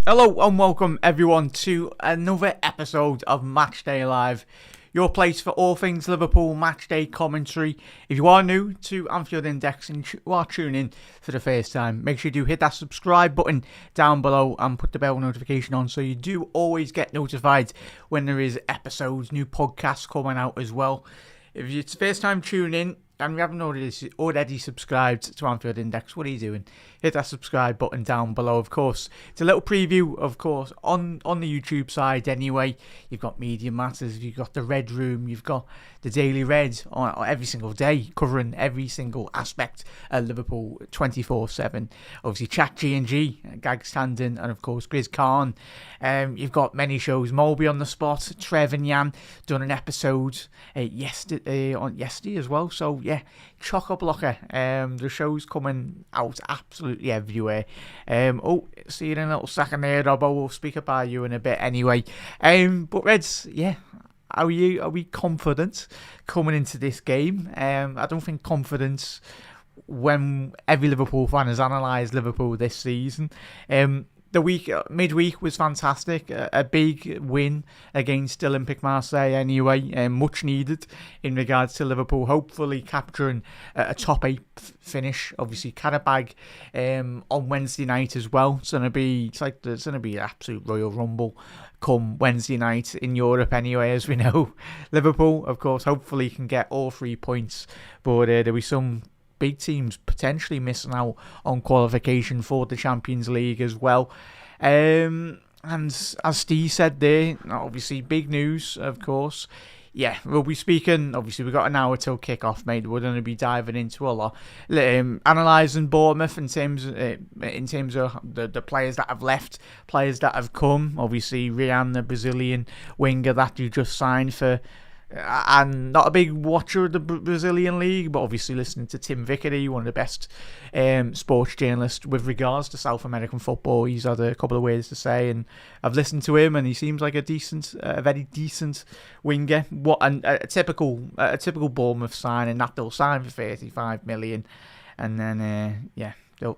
Hello and welcome everyone to another episode of Matchday Live, your place for all things Liverpool matchday commentary. If you are new to Anfield Index and you are tuning in for the first time, make sure you do hit that subscribe button down below and put the bell notification on so you do always get notified when there is episodes, new podcasts coming out as well. If it's the first time tuning in and you haven't already subscribed to Anfield Index, what are you doing? Hit that subscribe button down below, of course. It's a little preview, of course, on the YouTube side anyway. You've got Media Matters, you've got the Red Room, you've got the Daily Red on every single day, covering every single aspect of Liverpool 24/7. Obviously, Chat G&G, Gag Standing, and of course, Grizz Khan. You've got many shows. Molby on the Spot, Trev and Jan done an episode yesterday as well. So, yeah, chock-a-blocker. The show's coming out absolutely everywhere. See you in a little second there, Robbo. We'll speak about you in a bit anyway. But Reds, yeah, are we confident coming into this game? I don't think confidence when every Liverpool fan has analysed Liverpool this season. The midweek was fantastic. A big win against Olympique Marseille anyway, much needed in regards to Liverpool hopefully capturing a top 8 finish. Obviously, Karabag on Wednesday night as well. It's gonna be an absolute Royal Rumble come Wednesday night in Europe anyway, as we know. Liverpool, of course, hopefully can get all 3 points, but there'll be some big teams potentially missing out on qualification for the Champions League as well. And as Steve said there, obviously big news, of course. Yeah, we'll be speaking. Obviously, we've got an hour till kickoff, mate. We're going to be diving into a lot, analysing Bournemouth in terms of the players that have left, players that have come. Obviously, Rian, the Brazilian winger that you just signed for. And not a big watcher of the Brazilian league, but obviously listening to Tim Vickery, one of the best sports journalists with regards to South American football. He's had a couple of words to say, and I've listened to him, and he seems like a very decent winger. A typical Bournemouth signing that they'll sign for 35 million, and then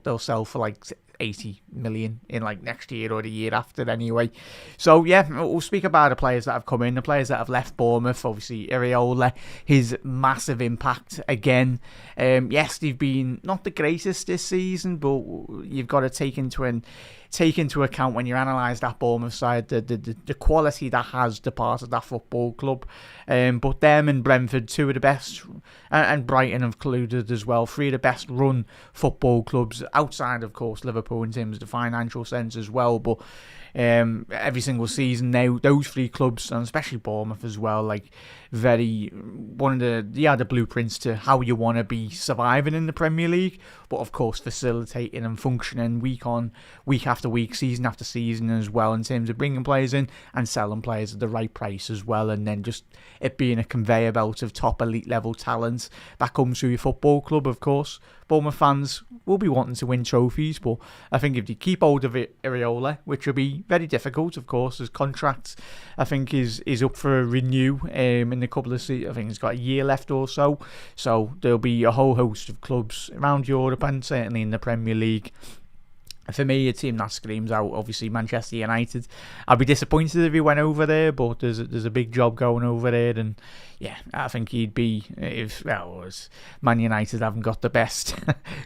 they'll sell for like 80 million in like next year or the year after anyway. So yeah, we'll speak about the players that have come in, the players that have left Bournemouth. Obviously Areola, his massive impact again. Yes, they've been not the greatest this season, but you've got to take into account when you analyse that Bournemouth side the quality that has departed that football club. But them and Brentford, two of the best, and Brighton included as well, three of the best run football clubs outside, of course, Liverpool in terms of the financial sense as well. But every single season now, those three clubs, and especially Bournemouth as well, like the blueprints to how you want to be surviving in the Premier League, but of course facilitating and functioning week after week, season after season as well, in terms of bringing players in and selling players at the right price as well, and then just it being a conveyor belt of top elite level talent that comes through your football club. Of course, Bournemouth fans will be wanting to win trophies, but I think if you keep hold of Areola, which will be very difficult, of course, his contract I think is up for a renew in a couple of seasons. I think he's got a year left or so. So there'll be a whole host of clubs around Europe and certainly in the Premier League. For me, a team that screams out, obviously, Manchester United. I'd be disappointed if he went over there, but there's a big job going over there, and yeah, I think he'd be, as Man United haven't got the best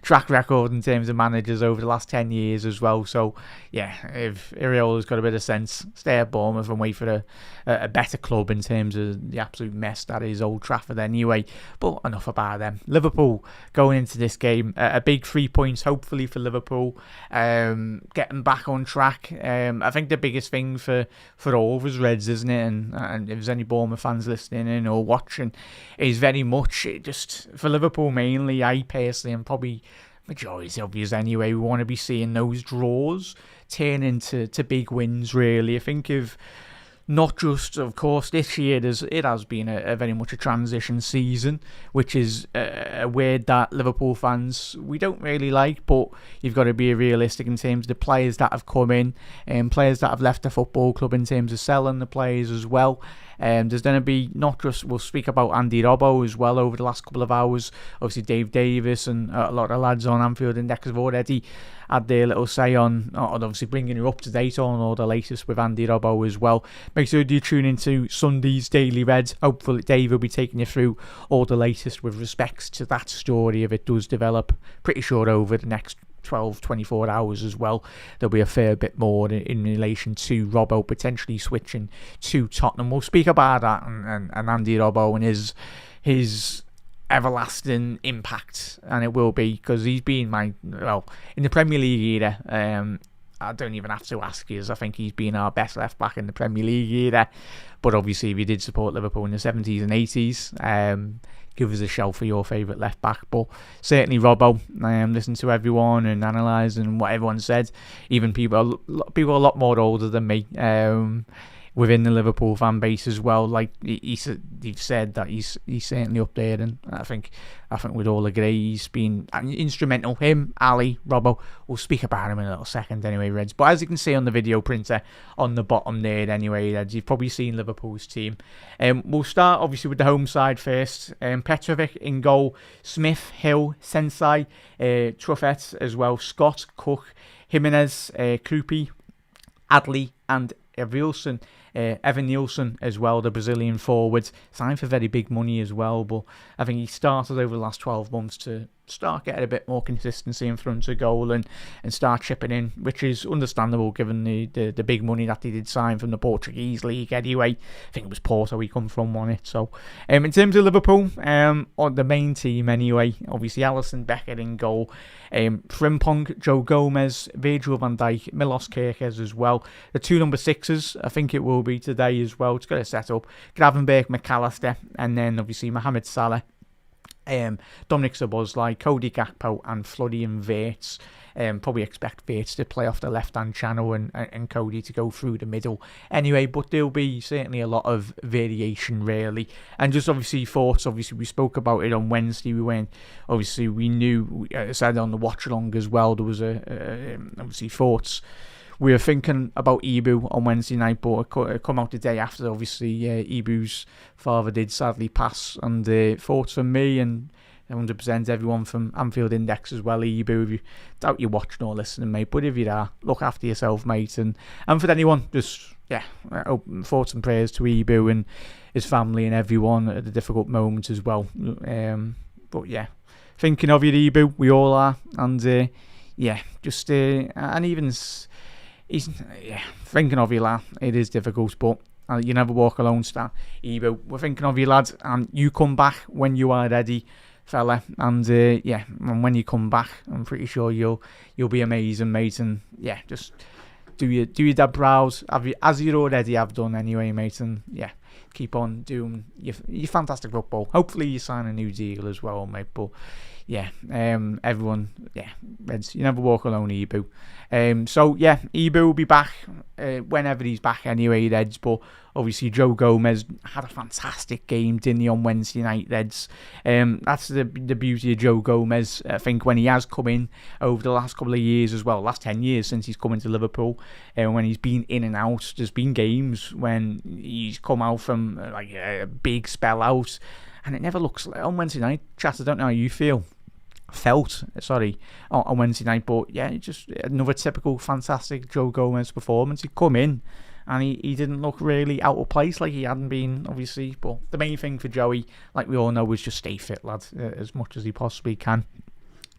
track record in terms of managers over the last 10 years as well. So yeah, if Iriola's got a bit of sense, stay at Bournemouth and wait for a better club in terms of the absolute mess that is Old Trafford anyway. But enough about them. Liverpool going into this game, a big 3 points hopefully for Liverpool. Getting back on track. I think the biggest thing for all of us Reds, isn't it? And if there's any Bournemouth fans listening in or watching, is very much just for Liverpool mainly. I personally, and probably majority of you anyway, we want to be seeing those draws turn into big wins. Really, I think if not just, of course, this year it has been a very much a transition season, which is a word that Liverpool fans, we don't really like, but you've got to be realistic in terms of the players that have come in and players that have left the football club, in terms of selling the players as well. There's going to be not just, we'll speak about Andy Robbo as well over the last couple of hours. Obviously Dave Davis and a lot of lads on Anfield Index have already had their little say on obviously bringing you up to date on all the latest with Andy Robbo as well. Make sure you tune into Sunday's Daily Reds. Hopefully Dave will be taking you through all the latest with respects to that story if it does develop. Pretty sure over the next 12-24 hours as well there'll be a fair bit more in relation to Robbo potentially switching to Tottenham. We'll speak about that and Andy Robbo and his everlasting impact, and it will be because he's been in the Premier League era. I don't even have to ask you, as I think he's been our best left back in the Premier League era. But obviously if you did support Liverpool in the 70s and 80s, give us a shout for your favourite left back. But certainly Robbo, listen to everyone and analysing what everyone said, even people a lot more older than me, within the Liverpool fan base as well. Like he's said that he's certainly up there, and I think we'd all agree he's been instrumental. Him, Ali, Robbo. We'll speak about him in a little second anyway, Reds. But as you can see on the video printer on the bottom there anyway, Reds, you've probably seen Liverpool's team. We'll start obviously with the home side first. Petrovic in goal, Smith, Hill, Sensei, Truffet as well, Scott, Cook, Jimenez, Krupi, Adley and Wilson. Evan Nielsen as well, the Brazilian forward, signed for very big money as well, but I think he started over the last 12 months to start getting a bit more consistency in front of goal and start chipping in, which is understandable given the big money that he did sign from the Portuguese league anyway. I think it was Porto he come from on it. So in terms of Liverpool, on the main team anyway, obviously Alisson Becker in goal, Frimpong, Joe Gomez, Virgil van Dijk, Milos Kerkez as well. The two number sixes, I think it will be today as well. It's got a set up Gravenberch, McAllister, and then obviously Mohamed Salah, Dominic Szoboszlai, Cody Gakpo and Florian Wirtz. Probably expect Wirtz to play off the left-hand channel and Cody to go through the middle anyway, but there'll be certainly a lot of variation really. And just obviously thoughts, obviously we spoke about it on Wednesday, we knew, I said on the watch along as well, there was obviously thoughts. We were thinking about Ibu on Wednesday night, but it come out the day after. Obviously, Ibu's father did sadly pass, and thoughts from me and 100% everyone from Anfield Index as well. Ibu, if you doubt you're watching or listening, mate, but if you are, look after yourself, mate, and for anyone, just thoughts and prayers to Ibu and his family and everyone at the difficult moments as well. But yeah, thinking of you, Ibu, we all are, and just and even. He's thinking of you, lad. It is difficult, but you never walk alone, Stan. Ibu, we're thinking of you, lad, and you come back when you are ready, fella. And and when you come back, I'm pretty sure you'll be amazing, mate. And just do your dad proud, as you already have done anyway, mate. And keep on doing your fantastic football. Hopefully you sign a new deal as well, mate. But everyone, Reds, you never walk alone, Ibu. Ibu will be back whenever he's back anyway, Reds. But obviously Joe Gomez had a fantastic game, didn't he, on Wednesday night, Reds. That's the beauty of Joe Gomez. I think when he has come in over the last couple of years as well, last 10 years since he's come into Liverpool, when he's been in and out, there's been games when he's come out from a big spell out, and it never looks like on Wednesday night. Chat, I don't know how you felt on Wednesday night, but just another typical fantastic Joe Gomez performance. He'd come in and he didn't look really out of place like he hadn't been, obviously. But the main thing for Joey, like we all know, is just stay fit, lad, as much as he possibly can.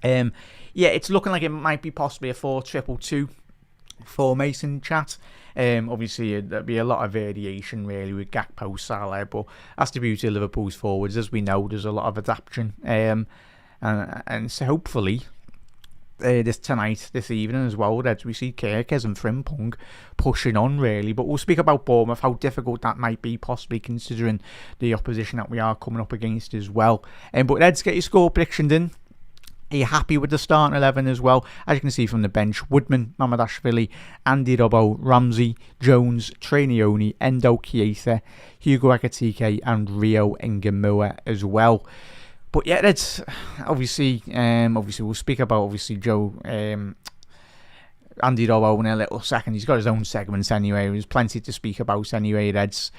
It's looking like it might be possibly a 4-2-2 formation, chat. Obviously there'll be a lot of variation really with Gakpo, Salah, but that's the beauty of Liverpool's forwards. As we know, there's a lot of adaptation, and so hopefully this evening as well, that we see Kerkez and Frimpong pushing on really. But we'll speak about Bournemouth, how difficult that might be, possibly considering the opposition that we are coming up against as well. But let's get your score predictions in. Are you happy with the starting 11 as well? As you can see from the bench, Woodman, Mamadashvili, Andy Robbo, Ramsey, Jones, Trainioni, Endo, Chiesa, Hugo Ekitike and Rio Ngamua as well. But that's obviously we'll speak about Joe Andy Robbo in a little second. He's got his own segments anyway. There's plenty to speak about anyway, Reds.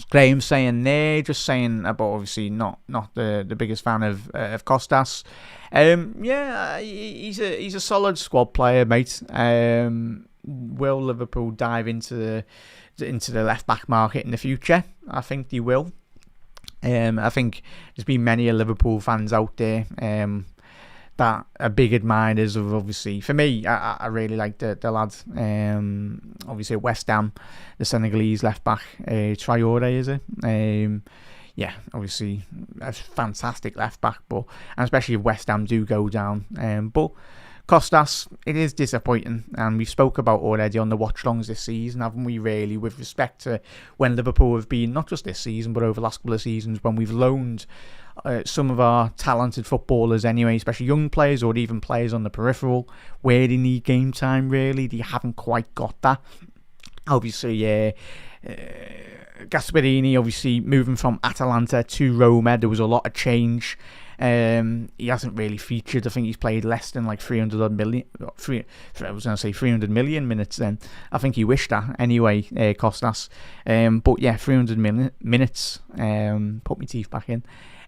Graham saying there, just saying about obviously not the biggest fan of Costas. He's a solid squad player, mate. Will Liverpool dive into the left back market in the future? I think they will. I think there's been many Liverpool fans out there that are big admirers of, obviously, for me, I really like the lad, obviously at West Ham, the Senegalese left back, Traore, is it? Obviously a fantastic left back, and especially if West Ham do go down. But Costas, it is disappointing, and we've spoke about already on the watch-longs this season, haven't we, really, with respect to when Liverpool have been, not just this season, but over the last couple of seasons, when we've loaned some of our talented footballers anyway, especially young players or even players on the peripheral, where they need game time, really. They haven't quite got that. Obviously, Gasperini, obviously, moving from Atalanta to Roma, there was a lot of change. He hasn't really featured. I think he's played less than like 300 million minutes then. I think he wished that anyway, Costas. 300 minutes. Put my teeth back in.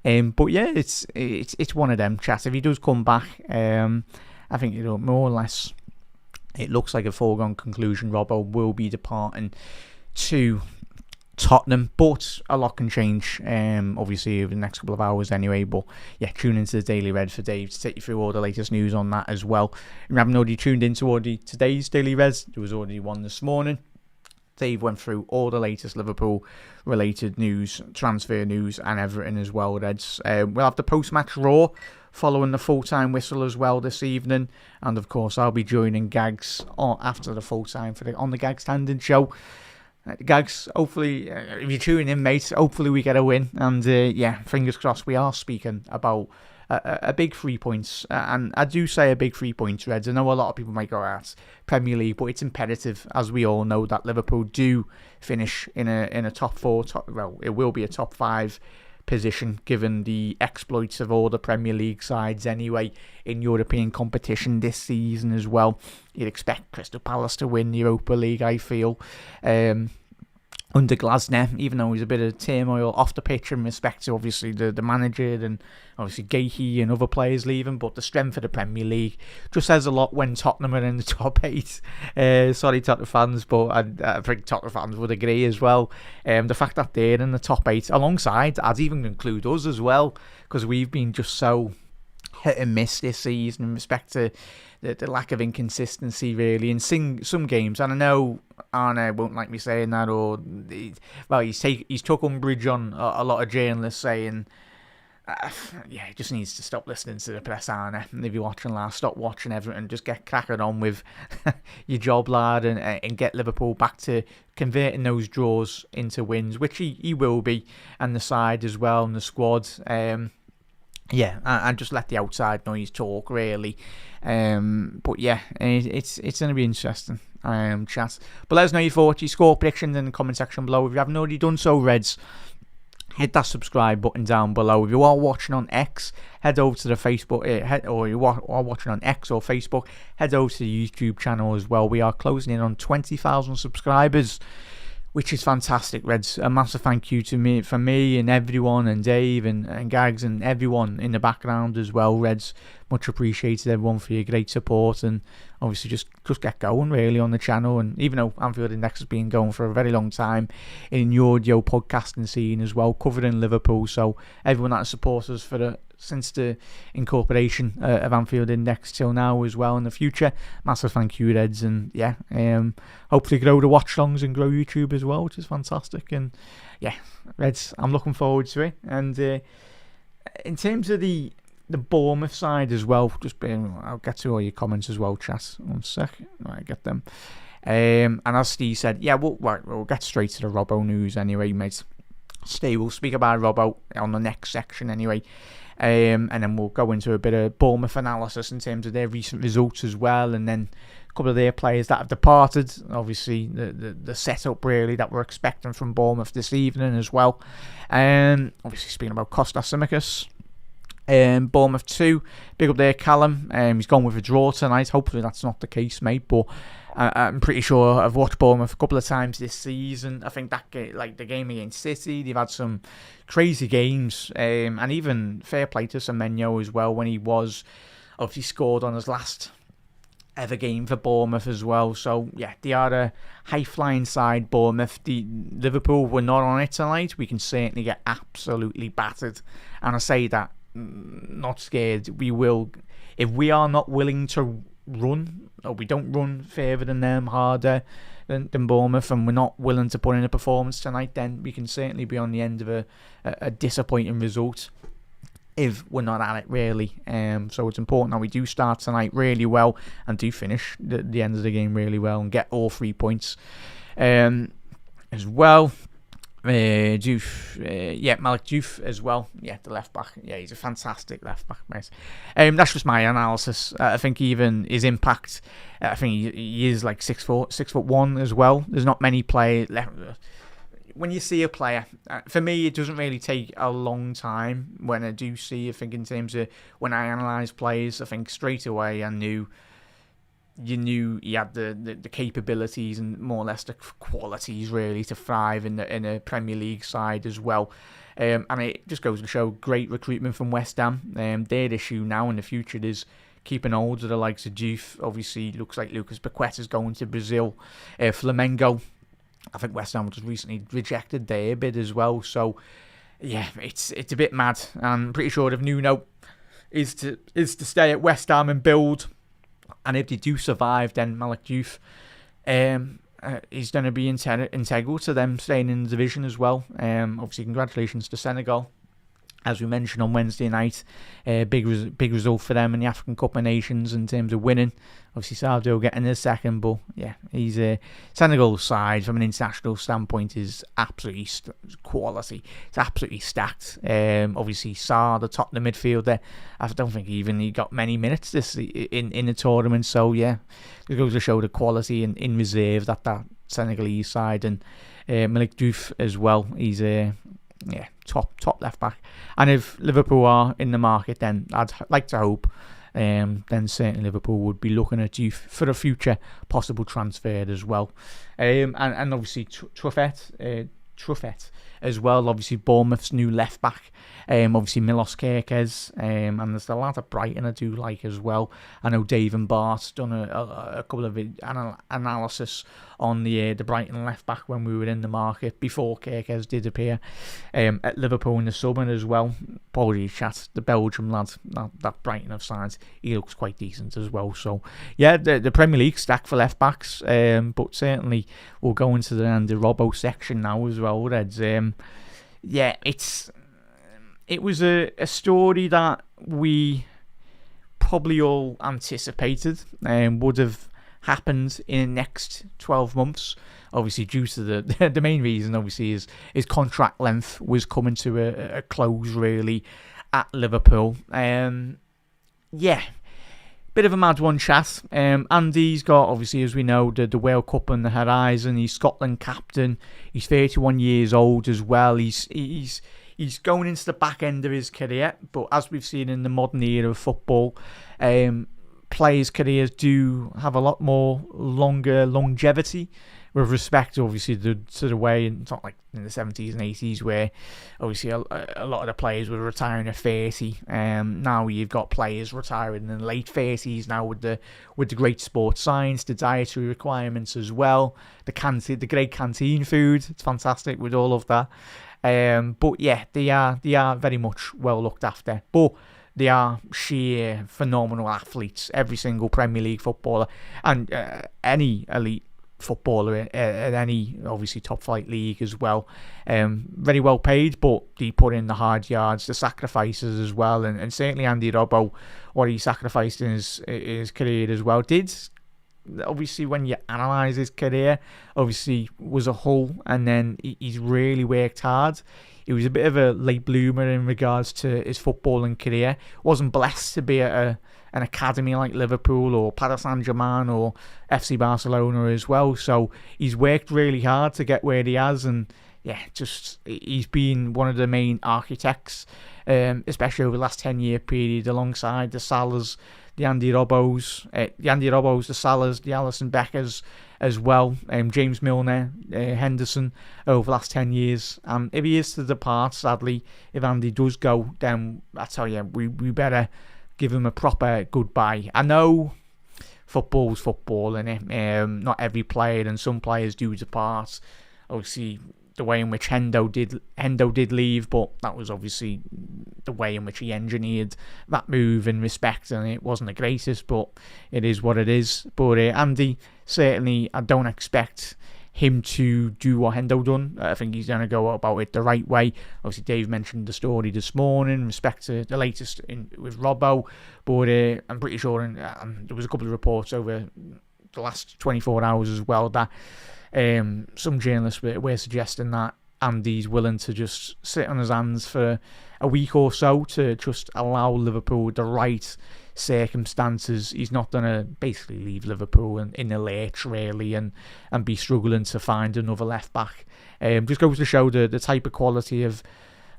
It's one of them, chat. If he does come back, I think more or less it looks like a foregone conclusion. Robbo will be departing to Tottenham, but a lot can change obviously over the next couple of hours anyway. But yeah, tune into the Daily Red for Dave to take you through all the latest news on that as well. If you haven't already tuned into today's Daily Reds, there was already one this morning. Dave went through all the latest Liverpool related news, transfer news and everything as well, Reds. We'll have the post-match Raw following the full-time whistle as well this evening, and of course I'll be joining Gags after the full-time on the Gags Standing Show. Gags, hopefully, if you're tuning in, mate, hopefully we get a win. And fingers crossed, we are speaking about a big 3 points. And I do say a big 3 points, Reds. I know a lot of people might go at Premier League, but it's imperative, as we all know, that Liverpool do finish in a top four. It will be a top 5 position, given the exploits of all the Premier League sides anyway in European competition this season as well. You'd expect Crystal Palace to win the Europa League, I feel, under Glasner, even though there's a bit of turmoil off the pitch in respect to obviously the manager and obviously Gahey and other players leaving, but the strength of the Premier League just says a lot when Tottenham are in the top 8. Sorry Tottenham fans, but I think Tottenham fans would agree as well. The fact that they're in the top 8 alongside, I'd even include us as well, because we've been just so hit and miss this season in respect to the lack of inconsistency, really, in some games. And I know Arne won't like me saying that, or he's took umbrage on a lot of journalists saying, he just needs to stop listening to the press, Arne. And if you're watching last, stop watching everything, just get cracking on with your job, lad, and get Liverpool back to converting those draws into wins, which he will be, and the side as well, and the squad. And just let the outside noise talk, really. It's going to be interesting, chat. But let us know your thoughts, your score predictions in the comment section below. If you haven't already done so, Reds, hit that subscribe button down below. If you are watching on X, head over to the Facebook, or you are watching on X or Facebook, head over to the YouTube channel as well. We are closing in on 20,000 subscribers, which is fantastic, Reds. A massive thank you from me and everyone, and Dave and Gags and everyone in the background as well, Reds. Much appreciated, everyone, for your great support, and obviously just get going, really, on the channel. And even though Anfield Index has been going for a very long time in the audio podcasting scene as well, covering Liverpool, so everyone that has supported us since the incorporation of Anfield Index till now as well in the future, massive thank you, Reds. And hopefully grow the watch-longs and grow YouTube as well, which is fantastic. And Reds, I'm looking forward to it. And in terms of the Bournemouth side as well, I'll get to all your comments as well, chat. 1 sec, I get them. And as Steve said, we'll get straight to the Robbo news anyway, mate. We'll speak about Robbo on the next section anyway. And then we'll go into a bit of Bournemouth analysis in terms of their recent results as well, and then a couple of their players that have departed. Obviously, the setup, really, that we're expecting from Bournemouth this evening as well. Obviously, speaking about Kostas Tsimikas, Bournemouth 2, big up there, Callum. He's gone with a draw tonight. Hopefully that's not the case, mate. But I'm pretty sure I've watched Bournemouth a couple of times this season. I think that like the game against City, they've had some crazy games, and even fair play to Semenyo as well when he was obviously scored on his last ever game for Bournemouth as well. So yeah, they are a high-flying side, Bournemouth. The Liverpool were not on it tonight. We can certainly get absolutely battered, and I say that not scared. We will, if we are not willing to run, or we don't run further than them, harder than Bournemouth, and we're not willing to put in a performance tonight, then we can certainly be on the end of a disappointing result if we're not at it, really. So it's important that we do start tonight really well and do finish the end of the game really well and get all 3 points as well. Malik Diouf as well. Yeah, the left back. Yeah, he's a fantastic left back, mate. That's just my analysis. I think even his impact. I think he is like 6'1" as well. There's not many players left. When you see a player, for me, it doesn't really take a long time. When I do see, I think in terms of when I analyse players, I think straight away I knew. You knew he had the capabilities and more or less the qualities really to thrive in a Premier League side as well. And it just goes to show great recruitment from West Ham. Their issue now in the future is keeping hold of the likes of Diouf. Obviously, looks like Lucas Paqueta's going to Brazil. Flamengo, I think West Ham just recently rejected their bid as well. So yeah, it's a bit mad. I'm pretty sure if Nuno is to stay at West Ham and build. And if they do survive, then Malik Diouf is going to be integral to them staying in the division as well. Obviously, congratulations to Senegal. As we mentioned on Wednesday night, big result for them in the African Cup of Nations in terms of winning. Obviously, Sadio getting his second, but yeah, he's Senegal's side from an international standpoint is absolutely quality. It's absolutely stacked. Obviously, Sarr, the top of the midfielder, I don't think he got many minutes this in the tournament. So yeah, it goes to show the quality in reserve that Senegalese side, and Malik Diouf as well. He's top left back. And if Liverpool are in the market, then I'd like to hope then certainly Liverpool would be looking at you for a future possible transfer as well. And obviously Truffet as well, obviously Bournemouth's new left back. Obviously Milos Kerkez, and there's a lot of Brighton I do like as well. I know Dave and Bart's done a couple of analysis on the Brighton left back when we were in the market before Kerkez did appear at Liverpool in the summer as well. Apologies, chat. The Belgium lad that Brighton have signed, he looks quite decent as well. So yeah, the Premier League stacked for left backs, but certainly we'll go into the Robbo section now as well, Reds. Yeah, it was a story that we probably all anticipated would have happened in the next 12 months. Obviously, due to the main reason, obviously, is his contract length was coming to a close, really, at Liverpool. Yeah, bit of a mad one, chat. Andy's got, obviously, as we know, the World Cup on the horizon. He's Scotland captain. He's 31 years old as well. He's going into the back end of his career, but as we've seen in the modern era of football, players' careers do have a lot more longer longevity with respect, obviously, to the way, it's not like in the 70s and 80s where, obviously, a lot of the players were retiring at 30. Now you've got players retiring in the late 30s now with the great sports science, the dietary requirements as well, the great canteen food. It's fantastic with all of that. But yeah, they are very much well looked after. But they are sheer phenomenal athletes. Every single Premier League footballer and any elite footballer at any obviously top flight league as well. Very well paid, but he put in the hard yards, the sacrifices as well, and certainly Andy Robbo, what he sacrificed in his career as well, did. Obviously, when you analyse his career, obviously was a whole, and then he's really worked hard. He was a bit of a late bloomer in regards to his footballing career. Wasn't blessed to be at an academy like Liverpool or Paris Saint-Germain or FC Barcelona as well. So he's worked really hard to get where he has, and just he's been one of the main architects, especially over the last 10-year period, alongside the Salahs, the Andy Robbos, the Salahs, the Alisson Beckers as well, James Milner, Henderson over the last 10 years. And if he is to depart, sadly, if Andy does go, then I tell you, we better give him a proper goodbye. I know football's football, innit? Not every player, and some players do depart. Obviously, the way in which Hendo did leave, but that was obviously the way in which he engineered that move in respect, and it wasn't the greatest, but it is what it is. But Andy, certainly, I don't expect him to do what Hendo done. I think he's going to go about it the right way. Obviously, Dave mentioned the story this morning in respect to the latest with Robbo, but I'm pretty sure there was a couple of reports over the last 24 hours as well that some journalists were suggesting that Andy's willing to just sit on his hands for a week or so to just allow Liverpool the right circumstances. He's not going to basically leave Liverpool in the lurch, really, and be struggling to find another left back. Just goes to show the type of quality of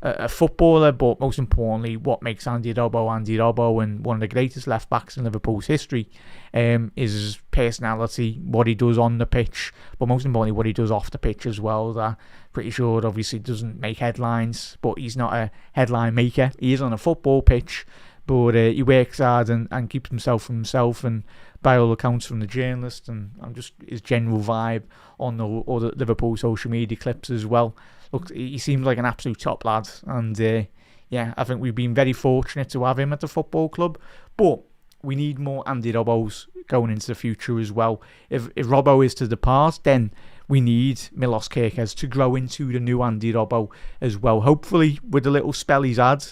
a footballer, but most importantly, what makes Andy Robbo, and one of the greatest left backs in Liverpool's history, is his personality, what he does on the pitch, but most importantly, what he does off the pitch as well. That pretty sure obviously doesn't make headlines, but he's not a headline maker. He is on a football pitch, but he works hard and keeps himself from himself, and by all accounts from the journalists and just his general vibe on the Liverpool social media clips as well. Look, he seems like an absolute top lad, and I think we've been very fortunate to have him at the football club, but we need more Andy Robbos going into the future as well. If Robbo is to depart, then we need Milos Kerkez to grow into the new Andy Robbo as well. Hopefully, with the little spell he's had,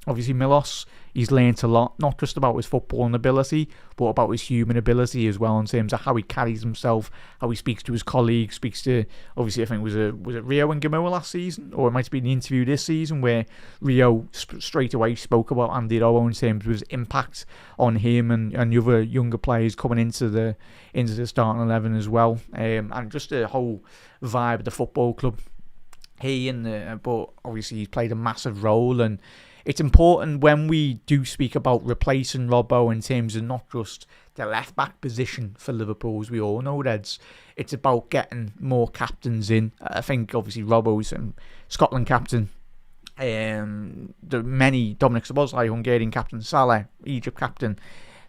obviously Milos, he's learnt a lot, not just about his footballing ability, but about his human ability as well, in terms of how he carries himself, how he speaks to his colleagues, speaks to, obviously I think was it Rio and Gamoa last season, or it might have been the interview this season, where Rio straight away spoke about Andy Rowe in terms of his impact on him and the other younger players coming into the starting 11 as well, and just the whole vibe of the football club. But obviously he's played a massive role, and it's important when we do speak about replacing Robbo in terms of not just the left-back position for Liverpool, as we all know, Reds. It's about getting more captains in. I think, obviously, Robbo's Scotland captain. The many, Dominic Szoboszlai, Hungarian captain, Salah, Egypt captain.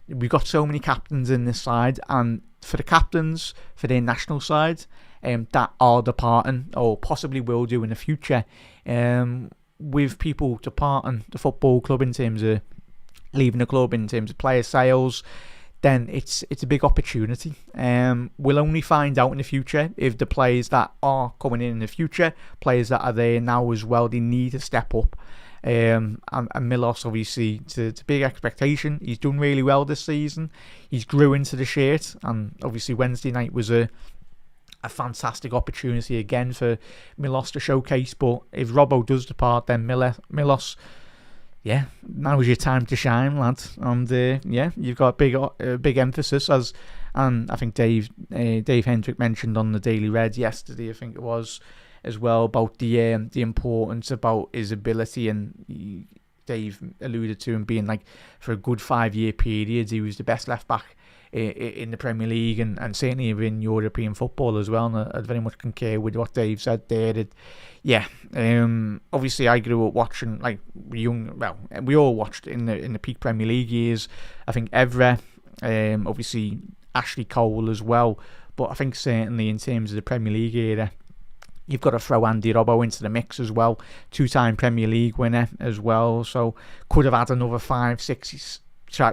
We've got so many captains in this side, and for the captains, for their national side, that are departing, or possibly will do in the future, with people departing the football club in terms of leaving the club, in terms of player sales, then it's a big opportunity. We'll only find out in the future if the players that are coming in the future, players that are there now as well, they need to step up. And Milos, obviously, to big expectation. He's done really well this season. He's grew into the shirt, and obviously Wednesday night was a fantastic opportunity again for Milos to showcase. But if Robbo does depart, then Milos, now is your time to shine, lad. And you've got a big emphasis, and I think Dave Hendrick mentioned on the Daily Red yesterday, I think it was, as well, about the importance about his ability, and Dave alluded to him being, like, for a good 5-year period, he was the best left back in the Premier League, and certainly in European football as well. And I very much concur with what Dave said there. Obviously I grew up watching, like, we all watched in the peak Premier League years. I think Evra, obviously Ashley Cole as well. But I think certainly in terms of the Premier League era, you've got to throw Andy Robbo into the mix as well. 2-time Premier League winner as well. So could have had another 5-6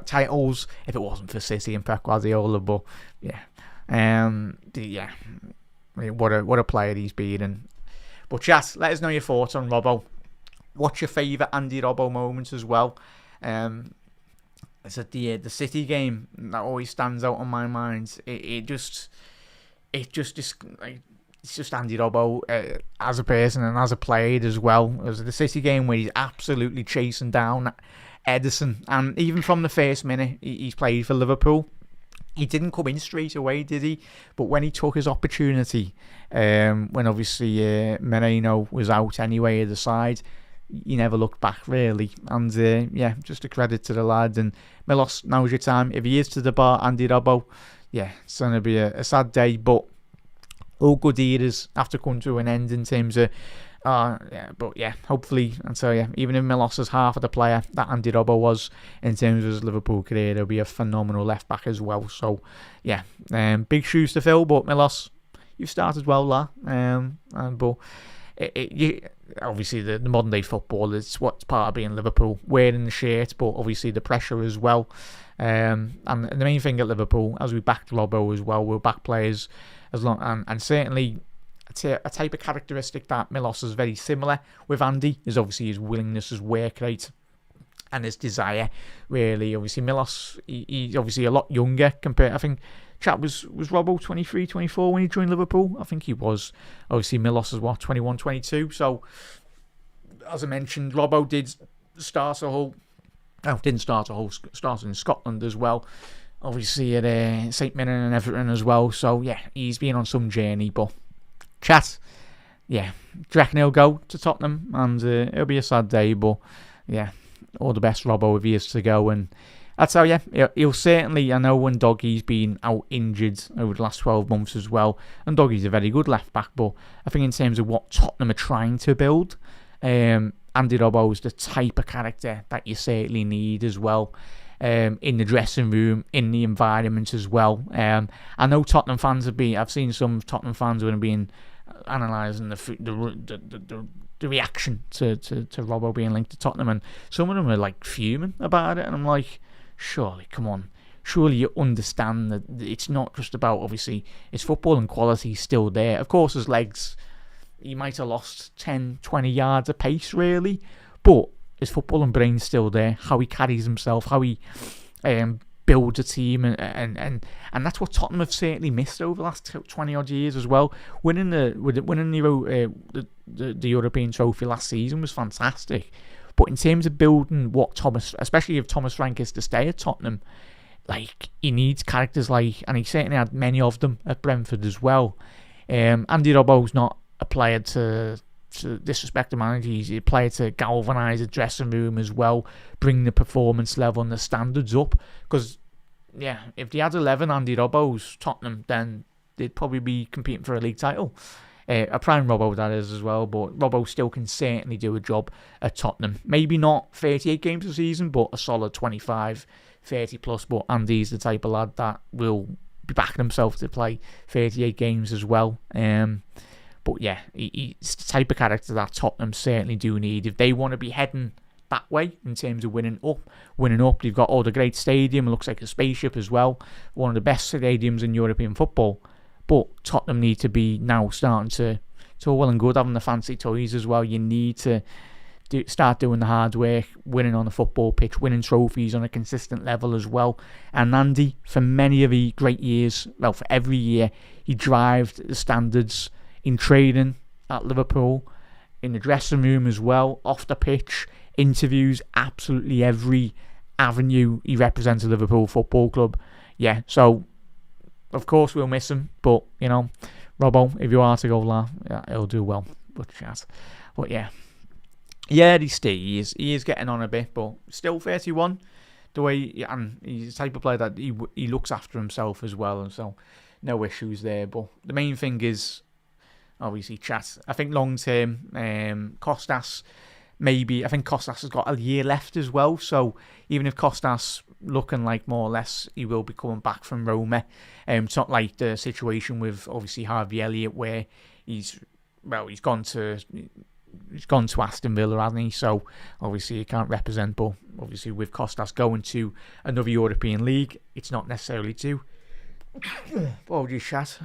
titles if it wasn't for City and Pep Guardiola. But what a player he's been. But chat, let us know your thoughts on Robbo. What's your favourite Andy Robbo moments as well? It's at the City game that always stands out on my mind. It's just Andy Robbo as a person and as a player as well. It was the City game where he's absolutely chasing down Ederson, and even from the first minute he's played for Liverpool, he didn't come in straight away, did he? But when he took his opportunity, when obviously Moreno was out anyway at the side, he never looked back really. And just a credit to the lad. And Milos, now's your time. If he is to the bar, Andy Robbo, it's going to be a sad day. But all good eras have to come to an end in terms of hopefully, and so even if Milos is half of the player that Andy Robbo was in terms of his Liverpool career, he'll be a phenomenal left back as well. So big shoes to fill, but Milos, you've started well there. But obviously the modern day football is what's part of being Liverpool, wearing the shirt, but obviously the pressure as well. And the main thing at Liverpool, as we backed Robbo as well, we'll back players as long and certainly. A type of characteristic that Milos is very similar with Andy is obviously his willingness, his work rate, and his desire. Really, obviously Milos, he's obviously a lot younger compared. I think chap was Robbo 23, 24 when he joined Liverpool. I think he was. Obviously Milos is 21, 22. So as I mentioned, Robbo started in Scotland as well. Obviously at St Mirren and Everton as well. So he's been on some journey, but. Chat, do you reckon he'll go to Tottenham? And it'll be a sad day, but all the best, Robbo, if he is to go. And I tell you, he'll certainly. I know when Doggy's been out injured over the last 12 months as well, and Doggy's a very good left back, but I think in terms of what Tottenham are trying to build, Andy Robbo is the type of character that you certainly need as well. In the dressing room, in the environment as well. I know Tottenham fans I've seen some Tottenham fans who have been analysing the reaction to Robbo being linked to Tottenham, and some of them are like fuming about it, and I'm like, surely, come on. Surely you understand that it's not just about, obviously, his football and quality is still there. Of course, his legs, he might have lost 10, 20 yards of pace, really, but his football and brain's still there. How he carries himself, how he builds a team, and that's what Tottenham have certainly missed over the last 20 odd years as well. Winning the European trophy last season was fantastic, but in terms of building what Thomas, especially if Thomas Frank is to stay at Tottenham, like he needs characters like, and he certainly had many of them at Brentford as well. Andy Robbo's not a player to disrespect the manager. He's a player to galvanise the dressing room as well, bring the performance level and the standards up. Because, if they had 11 Andy Robbos, Tottenham, then they'd probably be competing for a league title. A prime Robbo, that is, as well. But Robbo still can certainly do a job at Tottenham. Maybe not 38 games a season, but a solid 25, 30 plus. But Andy's the type of lad that will be backing himself to play 38 games as well. But he's the type of character that Tottenham certainly do need. If they want to be heading that way in terms of winning up, they've got all the great stadium. It looks like a spaceship as well. One of the best stadiums in European football. But Tottenham need to be now starting to well and good having the fancy toys as well. You need to start doing the hard work, winning on the football pitch, winning trophies on a consistent level as well. And Andy, for many of the great years, for every year, he drived the standards in training at Liverpool, in the dressing room as well, off the pitch, interviews, absolutely every avenue he represented Liverpool Football Club. So of course we'll miss him, but Robbo, if you are to go there, he'll do well. But he is getting on a bit, but still 31. The way, and he's the type of player that he looks after himself as well, and so no issues there. But the main thing is, obviously, chat. I think long term, Kostas, maybe. I think Kostas has got a year left as well. So even if Kostas looking like more or less he will be coming back from Roma, it's not like the situation with obviously Harvey Elliott where he's gone to Aston Villa, hasn't he? So obviously he can't represent. But obviously with Kostas going to another European league, it's not necessarily two. Apologies, chat.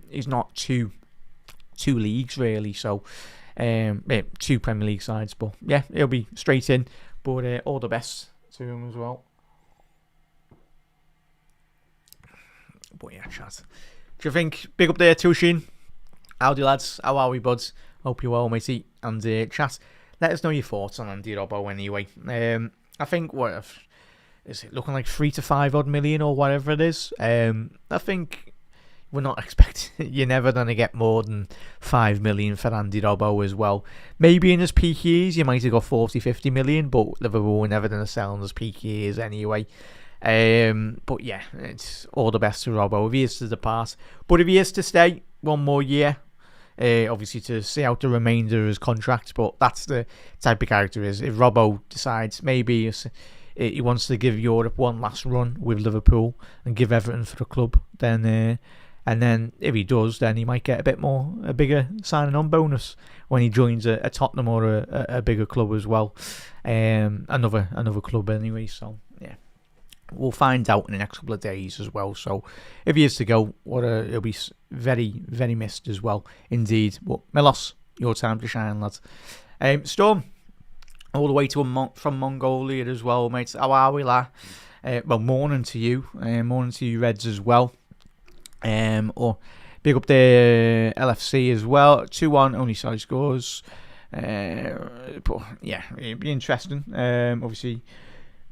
He's not two leagues really, so two Premier League sides, but he'll be straight in. But all the best to him as well. But chat. Do you think big up there, Tushin? Howdy lads, how are we, buds? Hope you're well, matey. And chat, let us know your thoughts on Andy Robbo anyway. I think is it looking like 3 to 5 odd million or whatever it is. I think we're not expecting, you're never going to get more than 5 million for Andy Robbo as well. Maybe in his peak years you might have got 40, 50 million, but Liverpool were never going to sell in his peak years anyway. But yeah, it's all the best to Robbo if he is to depart. But if he is to stay one more year, obviously to see out the remainder of his contract, but that's the type of character is. If Robbo decides maybe he wants to give Europe one last run with Liverpool and give everything for the club, then and then if he does, then he might get a bigger signing on bonus when he joins a Tottenham or a bigger club as well, another club anyway. So yeah, we'll find out in the next couple of days as well. So if he is to go, he'll be very, very missed as well indeed. But Milos, your time to shine, lads. Storm, all the way from Mongolia as well, mate. How are we, la? Well, morning to you, Reds as well. Or big up the LFC as well. 2-1, only side scores. But yeah, it'd be interesting. Obviously,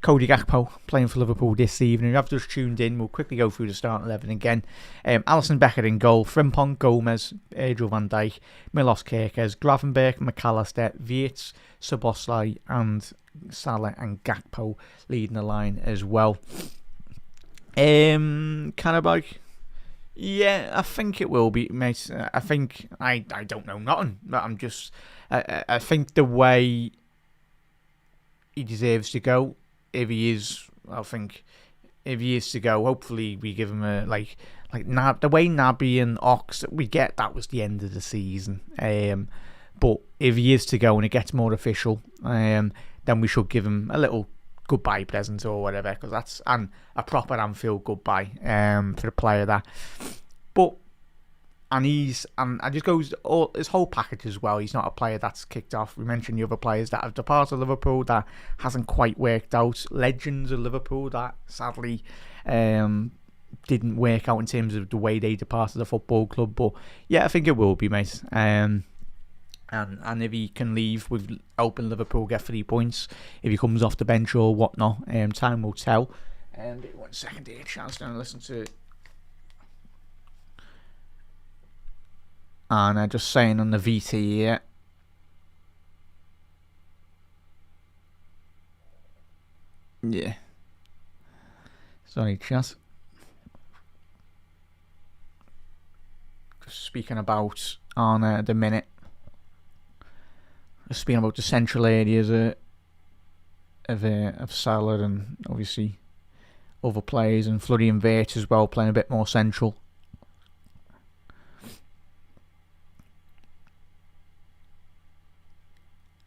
Cody Gakpo playing for Liverpool this evening. I've just tuned in. We'll quickly go through the start 11 again. Alisson Becker in goal. Frimpong, Gomez, Adriel van Dijk, Milos Kerkez, Gravenberch, McAllister, Wirtz, Szoboszlai, and Salah and Gakpo leading the line as well. Karabakh. Yeah, I think it will be, mate. I think I don't know nothing. But I'm just I think the way he deserves to go, if he is, I think if he is to go, hopefully we give him a the way Naby and Ox we get, that was the end of the season. But if he is to go and it gets more official, then we should give him a little goodbye present or whatever, because that's a proper Anfield goodbye for a player that. But I just goes all his whole package as well. He's not a player that's kicked off. We mentioned the other players that have departed Liverpool that hasn't quite worked out. Legends of Liverpool that sadly didn't work out in terms of the way they departed the football club. But yeah, I think it will be, mate. And if he can leave with helping Liverpool get 3 points, if he comes off the bench or whatnot, time will tell. 1 second here, chance to listen to. And just saying on the VT here. Yeah. Sorry, chat. Just speaking about on the minute. Speaking about the central areas of Salah and obviously other players, and Florian Wirtz as well playing a bit more central.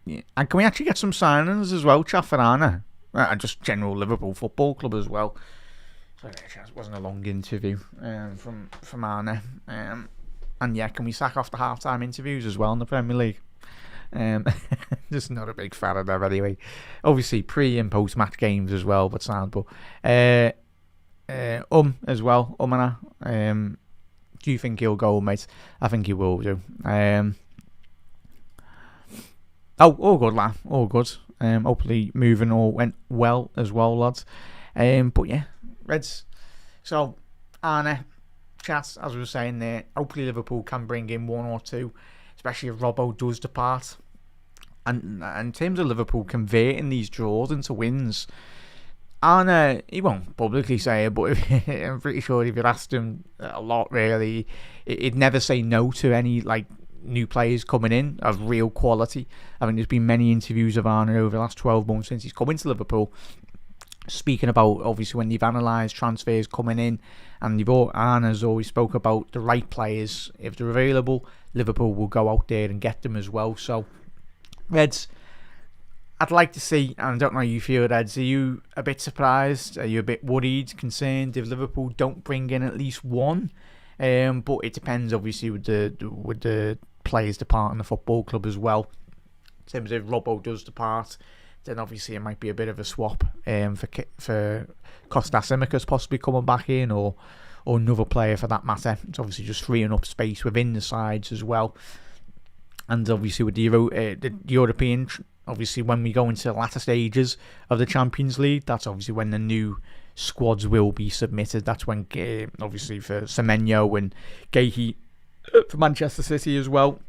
Yeah. And can we actually get some signings as well, chat, for Arna? And just general Liverpool Football Club as well. Sorry, it wasn't a long interview from Arna. And yeah, can we sack off the half-time interviews as well in the Premier League? Just not a big fan of them anyway. Obviously pre and post match games as well, but sound. But as well, Umana. Do you think he'll go, mate? I think he will do. All good, lad. All good. Hopefully moving all went well as well, lads. But yeah, Reds. So Arne, chat, as we were saying there, hopefully Liverpool can bring in 1 or 2, especially if Robbo does depart. And in terms of Liverpool converting these draws into wins, Arne, he won't publicly say it, but I'm pretty sure if you asked him a lot, really, he'd never say no to any new players coming in of real quality. I mean, there's been many interviews of Arne over the last 12 months since he's come into Liverpool, speaking about obviously when they've analysed transfers coming in, and Arne's always spoke about the right players. If they're available, Liverpool will go out there and get them as well. So Reds, I'd like to see, and I don't know how you feel, Reds, are you a bit surprised? Are you a bit worried, concerned if Liverpool don't bring in at least one? But it depends obviously with the players departing the football club as well. In terms of if Robbo does depart, then obviously it might be a bit of a swap for Kostas Tsimikas possibly coming back in, or another player for that matter. It's obviously just freeing up space within the sides as well. And obviously with the European obviously when we go into the latter stages of the Champions League, that's obviously when the new squads will be submitted. That's when, obviously, for Semenyo and Gahey for Manchester City as well,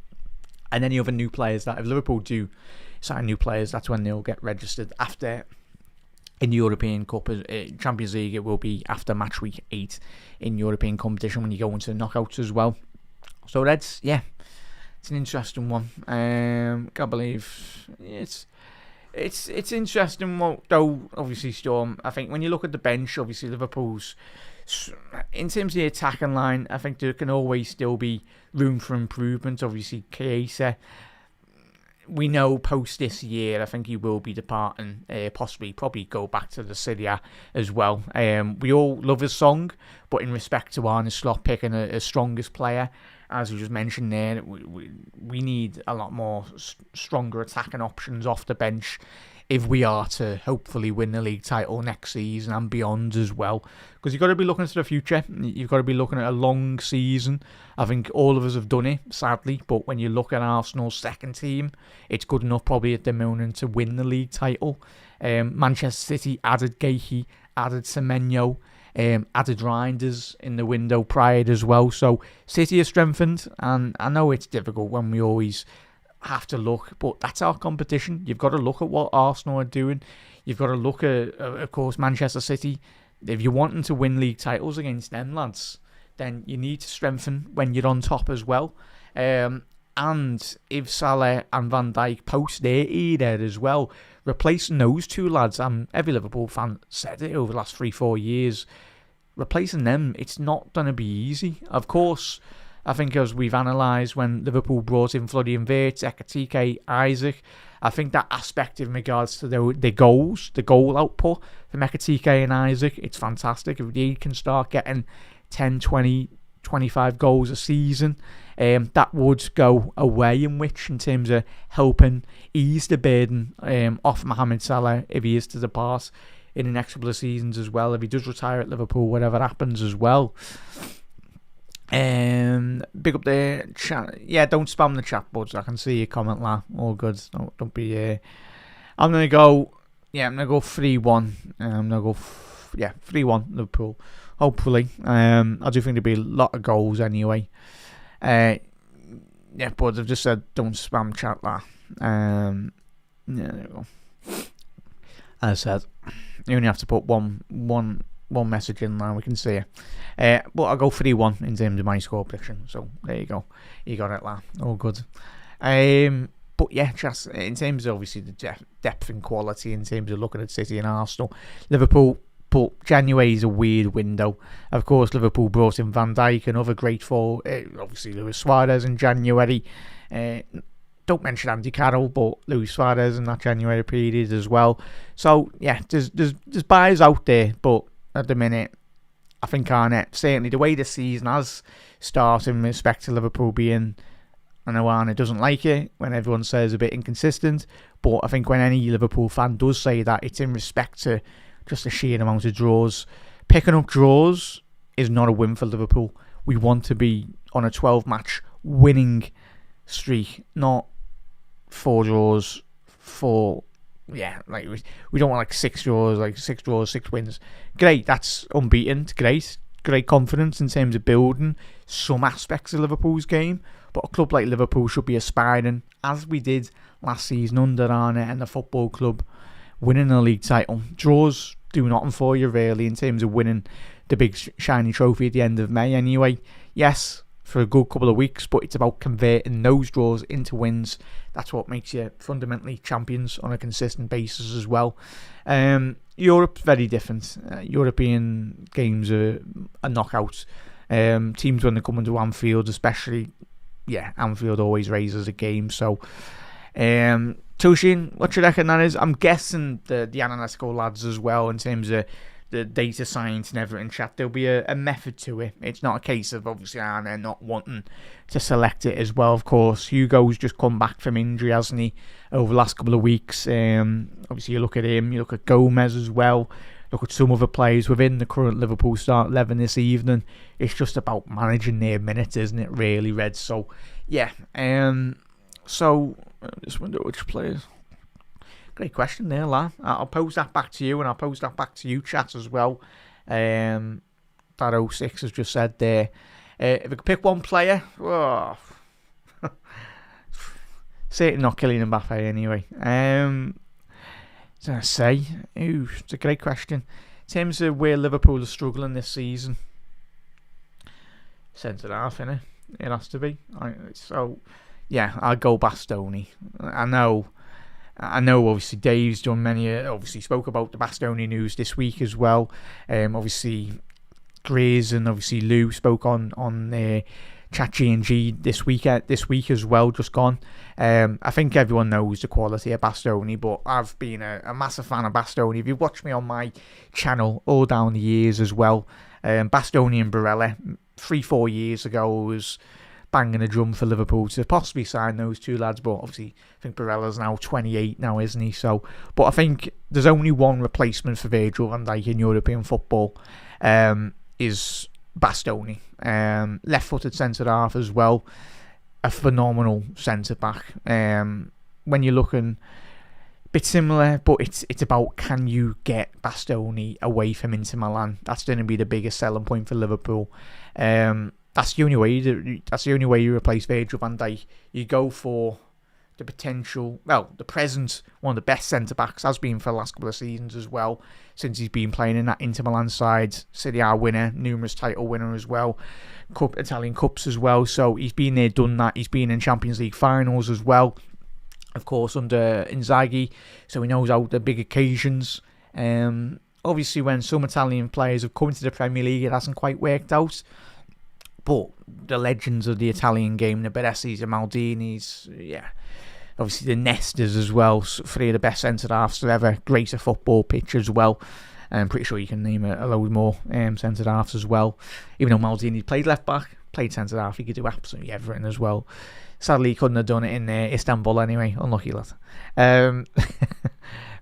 and any other new players that if Liverpool do sign new players, that's when they'll get registered after. In the European Cup, Champions League, it will be after match week 8 in European competition when you go into the knockouts as well. So that's, it's an interesting one. Can't believe it's interesting. Though obviously, Storm. I think when you look at the bench, obviously Liverpool's, in terms of the attacking line, I think there can always still be room for improvement. Obviously, Chiesa, we know post this year, I think he will be departing, probably go back to the Serie A as well. We all love his song, but in respect to Arne Slot picking a strongest player, as we just mentioned there, we need a lot more stronger attacking options off the bench if we are to hopefully win the league title next season and beyond as well. Because you've got to be looking to the future. You've got to be looking at a long season. I think all of us have done it, sadly. But when you look at Arsenal's second team, it's good enough probably at the moment to win the league title. Manchester City added Gahey, added Semenyo, added Reinders in the window prior as well. So City is strengthened. And I know it's difficult when we always have to look, but that's our competition. You've got to look at what Arsenal are doing. You've got to look at, of course, Manchester City. If you're wanting to win league titles against them lads, then you need to strengthen when you're on top as well. And if Salah and Van Dijk post their era as well, replacing those two lads, every Liverpool fan said it over the last 3-4 years, replacing them, it's not going to be easy. Of course, I think as we've analysed when Liverpool brought in Floody and Wirtz, Ekitike, Isaac, I think that aspect in regards to the goals, the goal output from Ekitike and Isaac, it's fantastic. If they can start getting 10, 20, 25 goals a season, that would go a way in terms of helping ease the burden off Mohamed Salah if he is to depart in the next couple of seasons as well. If he does retire at Liverpool, whatever happens as well. Big up the chat. Yeah, don't spam the chat, buds. I can see your comment there. All good. Don't be. I'm gonna go 3-1. I'm gonna go 3-1 Liverpool. Hopefully. I do think there'll be a lot of goals anyway. Buds. I've just said don't spam chat there. There we go. As I said, you only have to put one message in there, we can see it. But I'll go 3-1 in terms of my score prediction. So there you go. You got it there. All good. But yeah, just in terms of obviously the depth and quality, in terms of looking at City and Arsenal, Liverpool, but January is a weird window. Of course, Liverpool brought in Van Dijk, another great forward. Obviously, Luis Suarez in January. Don't mention Andy Carroll, but Luis Suarez in that January period as well. So yeah, there's buyers out there, but at the minute, I think Arnett, certainly the way the season has started in respect to Liverpool being, I know Arnett doesn't like it when everyone says a bit inconsistent, but I think when any Liverpool fan does say that, it's in respect to just the sheer amount of draws. Picking up draws is not a win for Liverpool. We want to be on a 12-match winning streak, not 4 draws, we don't want like 6 draws, 6 wins. Great, that's unbeaten. It's great confidence in terms of building some aspects of Liverpool's game. But a club like Liverpool should be aspiring, as we did last season under Arnett and the football club, winning a league title. Draws do nothing for you really in terms of winning the big shiny trophy at the end of May anyway. Yes, for a good couple of weeks, but it's about converting those draws into wins. That's what makes you fundamentally champions on a consistent basis as well. Europe's very different. European games are knockouts. Teams when they come into Anfield, especially, Anfield always raises a game. So, Toshin, what you reckon that is? I'm guessing the analytical lads as well in terms of the data science and everything chat, there'll be a method to it. It's not a case of obviously Arne not wanting to select it as well. Of course, Hugo's just come back from injury, hasn't he, over the last couple of weeks. Obviously you look at him, you look at Gomez as well, look at some other players within the current Liverpool start 11 this evening. It's just about managing their minutes, isn't it, really, Red? So yeah, so just wonder which players. Great question there, lad. I'll pose that back to you, and I'll pose that back to you, chat, as well. That 06 has just said there. If I could pick one player, certainly not Kylian Mbappe anyway. What I say? It's a great question. In terms of where Liverpool are struggling this season, centre half, innit? It has to be. So, yeah, I'll go Bastoni. I know. Obviously, Dave's done many. Obviously, spoke about the Bastoni news this week as well. Obviously, Grays and obviously Lou spoke on Chat G&G this week as well, just gone. I think everyone knows the quality of Bastoni, but I've been a massive fan of Bastoni. If you've watched me on my channel all down the years as well, Bastoni and Barella 3-4 years ago was banging a drum for Liverpool to possibly sign those two lads, but obviously I think Barella's now 28 now, isn't he? So, but I think there's only one replacement for Virgil van Dijk in European football, is Bastoni. Left-footed centre-half as well, a phenomenal centre-back. When you're looking a bit similar, but it's about, can you get Bastoni away from Inter Milan? That's going to be the biggest selling point for Liverpool. That's the only way you replace Virgil van Dijk. You go for the present one of the best centre-backs, has been for the last couple of seasons as well, since he's been playing in that Inter Milan side. Serie A winner, numerous title winner as well, Italian Cups as well. So he's been there, done that. He's been in Champions League finals as well, of course, under Inzaghi, so he knows how the big occasions. Obviously, when some Italian players have come into the Premier League, it hasn't quite worked out. But the legends of the Italian game, the Beressis, the Maldinis, obviously the Nestas as well, three of the best centre-halves to ever grace a football pitch as well. I'm pretty sure you can name a load more centre-halves as well. Even though Maldini played left-back, played centre-half, he could do absolutely everything as well. Sadly, he couldn't have done it in Istanbul anyway. Unlucky lad.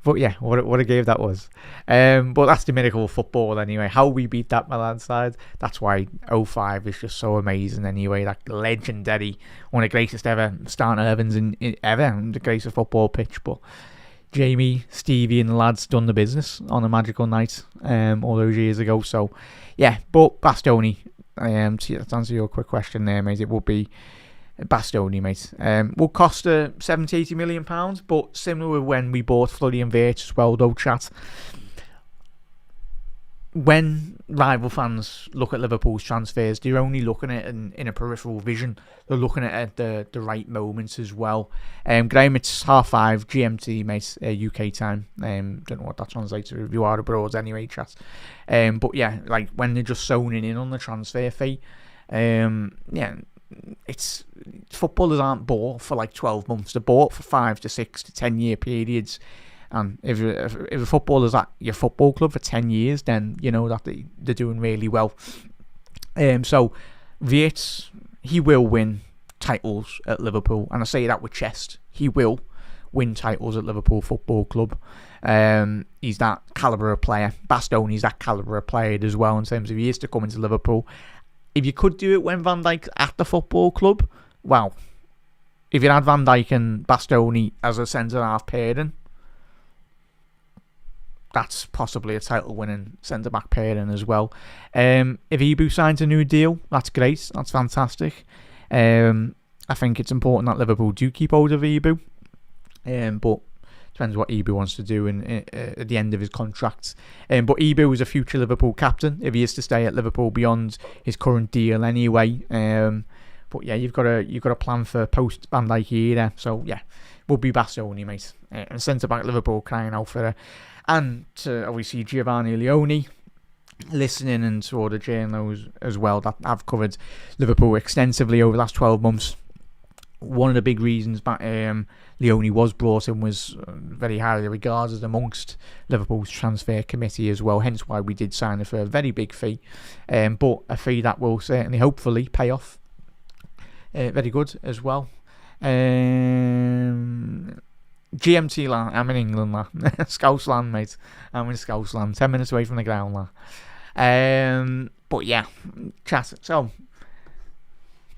But yeah, what a game that was. But that's the miracle of football anyway. How we beat that Milan side. That's why 05 is just so amazing anyway. That legendary, one of the greatest ever starting 11s ever, the greatest football pitch. But Jamie, Stevie and the lads done the business on a magical night all those years ago. So yeah, but Bastoni, to answer your quick question there, mate, it would be Bastoni, mate. Will cost £70-80 million, but similar with when we bought Florian Wirtz as well, though, chat. When rival fans look at Liverpool's transfers, they're only looking at it in a peripheral vision. They're looking at it at the right moments as well. Graham, it's 5:30 GMT, mate, UK time. Don't know what that translates to if you are abroad anyway, chat. But yeah, like when they're just zoning in on the transfer fee, it's footballers aren't bought for like 12 months. They're bought for 5 to 6 to 10 year periods. And if a footballer's at your football club for 10 years, then you know that they're doing really well. So Wirtz, he will win titles at Liverpool, and I say that with chest. He will win titles at Liverpool Football Club. He's that calibre of player. Bastoni's that calibre of player as well in terms of he is to come into Liverpool. If you could do it when Van Dijk's at the football club, well, if you had Van Dijk and Bastoni as a centre-half pairing, that's possibly a title-winning centre-back pairing as well. If Ibu signs a new deal, that's great. That's fantastic. I think it's important that Liverpool do keep hold of Ibu. But depends what Ibu wants to do at the end of his contract. But Ibu is a future Liverpool captain if he is to stay at Liverpool beyond his current deal anyway. But yeah, you've got a plan for post Van Dijk era. So yeah, will be Bastoni, mate. And centre back Liverpool crying out for her. And to obviously Giovanni Leone, listening, and to all the journals as well that I've covered Liverpool extensively over the last 12 months. One of the big reasons Leone was brought in was very highly regarded amongst Liverpool's transfer committee as well, hence why we did sign her for a very big fee, but a fee that will certainly hopefully pay off very good as well. GMT land, I'm in England land. Scouse land, mate. I'm in Scouse land, 10 minutes away from the ground land. But yeah, chat. So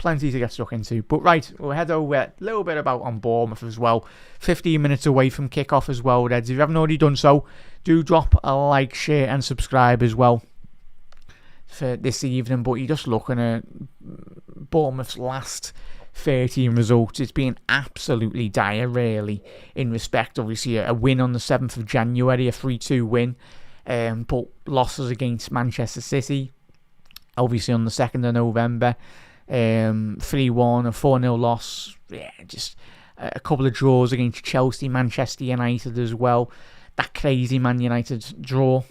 plenty to get stuck into. But right, we'll head over a little bit about on Bournemouth as well. 15 minutes away from kickoff as well, Reds. If you haven't already done so, do drop a like, share and subscribe as well for this evening. But you're just looking at Bournemouth's last 13 results. It's been absolutely dire, really, in respect. Obviously, a win on the 7th of January, a 3-2 win. But losses against Manchester City, obviously on the 2nd of November, 3-1, a 4-0 loss. Yeah, just a couple of draws against Chelsea, Manchester United as well. That crazy Man United draw,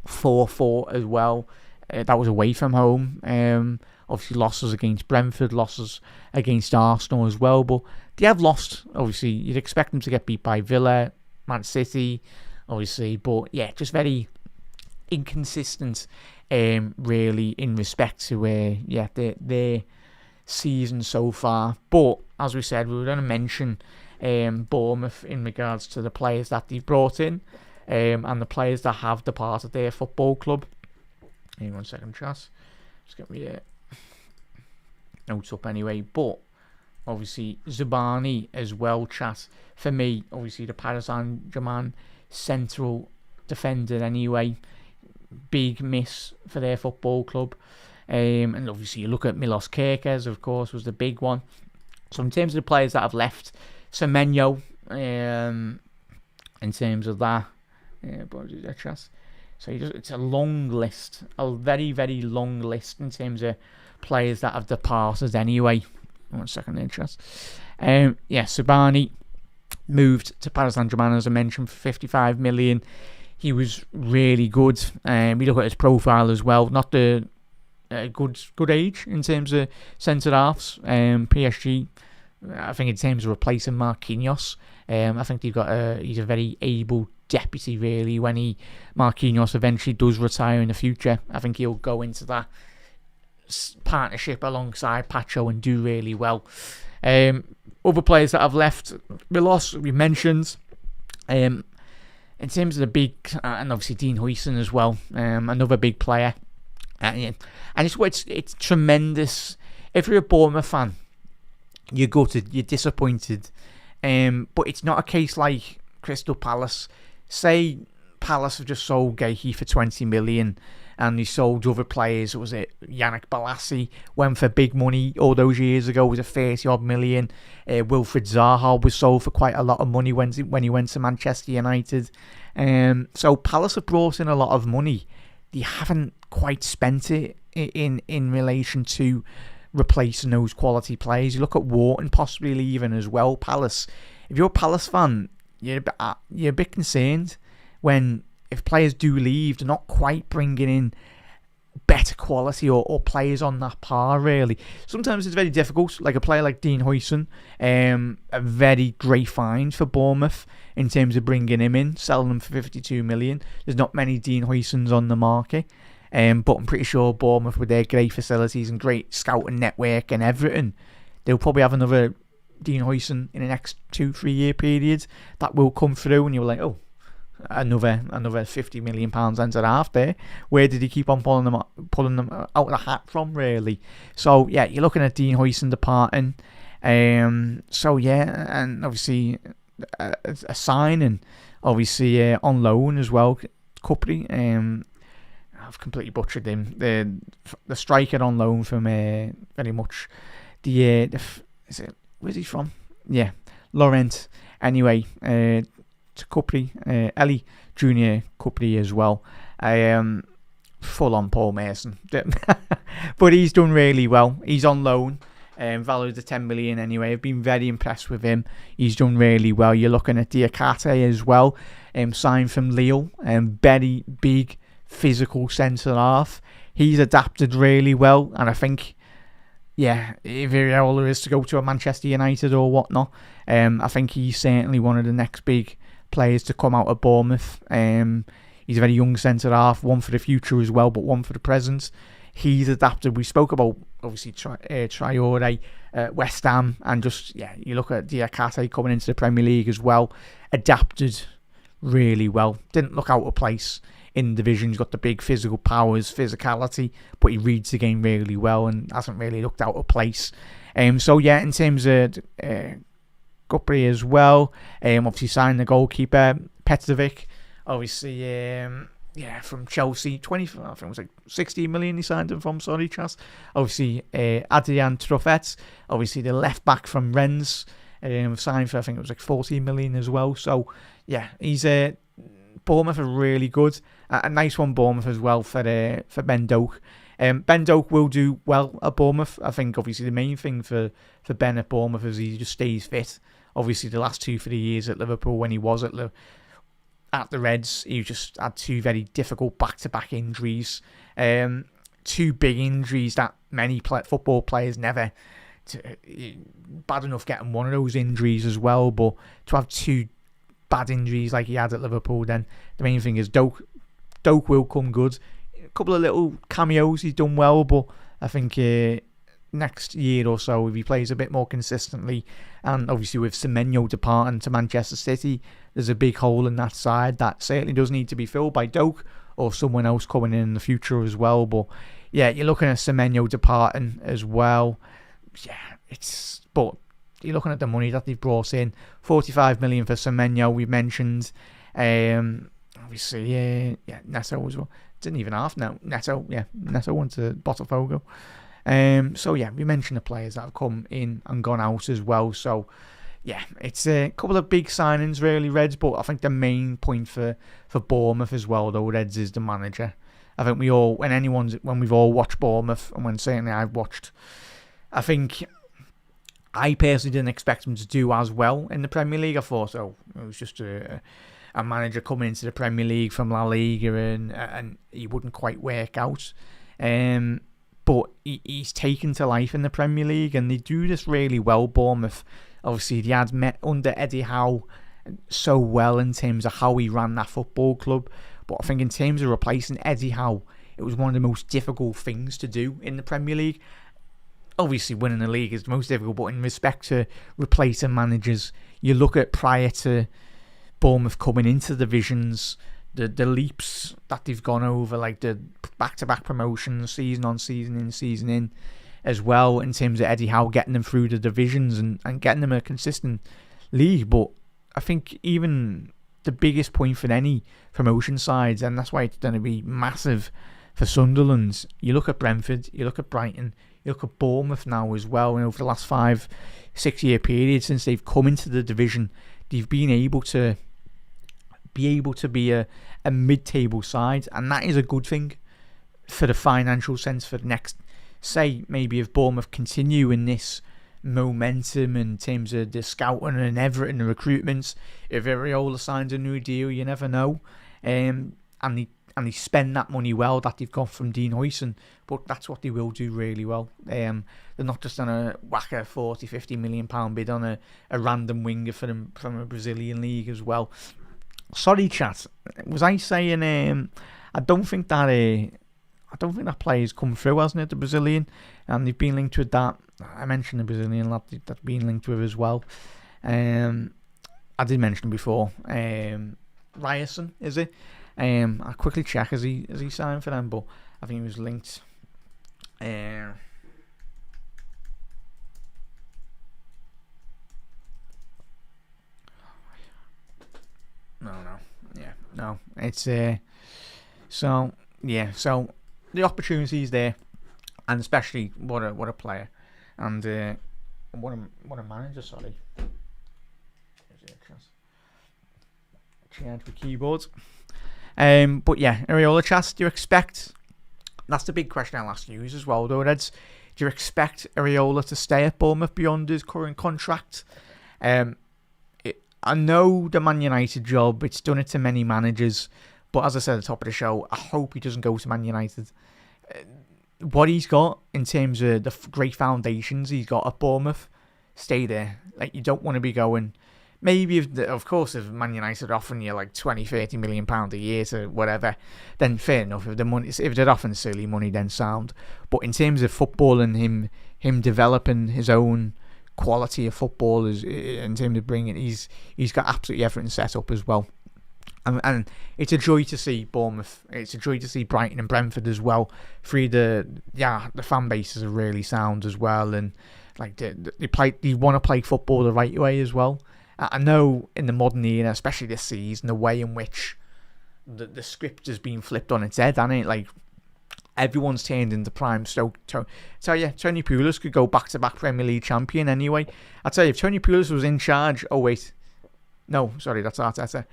4-4 as well. That was away from home. Obviously losses against Brentford, losses against Arsenal as well. But they have lost. Obviously, you'd expect them to get beat by Villa, Man City, obviously. But yeah, just very inconsistent, really, in respect to their season so far. But as we said, we were going to mention Bournemouth in regards to the players that they've brought in and the players that have departed their football club. Hang on 1 second, Chas. Just get me notes up anyway. But obviously Zubani as well, chat. For me, obviously the Paris Saint-Germain central defender anyway. Big miss for their football club. And obviously you look at Milos Kerkez, of course, was the big one. So in terms of the players that have left, Semenyo, in terms of that, so it's a long list, a very, very long list in terms of players that have departed anyway. 1 second there, Chas. Subani moved to Paris Saint-Germain, as I mentioned, for 55 million. He was really good. We look at his profile as well. Not the good age in terms of centre halves. PSG, I think in terms of replacing Marquinhos, I think he's a very able deputy, really. When Marquinhos eventually does retire in the future, I think he'll go into that partnership alongside Pacho and do really well. Other players that have left, we mentioned. In terms of the big, and obviously Dean Huijsen as well, another big player. And it's tremendous. If you're a Bournemouth fan, you're gutted, you're disappointed. But it's not a case like Crystal Palace. Say Palace have just sold Gahey for 20 million and they sold other players. Was it Yannick Bolasie went for big money all those years ago, was a 30 odd million. Wilfried Zaha was sold for quite a lot of money when he went to Manchester United. So Palace have brought in a lot of money. They haven't quite spent it in relation to replacing those quality players. You look at Wharton possibly leaving as well. Palace, if you're a Palace fan, you're a bit concerned if players do leave, they're not quite bringing in better quality or players on that par, really. Sometimes it's very difficult, like a player like Dean Huijsen, a very great find for Bournemouth in terms of bringing him in, selling him for 52 million. There's not many Dean Huijsens on the market, but I'm pretty sure Bournemouth, with their great facilities and great scouting network and everything, they'll probably have another Dean Huijsen in the next 2-3 year period that will come through, and you're like, oh, another £50 million centre half there. Where did he keep on pulling them out of the hat from, really? So yeah, you're looking at Dean Huijsen departing. So yeah, and obviously a signing, obviously on loan as well. Kupri, I've completely butchered him. The striker on loan from very much where's he from? Yeah, Laurent. Anyway, to Kupri, Ellie Junior Kupri as well. Full on Paul Mason, but he's done really well. He's on loan, valued at 10 million anyway. I've been very impressed with him. He's done really well. You're looking at Diakate as well, signed from Lille, very big physical centre half. He's adapted really well, and I think, yeah, if Iraola is to go to a Manchester United or whatnot, I think he's certainly one of the next big players to come out of Bournemouth. He's a very young centre half, one for the future as well, but one for the present. He's adapted. We spoke about obviously Traore, West Ham, and just you look at Diakate coming into the Premier League as well. Adapted really well. Didn't look out of place in the division. He's got the big physical powers, physicality, but he reads the game really well and hasn't really looked out of place. So yeah, in terms of Guthrie as well, obviously signed the goalkeeper Petrovic, obviously from Chelsea, I think it was like 16 million he signed him from, sorry Chas. Obviously Adrian Truffet, obviously the left back from Rennes, signed for I think it was like 14 million as well. So yeah, he's Bournemouth are really good. A nice one Bournemouth as well for Ben Doak. Ben Doak will do well at Bournemouth. I think obviously the main thing for Ben at Bournemouth is he just stays fit. Obviously the last 2-3 years at Liverpool, when he was at the Reds, he just had 2 very difficult back-to-back injuries. 2 big injuries that many football players never... bad enough getting one of those injuries as well, but to have 2 bad injuries like he had at Liverpool, then the main thing is Doak will come good. A couple of little cameos he's done well, but I think next year or so, if he plays a bit more consistently, and obviously with Semenyo departing to Manchester City, there's a big hole in that side that certainly does need to be filled by Doak or someone else coming in the future as well. But yeah, you're looking at Semenyo departing as well. Yeah, but you're looking at the money that they've brought in. 45 million for Semenyo, we mentioned. Obviously, Neto as well. Didn't even half now. Neto went to Botafogo. So yeah, we mentioned the players that have come in and gone out as well. So yeah, it's a couple of big signings really, Reds. But I think the main point for Bournemouth as well, though, Reds, is the manager. I think when we've all watched Bournemouth, and when certainly I've watched, I think I personally didn't expect them to do as well in the Premier League. I thought it was just a manager coming into the Premier League from La Liga and he wouldn't quite work out. But he's taken to life in the Premier League, and they do this really well, Bournemouth. Obviously, they had met under Eddie Howe so well in terms of how he ran that football club. But I think in terms of replacing Eddie Howe, it was one of the most difficult things to do in the Premier League. Obviously, winning the league is the most difficult, but in respect to replacing managers, you look at prior to Bournemouth coming into the divisions, the leaps that they've gone over, like the back-to-back promotions, season on season in, as well, in terms of Eddie Howe getting them through the divisions and getting them a consistent league. But I think even the biggest point for any promotion sides, and that's why it's going to be massive for Sunderland, you look at Brentford, you look at Brighton, you look at Bournemouth now as well, and over the last 5-6 year period since they've come into the division, they've been able to be a mid-table side, and that is a good thing for the financial sense for the next, say, maybe if Bournemouth continue in this momentum in terms of the scouting and everything, the recruitments, if Areola signs a new deal, you never know, and they spend that money well that they've got from Dean Huijsen, but that's what they will do really well. They're not just going to whack a 40-50 million pound bid on a random winger from a Brazilian league as well. Sorry, chat. Was I saying I don't think that player's come through, hasn't it, the Brazilian? And they've been linked with that. I mentioned the Brazilian lad that's been linked with as well. I did mention before. Ryerson, is it? I'll quickly check as he signed for them, but I think he was linked. No. It's so the opportunity is there, and especially what a player, and what a manager. Sorry, change with keyboards. But yeah, Areola, Chas, do you expect? That's the big question I'll ask you as well, though, Reds. Do you expect Areola to stay at Bournemouth beyond his current contract? I know the Man United job, it's done it to many managers, but as I said at the top of the show, I hope he doesn't go to Man United. What he's got in terms of the great foundations he's got at Bournemouth, stay there. Like, you don't want to be going... Maybe, if Man United are offering you like 20-30 million pounds a year to whatever, then fair enough. If they're offering silly money, then sound. But in terms of football and him developing his own quality of football, in terms of bringing, he's got absolutely everything set up as well. And it's a joy to see Bournemouth. It's a joy to see Brighton and Brentford as well. The fan bases are really sound as well, and like they want to play football the right way as well. I know in the modern era, especially this season, the way in which the script has been flipped on its head, hasn't it? Like everyone's turned into prime Stoke. Tell you, Tony Pulis could go back-to-back Premier League champion anyway. I tell you, if Tony Pulis was in charge, no, sorry, that's Arteta.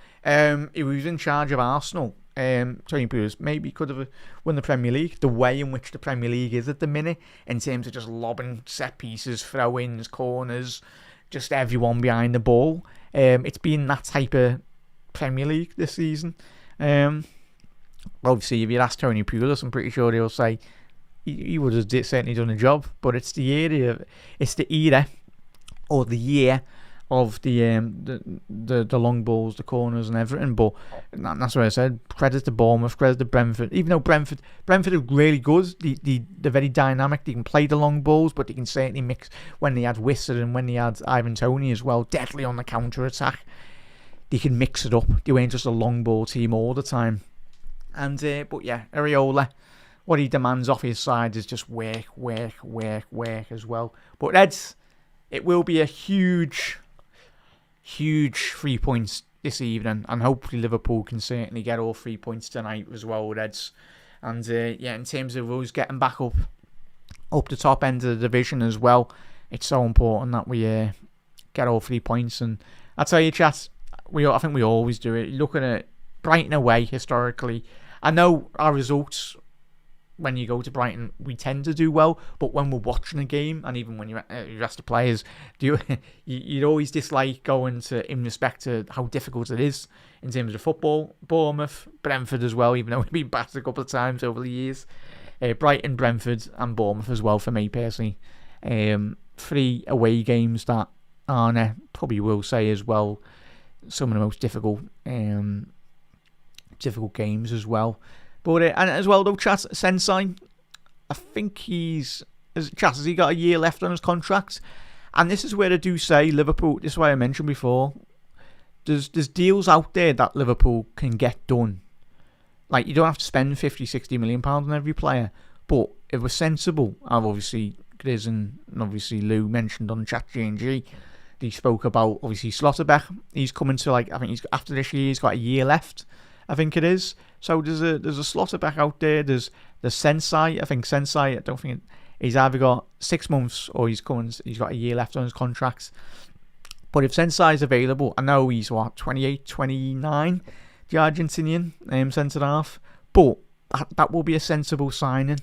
He was in charge of Arsenal. Tony Pulis maybe could have won the Premier League. The way in which the Premier League is at the minute, in terms of just lobbing set pieces, throw-ins, corners, just everyone behind the ball. It's been that type of Premier League this season. Obviously, if you ask Tony Pulis, I'm pretty sure he'll say he would have certainly done a job. But it's the era, or the year of the long balls, the corners, and everything. But that's what I said. Credit to Bournemouth, credit to Brentford. Even though Brentford are really good, they're very dynamic. They can play the long balls, but they can certainly mix. When they had Wissa and when they had Ivan Toney as well, deadly on the counter attack. They can mix it up. They weren't just a long ball team all the time. And but yeah, Areola, what he demands off his side is just work as well. But it will be a huge 3 points this evening, and hopefully Liverpool can certainly get all 3 points tonight as well, Reds. And in terms of us getting back up the top end of the division as well, it's so important that we get all 3 points. And I tell you, chat, I think we always do it. Looking at Brighton away historically, I know our results when you go to Brighton, we tend to do well, but when we're watching a game, and even when you ask the players, you'd always dislike going to, in respect to how difficult it is in terms of football. Bournemouth, Brentford as well, even though we've been battered a couple of times over the years. Brighton, Brentford, and Bournemouth as well for me personally. 3 away games that Arne probably will say as well, some of the most difficult games as well. But and as well though, chat, Sensei, I think has he got a year left on his contract? And this is where I do say Liverpool, this is why I mentioned before, there's deals out there that Liverpool can get done. Like, you don't have to spend 50, 60 million pounds on every player, but if we're sensible, I've obviously Grizz and obviously Lou mentioned on chat G&G, he spoke about obviously Slotterbeck. He's coming to, like, I think after this year he's got a year left, I think it is. So there's a Slotterbeck out there. There's Sensei. I think Sensei, I don't think he's either got 6 months or he's got a year left on his contract. But if Sensei's available, I know he's 28, 29, the Argentinian centre half. But that will be a sensible signing.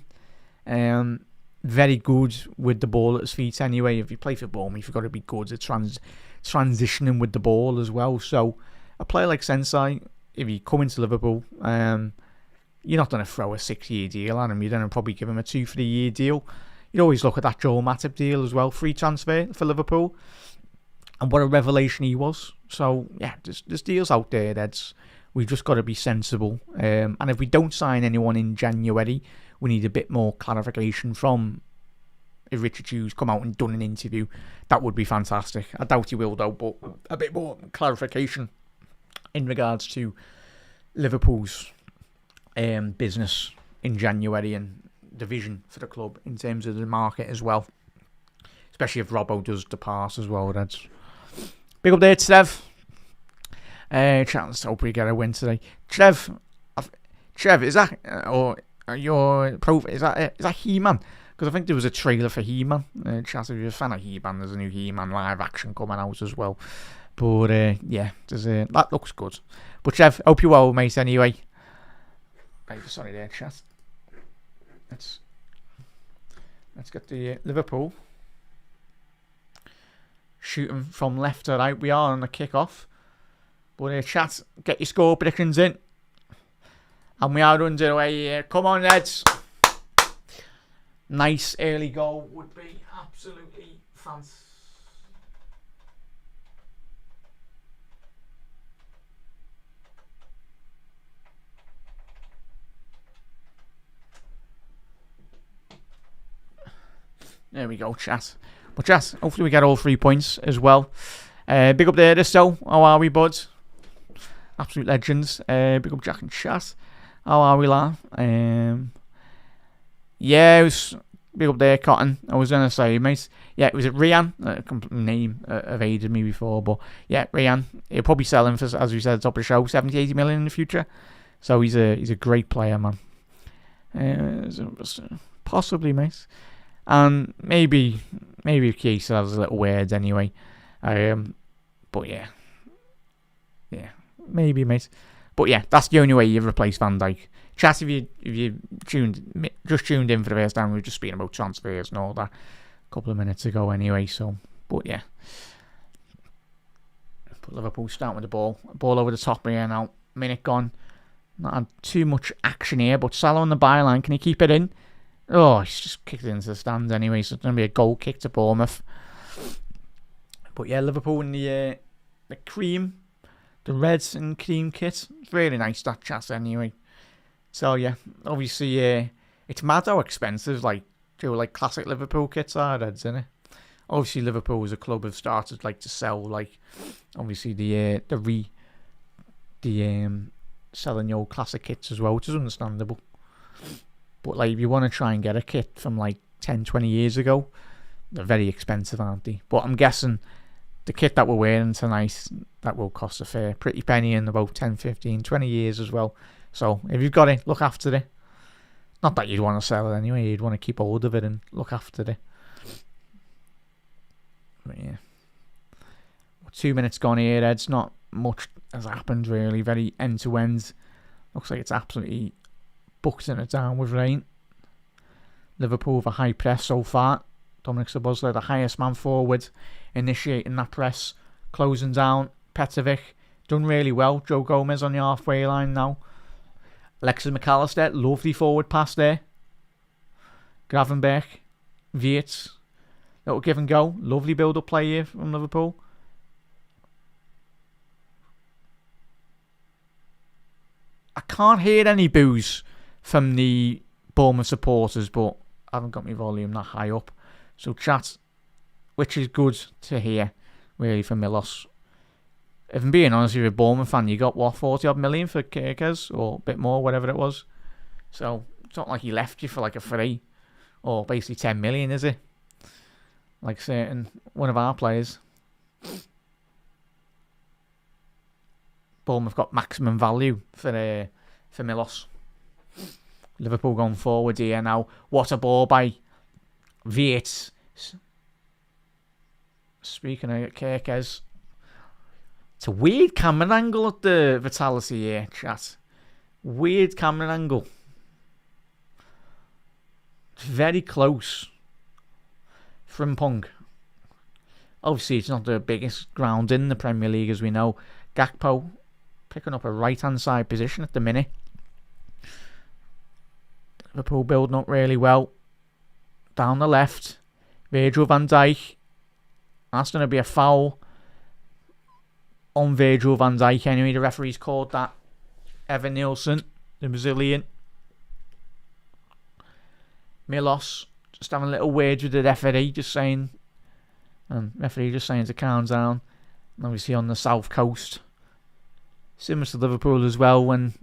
Very good with the ball at his feet anyway. If you play for Bournemouth, you've got to be good at transitioning with the ball as well. So a player like Sensei, if you come into Liverpool, you're not going to throw a 6-year deal at him. You're going to probably give him a 2-3 year deal. You'd always look at that Joel Matip deal as well, free transfer for Liverpool. And what a revelation he was. So, yeah, there's deals out there. We've just got to be sensible. And if we don't sign anyone in January, we need a bit more clarification from, if Richard Hughes come out and done an interview, that would be fantastic. I doubt he will though, but a bit more clarification in regards to Liverpool's business in January and the vision for the club in terms of the market as well. Especially if Robbo does depart as well. That's big up there, Trev. Let's hope we get a win today. Trev, is that your profile? Is that He-Man? Because I think there was a trailer for He-Man. Chat, if you're a fan of He-Man, there's a new He-Man live action coming out as well. But yeah, that looks good. But Trev, hope you're well, mate. Anyway, right, sorry there, chat. Let's get the Liverpool shooting from left to right. We are on the kickoff. But chat, get your score predictions in. And we are underway here. Come on, Reds. Nice early goal would be absolutely fantastic. There we go, chat. But chat, hopefully we get all 3 points as well. Big up there, Disto. How are we, buds? Absolute legends. Big up Jack and chat. How are we, lad? Yeah, it was big up there, Cotton. I was going to say, mate. Yeah, it was at Rian. Name evaded me before, but yeah, Rian. He'll probably sell him for, as we said at the top of the show, 70, 80 million in the future. So he's a great player, man. Possibly, mate. And maybe Keith has a little weird anyway. But yeah, maybe, mate. But yeah, that's the only way you replace Van Dijk. Chat, if you tuned in for the first time, we were just speaking about transfers and all that a couple of minutes ago anyway. So, but yeah, but Liverpool start with the ball over the top here now. Minute gone. Not had too much action here, but Salah on the byline. Can he keep it in? Oh, he's just kicked it into the stands anyway, so it's going to be a goal kick to Bournemouth. But yeah, Liverpool in the cream, the reds and cream kit. It's really nice, that chat anyway. So yeah, obviously it's mad how expensive like classic Liverpool kits are, reds, isn't it? Obviously Liverpool as a club have started to sell obviously the selling the old classic kits as well, which is understandable. But if you want to try and get a kit from 10, 20 years ago, they're very expensive, aren't they? But I'm guessing the kit that we're wearing tonight, that will cost a fair pretty penny in about 10, 15, 20 years as well. So if you've got it, look after it. Not that you'd want to sell it anyway, you'd want to keep hold of it and look after it. But yeah. 2 minutes gone here, Ed's not much has happened really, very end to end. Looks like it's absolutely bucketing it down with rain. Liverpool with a high press so far. Dominic Szoboszlai, the highest man forward, initiating that press, closing down. Petrovic, done really well. Joe Gomez on the halfway line now. Alexis McAllister, lovely forward pass there. Gravenberch, Wirtz, little give and go. Lovely build-up play here from Liverpool. I can't hear any boos from the Bournemouth supporters, but I haven't got my volume that high up. So chat, which is good to hear, really, from Milos. If I'm being honest with you, a Bournemouth fan, you got, 40 odd million for Kirkers, or a bit more, whatever it was. So it's not like he left you for a free, or basically 10 million, is it? Like certain one of our players. Bournemouth got maximum value for Milos. Liverpool going forward here now. What a ball by Wirtz. Speaking of Kirkers, it's a weird camera angle at the Vitality here, chat. Weird camera angle. It's very close. Frimpong. Obviously, it's not the biggest ground in the Premier League, as we know. Gakpo picking up a right-hand side position at the minute. Liverpool building up really well. Down the left. Virgil van Dijk. That's going to be a foul on Virgil van Dijk anyway. The referee's called that. Evan Nielsen, the Brazilian. Milos just having a little word with the referee, just saying, referee just saying to calm down. And obviously on the south coast, similar to Liverpool as well, when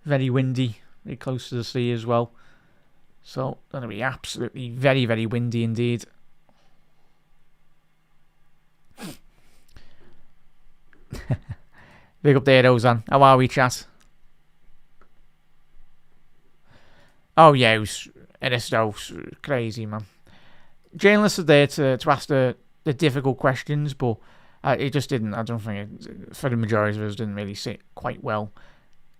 very windy, very close to the sea as well. So going to be absolutely very, very windy indeed. Big up there, Ozan. How are we, chat? Oh yeah, it was crazy, man. Journalists are there to ask the difficult questions, but it just didn't. I don't think for the majority of us didn't really sit quite well.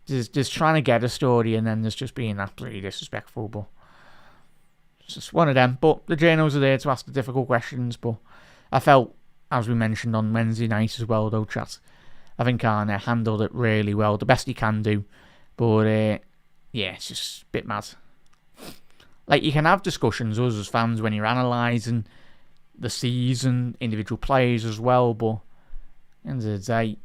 There's trying to get a story, and then there's just being absolutely disrespectful. But it's just one of them. But the journalists are there to ask the difficult questions. But I felt, as we mentioned on Wednesday night as well, though, chat, I think Arne handled it really well, the best he can do. But yeah, it's just a bit mad. You can have discussions, us as fans, when you're analysing the season, individual players as well, but at the end of the day,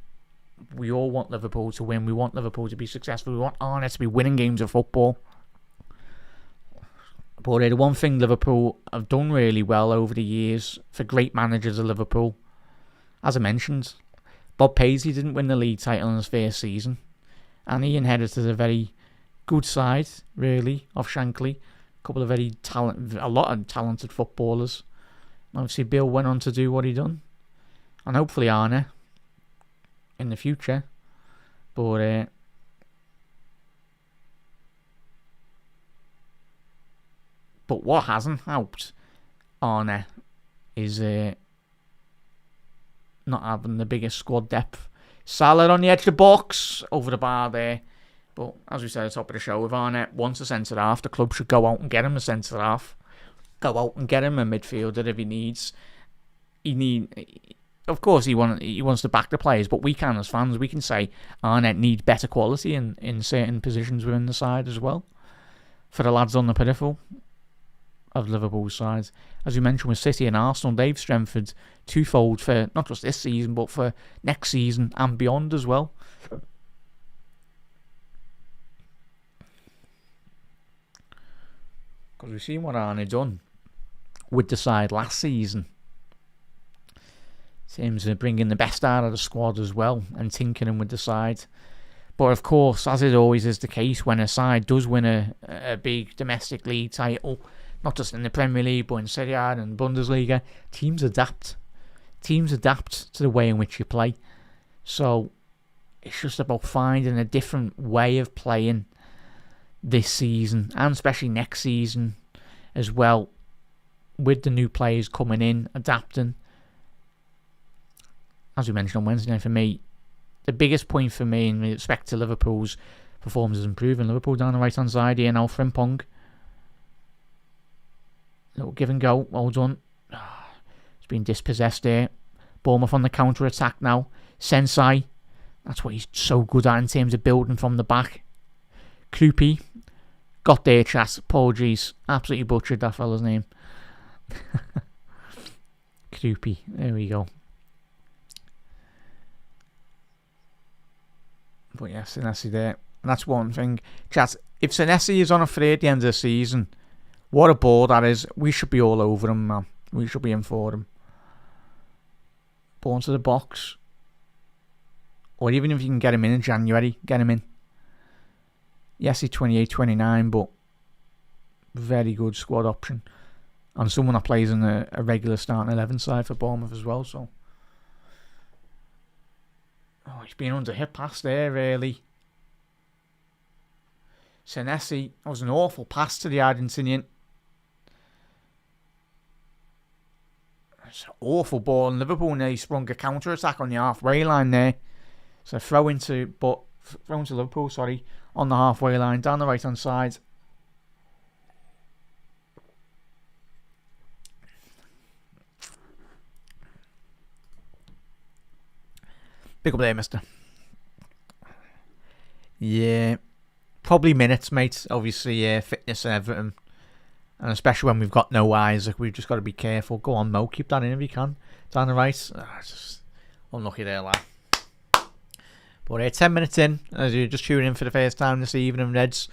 we all want Liverpool to win. We want Liverpool to be successful. We want Arne to be winning games of football. But the one thing Liverpool have done really well over the years, for great managers of Liverpool, as I mentioned, Bob Paisley didn't win the league title in his first season, and he inherited a very good side, really, of Shankly. A lot of talented footballers. Obviously, Bill went on to do what he done, and hopefully Arne in the future. But what hasn't helped Arne is not having the biggest squad depth. Salah on the edge of the box, over the bar there. But as we said at the top of the show, if Arne wants a centre half, the club should go out and get him a centre half. Go out and get him a midfielder if he needs. Of course, he wants to back the players, but we can, as fans, we can say Arne needs better quality in certain positions within the side as well. For the lads on the peripheral of Liverpool's sides, as we mentioned with City and Arsenal, they've strengthened twofold for not just this season, but for next season and beyond as well. Because we've seen what Arne done with the side last season. Seems to bring in the best out of the squad as well and tinkering with the side. But of course, as it always is the case, when a side does win a big domestic league title, not just in the Premier League, but in Serie A and Bundesliga, teams adapt. Teams adapt to the way in which you play. So it's just about finding a different way of playing this season, and especially next season as well, with the new players coming in, adapting. As we mentioned on Wednesday night, for me, the biggest point for me in respect to Liverpool's performance is improving. Liverpool down the right hand side here now, Frimpong. Little give and go, well done. It's been dispossessed there. Bournemouth on the counter attack now. Sensei, that's what he's so good at in terms of building from the back. Kloopy, got there, chat. Apologies, absolutely butchered that fella's name. Kloopy, there we go. But yeah, Senesi there. And that's one thing. Chat, if Senesi is on a free at the end of the season, what a ball that is. We should be all over him, man. We should be in for him. Ball into the box. Or even if you can get him in January, get him in. Yes, he's 28, 29, but very good squad option. And someone that plays in a regular starting 11 side for Bournemouth as well, so. Oh, he's been under hit pass there, really. Senesi, that was an awful pass to the Argentinian. It's an awful ball, and Liverpool nearly sprung a counter-attack on the halfway line there. So throw into Liverpool, on the halfway line, down the right-hand side. Big up there, mister. Yeah. Probably minutes, mate. Obviously, fitness and everything. And especially when we've got no Isaac, we've just got to be careful. Go on, Mo. Keep that in if you can. Down the right. Just unlucky there, lad. But 10 minutes in, as you're just tuning in for the first time this evening, Reds.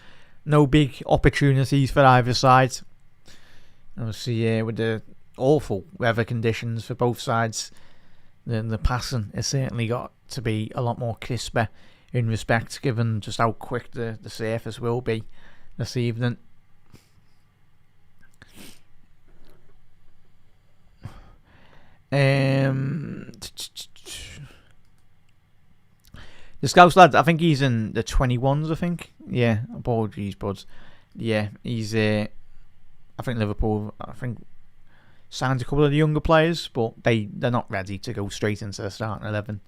No big opportunities for either side. Obviously, with the awful weather conditions for both sides, the passing has certainly got to be a lot more crisper in respect, given just how quick the surface will be this evening. The Scouts lad, I think he's in the 21s, I think. Yeah, apologies, but yeah, he's I think Liverpool, signed a couple of the younger players, but they're not ready to go straight into the starting 11.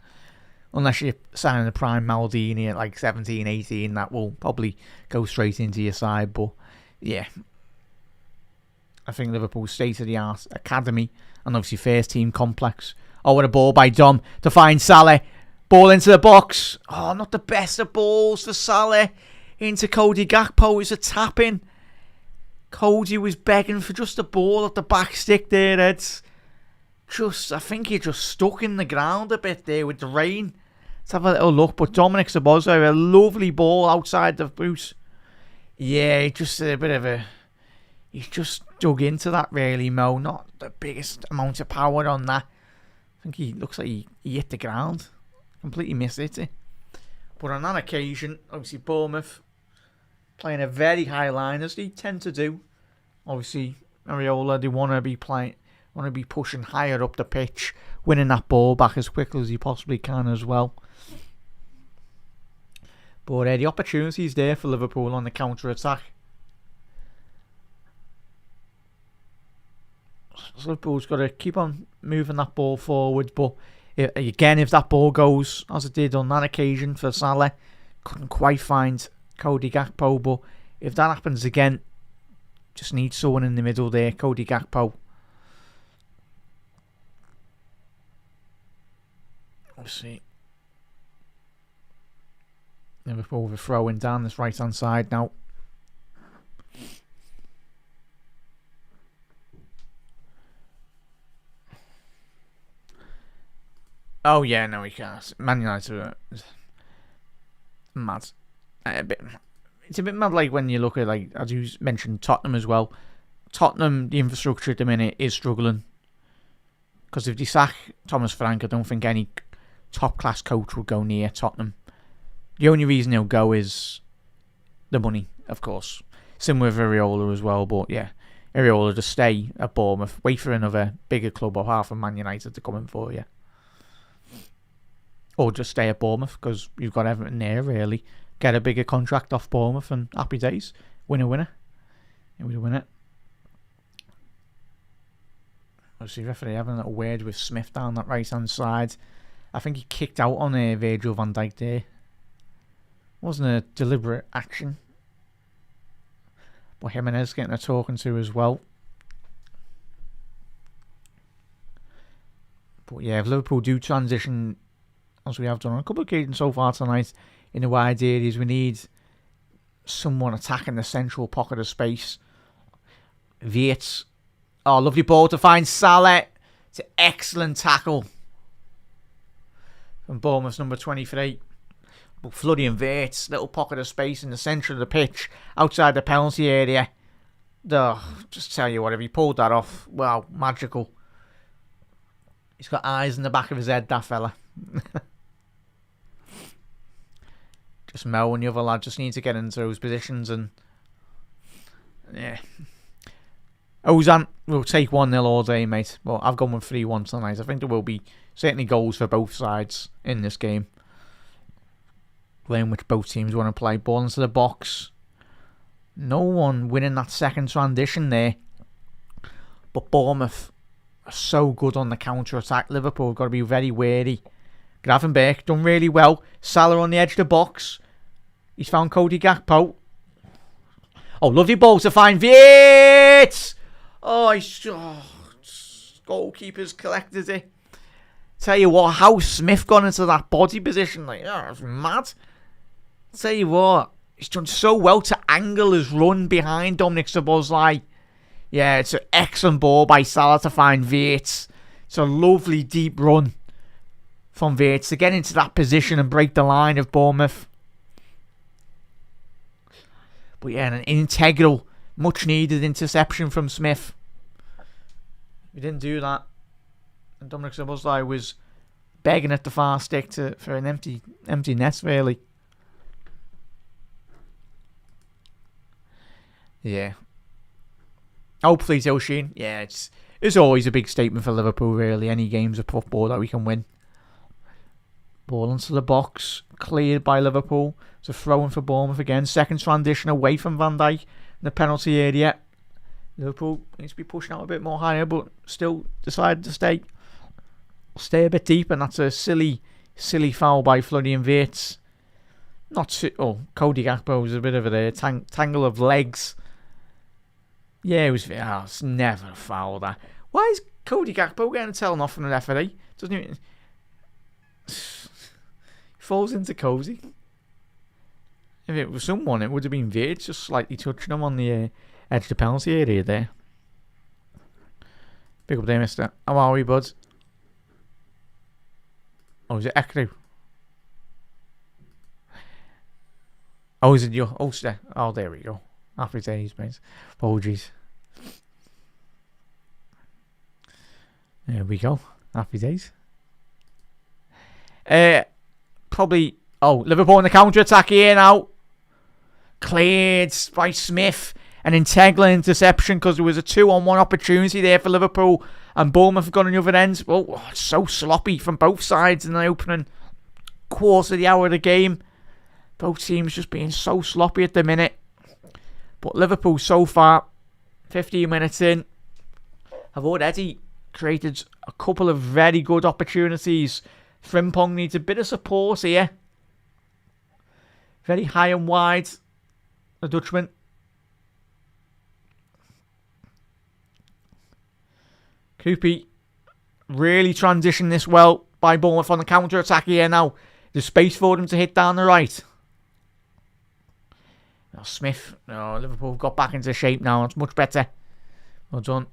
Unless you're signing a prime Maldini at like 17, 18, that will probably go straight into your side. But yeah, I think Liverpool's state-of-the-art academy and obviously first team complex. Oh, what a ball by Dom to find Salah. Ball into the box. Oh, not the best of balls for Salah. Into Cody Gakpo. It's a tap-in. Cody was begging for just a ball at the back stick there, Eds. I think he just stuck in the ground a bit there with the rain. Let's have a little look. But Dominic Szoboszlai, a lovely ball outside the boot. Yeah, just a bit of a... He's just dug into that really, Mo. Not the biggest amount of power on that. I think he looks like he hit the ground. Completely missed it. But on that occasion, obviously Bournemouth playing a very high line, as they tend to do. Obviously, Areola, they want to be pushing higher up the pitch, winning that ball back as quickly as you possibly can as well. But the opportunity is there for Liverpool on the counter-attack. So Liverpool's got to keep on moving that ball forward, but again, if that ball goes as it did on that occasion for Salah, couldn't quite find Cody Gakpo, but if that happens again, just need someone in the middle there, Cody Gakpo. Let's see. Liverpool overthrowing down this right hand side now. Oh yeah, no, he can't. Man United are mad. It's a bit mad, like when you look at, like, as you mentioned, Tottenham as well. Tottenham, the infrastructure at the minute is struggling, because if they sack Thomas Frank, I don't think any top class coach will go near Tottenham. The only reason he'll go is the money, of course. Similar with Areola as well, but yeah, Areola just stay at Bournemouth, wait for another bigger club apart from Man United to come in for you. Or just stay at Bournemouth, because you've got everything there, really. Get a bigger contract off Bournemouth and happy days. Winner. It would win it. Obviously, referee having a little word with Smith down that right-hand side. I think he kicked out on Virgil van Dijk there. Wasn't a deliberate action. But Jimenez getting a talking to as well. But yeah, if Liverpool do transition, as we have done on a couple of occasions so far tonight, in the wide areas, we need someone attacking the central pocket of space. Wirtz. Oh, lovely ball to find Salah. It's an excellent tackle from Bournemouth's number 23. But Florian Wirtz, little pocket of space in the centre of the pitch, outside the penalty area. Just tell you what, if he pulled that off, wow, magical. He's got eyes in the back of his head, that fella. Just Mo and the other lad just need to get into those positions, and yeah. Ozan will take 1-0 all day, mate. Well, I've gone with 3-1 tonight. I think there will be certainly goals for both sides in this game, playing which both teams want to play. Ball into the box. No one winning that second transition there. But Bournemouth are so good on the counter-attack. Liverpool have got to be very wary. Gravenberch done really well. Salah on the edge of the box. He's found Cody Gakpo. Oh, lovely ball to find Wirtz. Goalkeeper's collected it. Tell you what, how Smith got into that body position, like, that's mad. Tell you what, he's done so well to angle his run behind Dominic Szoboszlai. Yeah, it's an excellent ball by Salah to find Wirtz. It's a lovely deep run from Wirtz to get into that position and break the line of Bournemouth. But yeah, an integral, much needed interception from Smith. We didn't do that, and Dominic Szoboszlai was begging at the far stick for an empty net, really. Yeah. Hopefully it's O'Sheen. Yeah, it's always a big statement for Liverpool, really. Any games of football that we can win. Ball into the box, cleared by Liverpool. It's a throw-in for Bournemouth again. Second transition away from Van Dijk in the penalty area. Liverpool needs to be pushing out a bit more higher, but still decided to stay a bit deep, and that's a silly foul by Florian Wirtz. Cody Gakpo was a bit of a tangle of legs. Yeah, it's never a foul, that. Why is Cody Gakpo getting a telling off from the referee? Doesn't even... falls into Cozy. If it was someone, it would have been Wirtz just slightly touching him on the edge of the penalty area there. Big up there, mister. How are we, bud? Oh, is it Ekru? Oh, is it your Ulster? Oh, there we go. Happy days, mate. Apologies. There we go. Happy days. probably... Oh, Liverpool on the counter-attack here now. Cleared by Smith. An integral interception because there was a 2-on-1 opportunity there for Liverpool. And Bournemouth have got on the other end. Oh, it's so sloppy from both sides in the opening quarter of the hour of the game. Both teams just being so sloppy at the minute. But Liverpool so far, 15 minutes in, have already created a couple of very good opportunities. Frimpong needs a bit of support here. Very high and wide, the Dutchman. Koopy really transitioned this well by Bournemouth on the counter-attack here now. There's space for them to hit down the right. Now Smith. No, Liverpool got back into shape now. It's much better. Well done.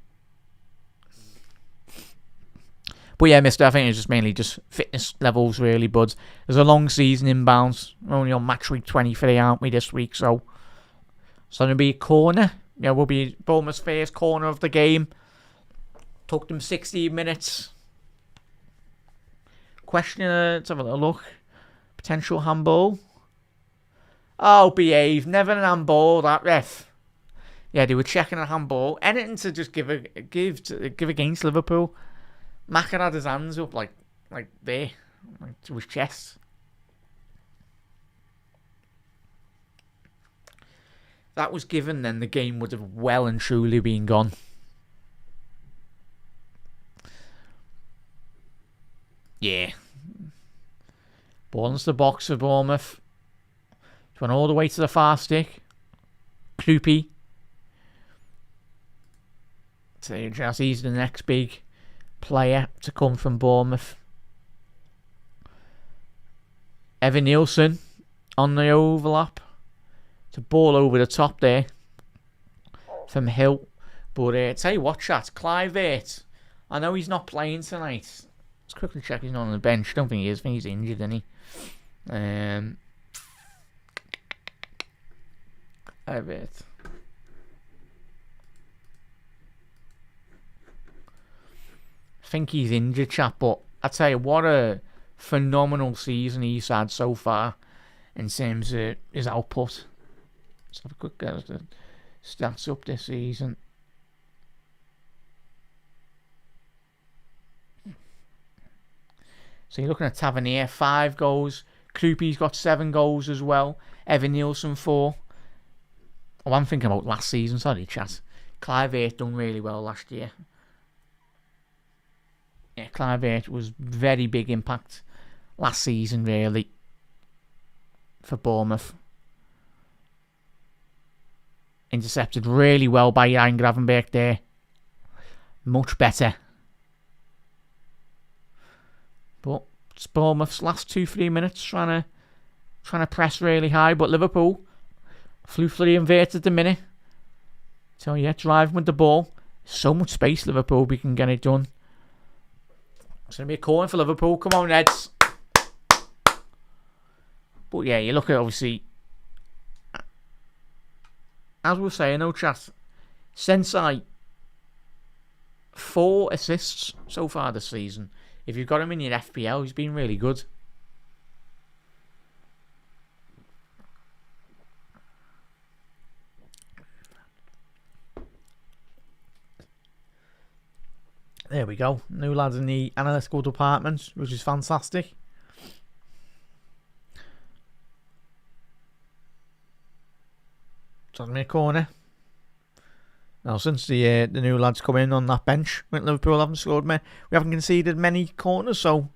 But yeah, mister, I think it's just mainly just fitness levels really, bud. There's a long season inbounds. We're only on match week 23, aren't we, this week? So it's going to be a corner. Yeah, will be Bournemouth's first corner of the game. Took them 16 minutes. Questioner, let's have a little look. Potential handball. Oh, behave. Never an handball, that ref. Yeah, they were checking a handball. Anything to just give against Liverpool. Maka had his hands up like there, like to his chest. If that was given, then the game would have well and truly been gone. Yeah. Ball into the box for Bournemouth. Went all the way to the far stick. Kloopy. So just he's the next big player to come from Bournemouth. Evan Nielsen on the overlap. It's a ball over the top there from Hill. But tell you what, chat, Clivert, I know he's not playing tonight. Let's quickly check he's not on the bench. Don't think he is. I think he's injured, isn't he? A bit. I think he's injured, chap, but I tell you what, a phenomenal season he's had so far in terms of his output. Let's have a quick get at the stats up this season. So you're looking at Tavernier, 5 goals. Kloopy's got 7 goals as well. Evan Nielsen, 4. Oh, I'm thinking about last season, sorry, chat. Clivert done really well last year. Yeah, Clivert was very big impact last season, really, for Bournemouth. Intercepted really well by Jan Gravenberch there. Much better. But it's Bournemouth's last 2-3 minutes trying to press really high, but Liverpool flew for the inverted the minute. So yeah, driving with the ball. So much space, Liverpool, we can get it done. It's going to be a corner for Liverpool. Come on, Reds. But yeah, you look at, obviously, as we were saying, no chat, Sensei, 4 assists so far this season. If you've got him in your FPL, he's been really good. There we go. New lads in the analytical department, which is fantastic. It's on me a corner. Now, since the new lads come in on that bench, Liverpool haven't scored we haven't conceded many corners, so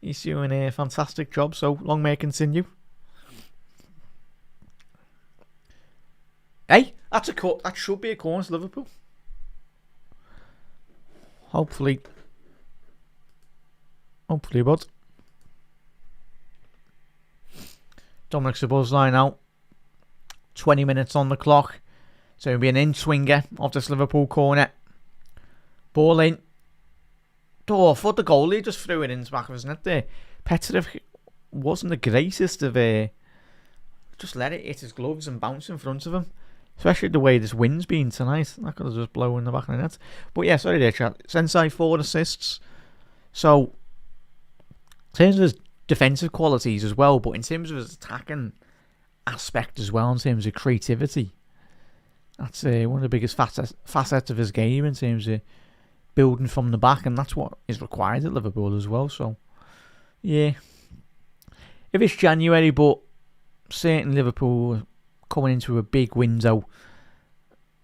he's doing a fantastic job. So long may it continue. Hey, that's a that should be a corner to Liverpool. Hopefully, bud. Dominic Szoboszlai now. 20 minutes on the clock. So it'll be an in-swinger of this Liverpool corner. Ball in. Oh, I thought the goalie just threw it into the back of his net there. Petrov wasn't the greatest of... just let it hit his gloves and bounce in front of him. Especially the way this wind's been tonight. That could have just blown in the back of the net. But yeah, sorry there, chat. Sensei, 4 assists. So, in terms of his defensive qualities as well, but in terms of his attacking aspect as well, in terms of creativity, that's one of the biggest facets of his game in terms of building from the back, and that's what is required at Liverpool as well. So, yeah, if it's January, but certainly Liverpool coming into a big window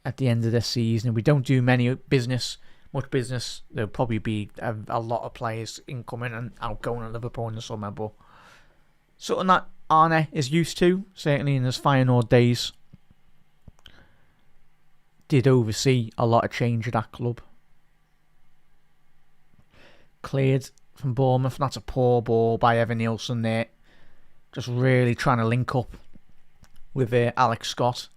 at the end of this season, and we don't do much business. There'll probably be a lot of players incoming and outgoing at Liverpool in the summer, but something that Arne is used to, certainly in his Feyenoord days. Did oversee a lot of change at that club. Cleared from Bournemouth. That's a poor ball by Evan Nielsen there. Just really trying to link up with Alex Scott.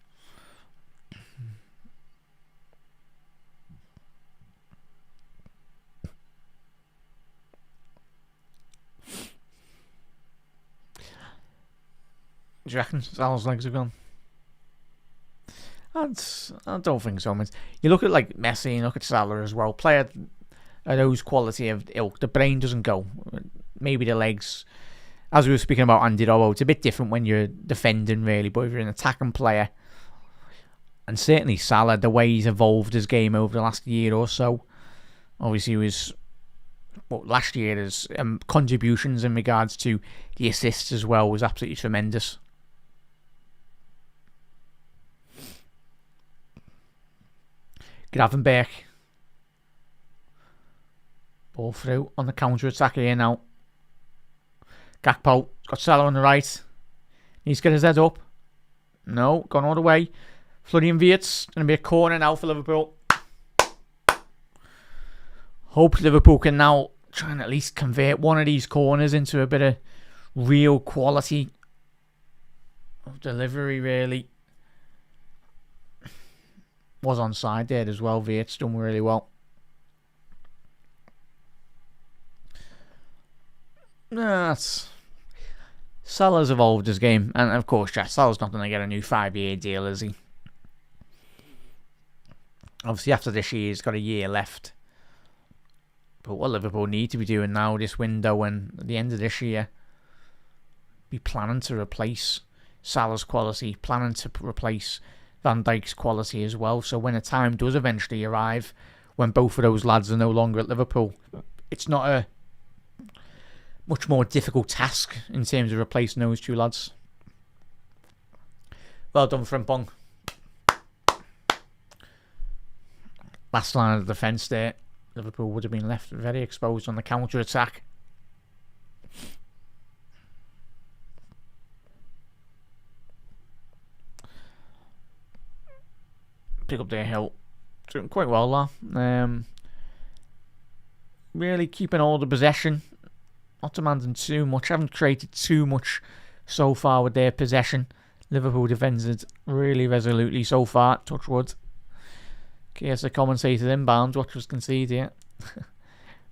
Do you reckon Salah's legs have gone? I don't think so. You look at like Messi and look at Salah as well. Player of those quality of ilk, the brain doesn't go. Maybe the legs. As we were speaking about Andy Rowe, it's a bit different when you're defending, really. But if you're an attacking player, and certainly Salah, the way he's evolved his game over the last year or so, obviously last year his contributions in regards to the assists as well was absolutely tremendous. Gravenberch. Ball through on the counter-attack here now. Gakpo got Salah on the right. He's got his head up. No, gone all the way. Florian Wirtz. Going to be a corner now for Liverpool. Hope Liverpool can now try and at least convert one of these corners into a bit of real quality of delivery, really. Was onside there as well. Wirtz done really well. Salah's evolved his game, and of course, Salah's not going to get a new 5-year deal, is he? Obviously, after this year, he's got a year left. But what Liverpool need to be doing now, this window, and at the end of this year, be planning to replace Salah's quality, planning to replace Van Dijk's quality as well. So when the time does eventually arrive, when both of those lads are no longer at Liverpool, it's not a much more difficult task in terms of replacing those two lads. Well done, Frimpong. Last line of defence there. Liverpool would have been left very exposed on the counter-attack. Pick up their Hill. Doing quite well there. Really keeping all the possession. Not demanding too much. Haven't created too much so far with their possession. Liverpool defended really resolutely so far. Touch wood. Case the commentator inbounds. Watch us concede here.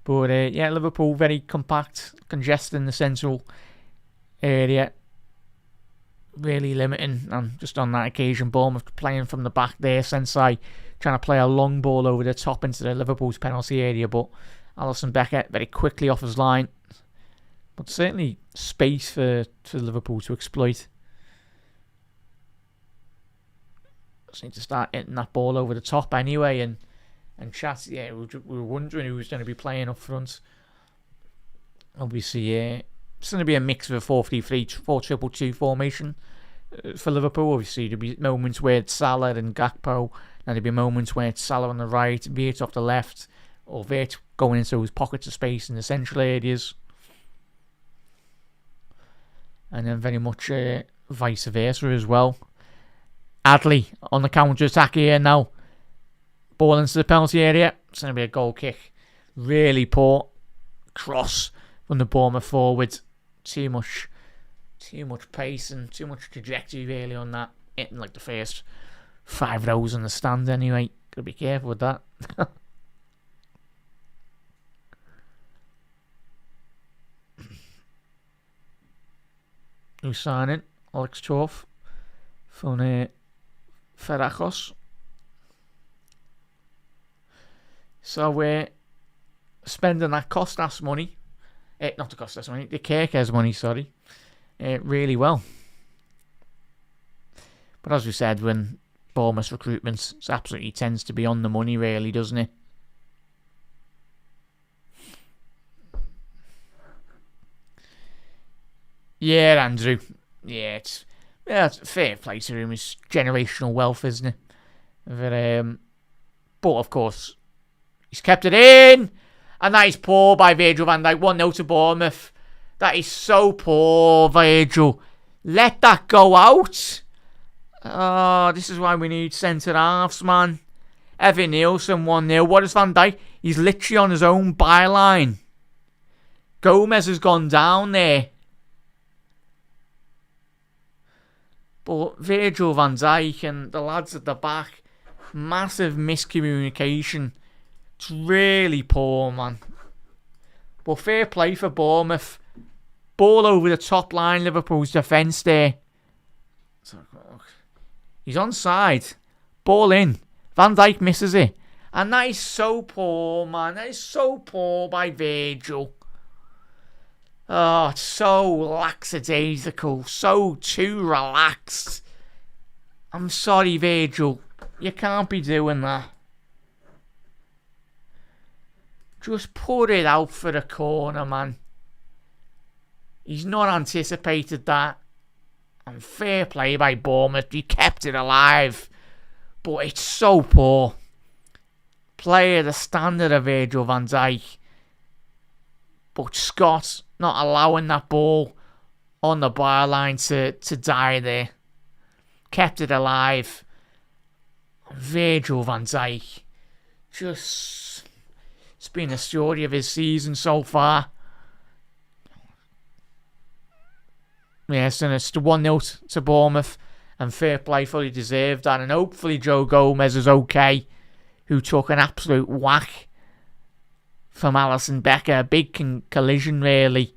But yeah, Liverpool very compact. Congested in the central area. Really limiting, and just on that occasion, Bournemouth playing from the back there. Sensei trying to play a long ball over the top into the Liverpool's penalty area, but Alisson Becker very quickly off his line. But certainly space for Liverpool to exploit. Just need to start hitting that ball over the top anyway, and chat. Yeah, we were wondering who was going to be playing up front. Obviously, it's going to be a mix of a 4-3-3, 4-2-2 formation for Liverpool. Obviously, there'll be moments where it's Salah and Gakpo. Now there'll be moments where it's Salah on the right, Wirtz off the left, or Wirtz going into those pockets of space in the central areas. And then very much vice versa as well. Adley on the counter-attack here now. Ball into the penalty area. It's going to be a goal kick. Really poor cross from the Bournemouth forward. Too much pace and too much trajectory really on that. Hitting like the first 5 rows in the stand anyway. Gotta be careful with that. New signing, Alex Torf from Ferrachos. So we're spending that cost us money Not to cost us money, the Kirkers money, sorry. Really well. But as we said, when Bournemouth recruitment absolutely tends to be on the money, really, doesn't it? Yeah, Andrew. Yeah, it's fair play to him. It's generational wealth, isn't it? But of course, he's kept it in. And that is poor by Virgil van Dijk. 1-0 to Bournemouth. That is so poor, Virgil. Let that go out. Oh, this is why we need centre halves, man. Evan Nielsen 1-0. What is Van Dijk? He's literally on his own byline. Gomez has gone down there. But Virgil van Dijk and the lads at the back, massive miscommunication. It's really poor, man. But fair play for Bournemouth. Ball over the top line, Liverpool's defence there. He's onside. Ball in. Van Dijk misses it. And that is so poor, man. That is so poor by Virgil. Oh, it's so lackadaisical. So too relaxed. I'm sorry, Virgil. You can't be doing that. Just put it out for the corner, man. He's not anticipated that. And fair play by Bournemouth. He kept it alive. But it's so poor. Player the standard of Virgil van Dijk. But Scott not allowing that ball on the byline to die there. Kept it alive. Virgil van Dijk. It's been the story of his season so far. Yes, and it's the 1-0 to Bournemouth. And fair play, fully deserved that. And hopefully Joe Gomez is okay. Who took an absolute whack from Alisson Becker. A big collision, really.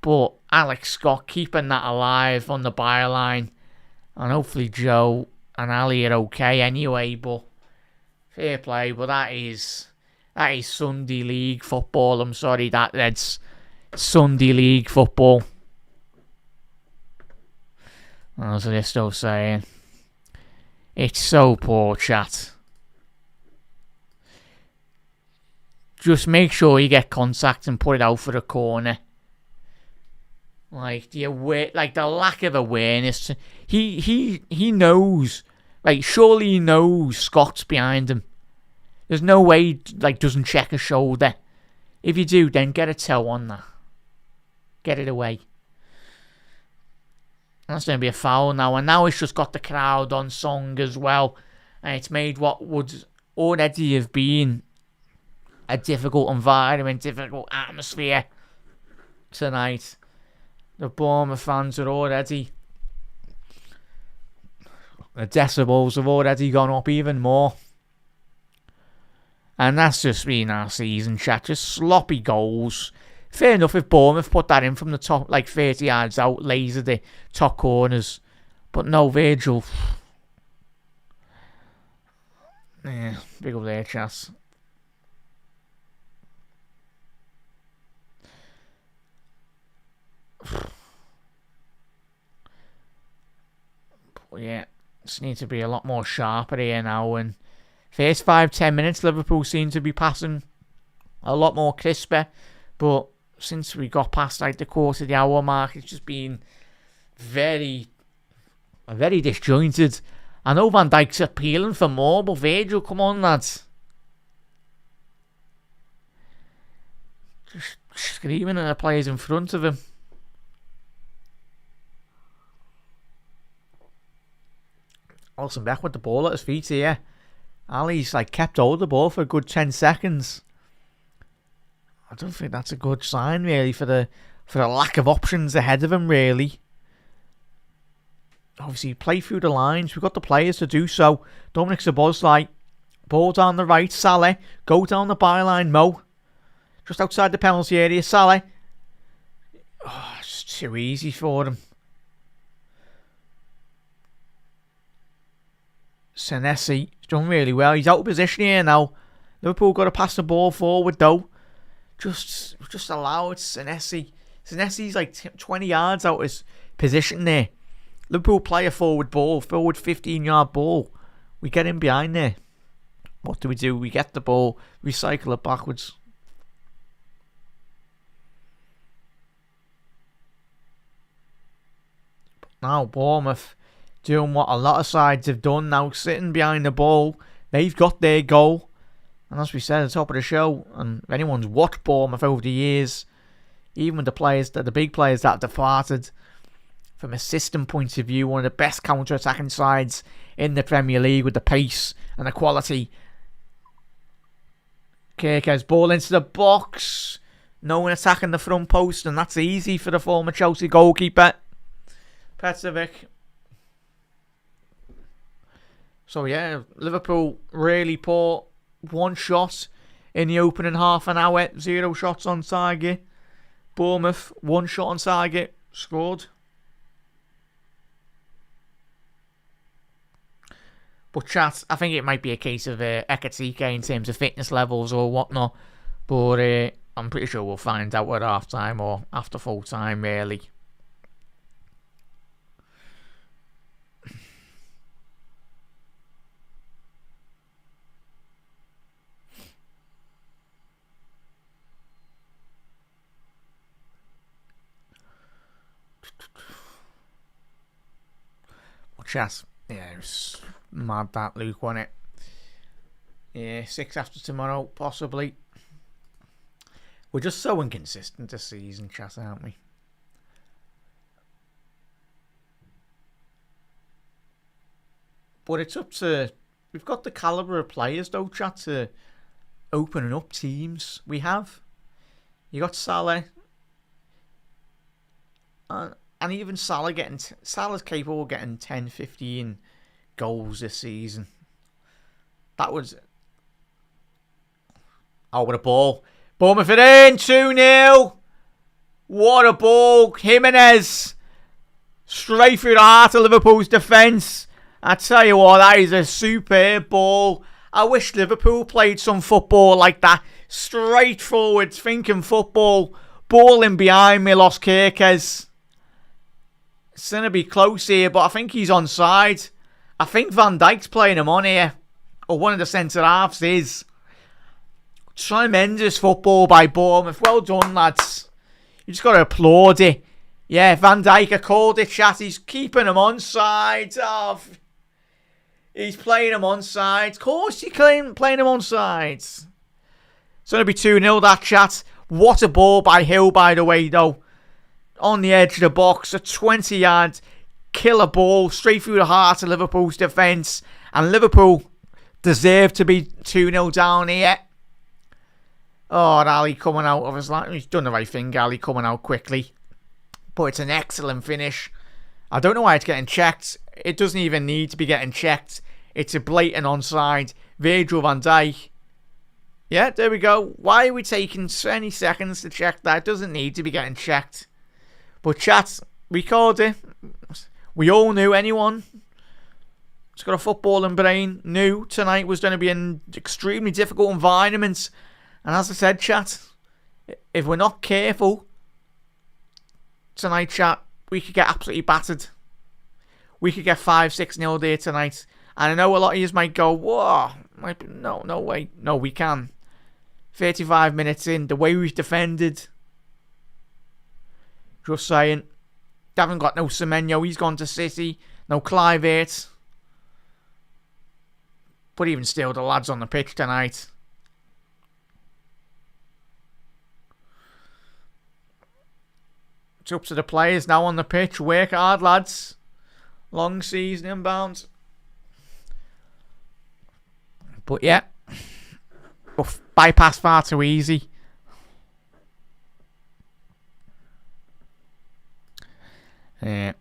But Alex Scott keeping that alive on the byline. And hopefully Joe and Ali are okay anyway. But fair play. But that is Sunday League football. I'm sorry, that's Sunday League football. As they're still saying. It's so poor, chat. Just make sure you get contact and put it out for the corner. Like the lack of awareness. He knows. Like surely he knows Scott's behind him. There's no way he doesn't check a shoulder. If you do, then get a toe on that. Get it away. That's going to be a foul now. And now it's just got the crowd on song as well. And it's made what would already have been a difficult environment, difficult atmosphere tonight. The Bournemouth fans are already... The decibels have already gone up even more. And that's just been our season, chat. Just sloppy goals. Fair enough if Bournemouth put that in from the top, 30 yards out, lasered the top corners. But no, Virgil. Yeah, big up there, chat. But yeah, just need to be a lot more sharper here now. And first 5-10 minutes, Liverpool seem to be passing a lot more crisper. But since we got past the quarter of the hour mark, it's just been very disjointed. I know Van Dijk's appealing for more, but Virgil, come on, lads. Just screaming at the players in front of him. Alisson Beck with the ball at his feet here. Ali's kept hold of the ball for a good 10 seconds. I don't think that's a good sign, really, for the lack of options ahead of him, really. Obviously, play through the lines. We've got the players to do so. Dominic Szoboszlai, ball down the right. Salah, go down the byline. Mo, just outside the penalty area. Salah. Oh, it's too easy for him. Senesi, he's done really well. He's out of position here now. Liverpool got to pass the ball forward, though. Just allow it. Senesi's like 20 yards out of his position there. Liverpool play a forward 15-yard ball. We get in behind there. What do? We get the ball, recycle it backwards. Now Bournemouth doing what a lot of sides have done now, sitting behind the ball. They've got their goal. And as we said at the top of the show, and if anyone's watched Bournemouth over the years, even with the big players that have departed, from a system point of view, one of the best counter-attacking sides in the Premier League with the pace and the quality. Kirk's ball into the box. No one attacking the front post, and that's easy for the former Chelsea goalkeeper, Petrovic. So yeah, Liverpool really poor. One shot in the opening half an hour. 0 shots on target. Bournemouth, 1 shot on target. Scored. But chat, I think it might be a case of Ekatike in terms of fitness levels or whatnot. But I'm pretty sure we'll find out at half time or after full time, really. Chat, yeah, it was mad that, Luke, wasn't it? Yeah, 6 after tomorrow, possibly. We're just so inconsistent this season, chat, aren't we? But it's up to... We've got the calibre of players, though, chat, to opening up teams. We have. You got Salah. And even Salah's capable of getting 10, 15 goals this season. That was... Oh, what a ball. Bournemouth it in, 2-0. What a ball. Jimenez. Straight through the heart of Liverpool's defence. I tell you what, that is a superb ball. I wish Liverpool played some football like that. Straightforward, thinking football. Ball in behind me, Los Kirkes. It's going to be close here, but I think he's onside. I think Van Dijk's playing him on here. Or one of the centre-halves is. Tremendous football by Bournemouth. Well done, lads. You just got to applaud it. Yeah, Van Dijk, I called it, chat. He's keeping him onside. Oh, he's playing him onside. Of course he's playing him onside. It's going to be 2-0, that, chat. What a ball by Hill, by the way, though. On the edge of the box, a 20-yard killer ball straight through the heart of Liverpool's defence. And Liverpool deserve to be 2-0 down here. Oh, Ali coming out of his line. He's done the right thing, Ali coming out quickly. But it's an excellent finish. I don't know why it's getting checked. It doesn't even need to be getting checked. It's a blatant onside. Virgil van Dijk. Yeah, there we go. Why are we taking 20 seconds to check that? It doesn't need to be getting checked. But chat, we called it. We all knew, anyone who's got a footballing brain knew tonight was going to be an extremely difficult environment. And as I said, chat, if we're not careful tonight, chat, we could get absolutely battered. We could get 5-6-0 there tonight. And I know a lot of you might go, whoa, no way. No, we can. 35 minutes in, the way we've defended. Just saying. They haven't got no Semenyo. He's gone to City. No Clivert. But even still, the lads on the pitch tonight. It's up to the players now on the pitch. Work hard, lads. Long season inbound. But yeah. Bypass far too easy. Yeah.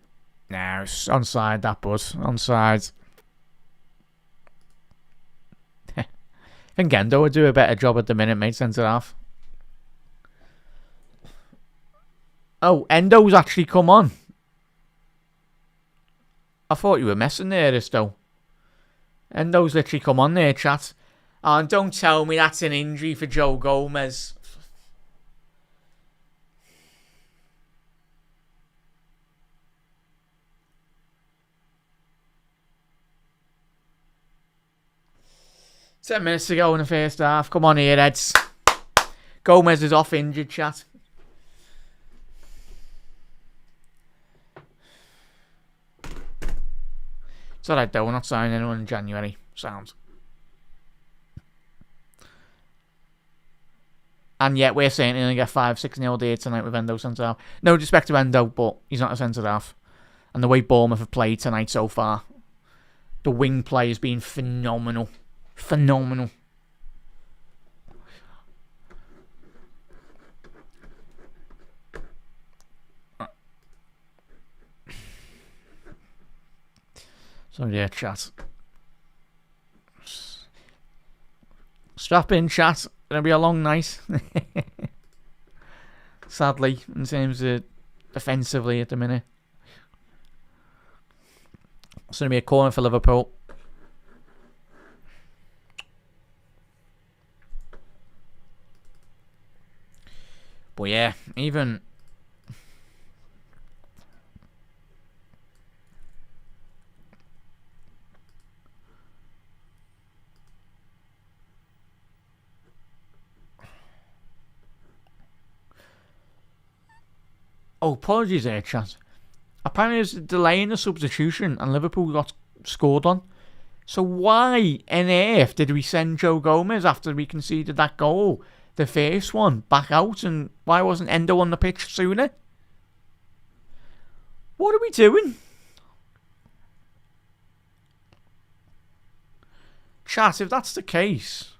No, it's onside, that bud. Onside. I think Endo would do a better job at the minute, mate, centre half. Oh, Endo's actually come on. I thought you were messing there, this though. Endo's literally come on there, chat. And don't tell me that's an injury for Joe Gomez. 10 minutes to go in the first half. Come on here, Eds. Gomez is off injured, chat. It's alright though, we're not signing anyone in January. Sounds. And yet we're saying he's going to get 5-6-0 there tonight with Endo centre half. No disrespect to Endo, but he's not a centre half. And the way Bournemouth have played tonight so far, the wing play has been phenomenal. Phenomenal. So yeah, chat. Strap in, chat. Gonna be a long night. Sadly, in terms of defensively at the minute. It's gonna be a corner for Liverpool. But yeah, even oh, apologies there, chat. Apparently there's a delay in the substitution and Liverpool got scored on. So why on earth did we send Joe Gomez after we conceded that goal, the first one, back out, and why wasn't Endo on the pitch sooner? What are we doing? Chat, if that's the case,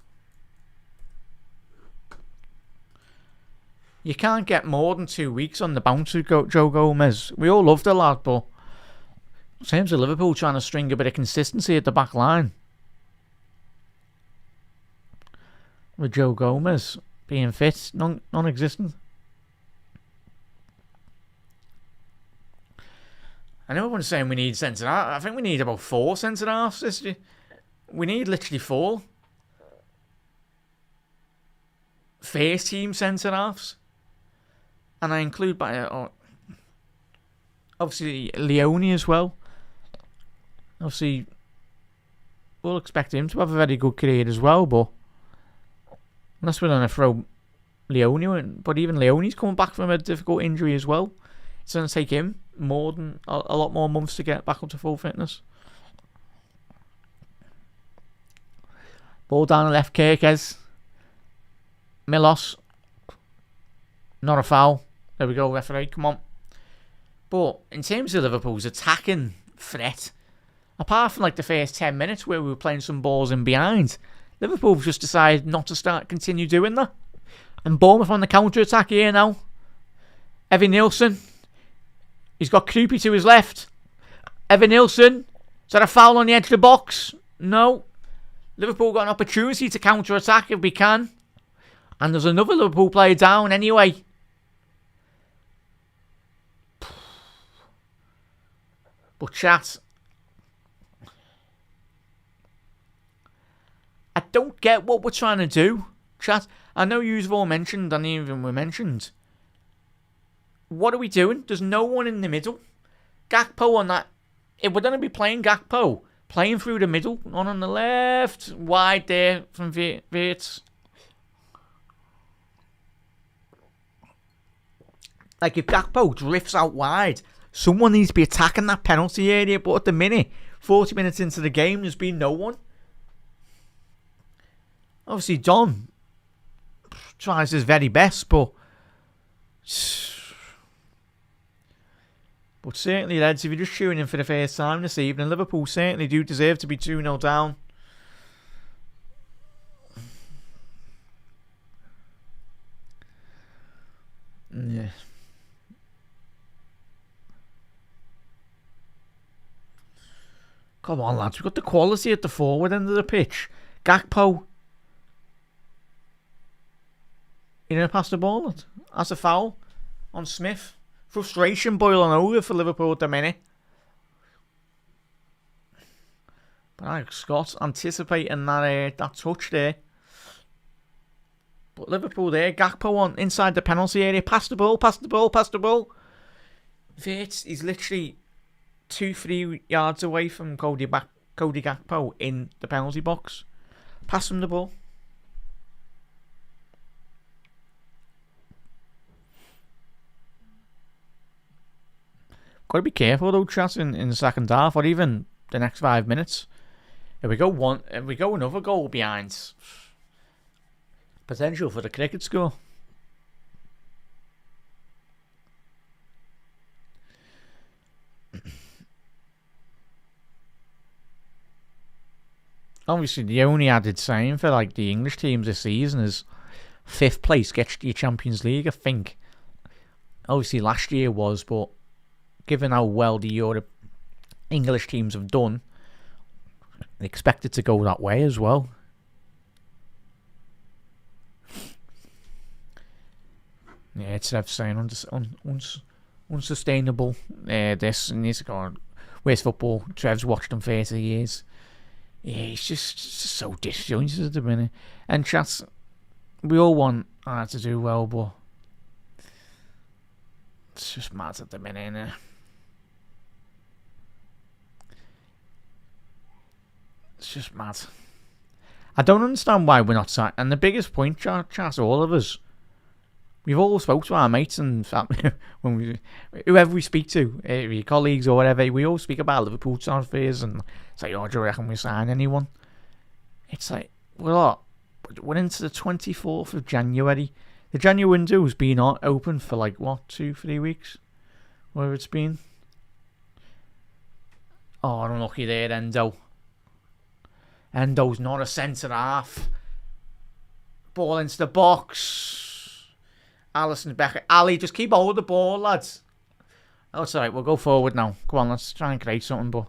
you can't get more than 2 weeks on the bounce with Joe Gomez. We all love the lad, but in terms of Liverpool trying to string a bit of consistency at the back line, with Joe Gomez being fit, non-existent. I know everyone's saying we need centre-half. I think we need about 4 centre-halves this year. We need literally 4 first team centre-halves. And I include obviously Leone as well. Obviously, we'll expect him to have a very good career as well, but unless we're going to throw Leone in. But even Leone's coming back from a difficult injury as well. It's going to take him a lot more months to get back up to full fitness. Ball down the left, Kirkes. Milos. Not a foul. There we go, referee. Come on. But in terms of Liverpool's attacking threat, apart from like the first 10 minutes where we were playing some balls in behind, Liverpool have just decided not to continue doing that. And Bournemouth on the counter-attack here now. Evan Nielsen. He's got Krupi to his left. Evan Nielsen. Is that a foul on the edge of the box? No. Liverpool got an opportunity to counter-attack if we can. And there's another Liverpool player down anyway. But chat, I don't get what we're trying to do. Chat, I know you've all mentioned, and even we mentioned. What are we doing? There's no one in the middle. Gakpo on that. If we're going to be playing Gakpo, playing through the middle, one on the left, wide there from Wirtz. Like if Gakpo drifts out wide, someone needs to be attacking that penalty area. But at the minute, 40 minutes into the game, there's been no one. Obviously, Don tries his very best, but certainly, lads, if you're just tuning in for the first time this evening, Liverpool certainly do deserve to be 2-0 down. Yeah. Come on, lads. We've got the quality at the forward end of the pitch. Gakpo. You're going to pass the ball? That's a foul on Smith. Frustration boiling over for Liverpool at the minute. But Alex Scott anticipating that touch there. But Liverpool there. Gakpo on inside the penalty area. Pass the ball. Wirtz, he's literally 2-3 yards away from Cody Gakpo in the penalty box. Pass him the ball. Got to be careful though, chat, in the second half or even the next 5 minutes. If we go another goal behind, potential for the cricket score. Obviously, the only added sign for like the English teams this season is 5th place gets you Champions League, I think. Obviously, last year was, but given how well the English teams have done, I expect it to go that way as well. Yeah, it's saying unsustainable. This needs to go on. Where's football? Trev's watched him 30 years. Yeah, he's just so disjointed at the minute. And chats, we all want to do well, but it's just mad at the minute, innit? It's just mad. I don't understand why we're not sat. And the biggest point, chat, all of us, we've all spoke to our mates and family, whoever we speak to, your colleagues or whatever, we all speak about Liverpool transfers and say, oh, do you reckon we sign anyone? It's like, we're into the 24th of January. The January window has been open for like, 2-3 weeks? Whatever it's been. Oh, unlucky there, Endo. Endo's not a centre half. Ball into the box. Alisson back. Ali, just keep hold of the ball, lads. Oh, it's alright, we'll go forward now. Come on, let's try and create something, but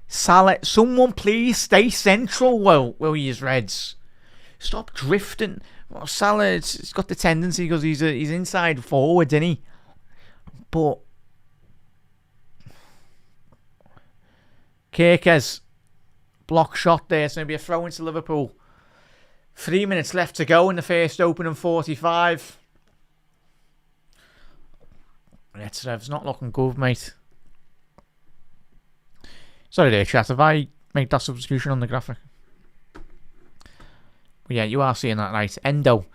Salah, someone please stay central, will you, Reds? Stop drifting. Well, Salah, it's got the tendency because he's inside forward, isn't he? But Kirkes, block shot there. It's going to be a throw into Liverpool. 3 minutes left to go in the first opening 45. It's not looking good, mate. Sorry there, chat. Have I made that substitution on the graphic? But yeah, you are seeing that right. Endo.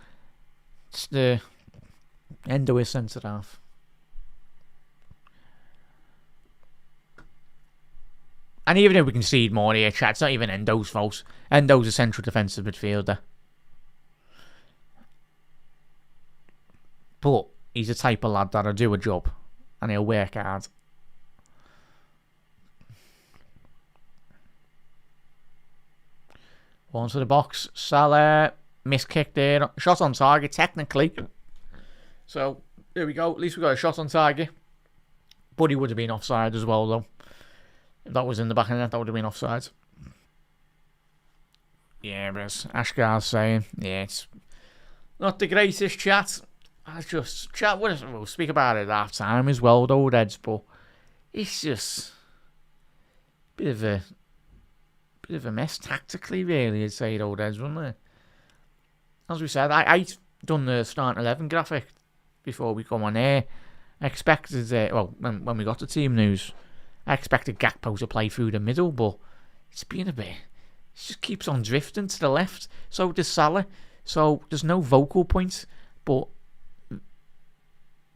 It's the Endo is centre half. And even if we concede more here, chat, it's not even Endo's fault. Endo's a central defensive midfielder. But he's the type of lad that'll do a job. And he'll work hard. One to the box. Salah. Missed kick there. Shot on target, technically. So, there we go. At least we got a shot on target. But he would have been offside as well, though. If that was in the back of the net, that would have been offside. Yeah, but as Ashgar's saying, yeah, it's not the greatest chat. I just chat. We'll speak about it at half time as well, though, Reds. But it's just a bit of a mess tactically, really. I'd say, old Reds, wouldn't it? As we said, I done the starting 11 graphic before we come on air. I expected, when we got the team news, I expected Gakpo to play through the middle, but it's been a bit. It just keeps on drifting to the left. So does Salah. So there's no vocal points, but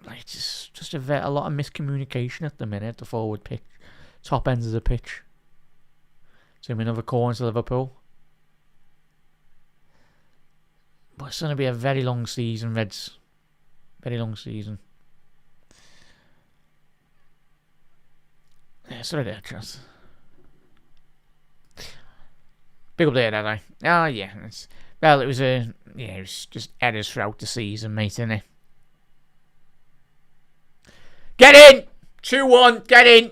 like just a lot of miscommunication at the minute. The forward pitch, top ends of the pitch. So another corner to Liverpool. But it's going to be a very long season, Reds. Very long season. Yeah, sorry there, Chas. Big up there, Eddie. Oh, yeah. It was just errors throughout the season, mate, innit? Get in! 2-1, get in!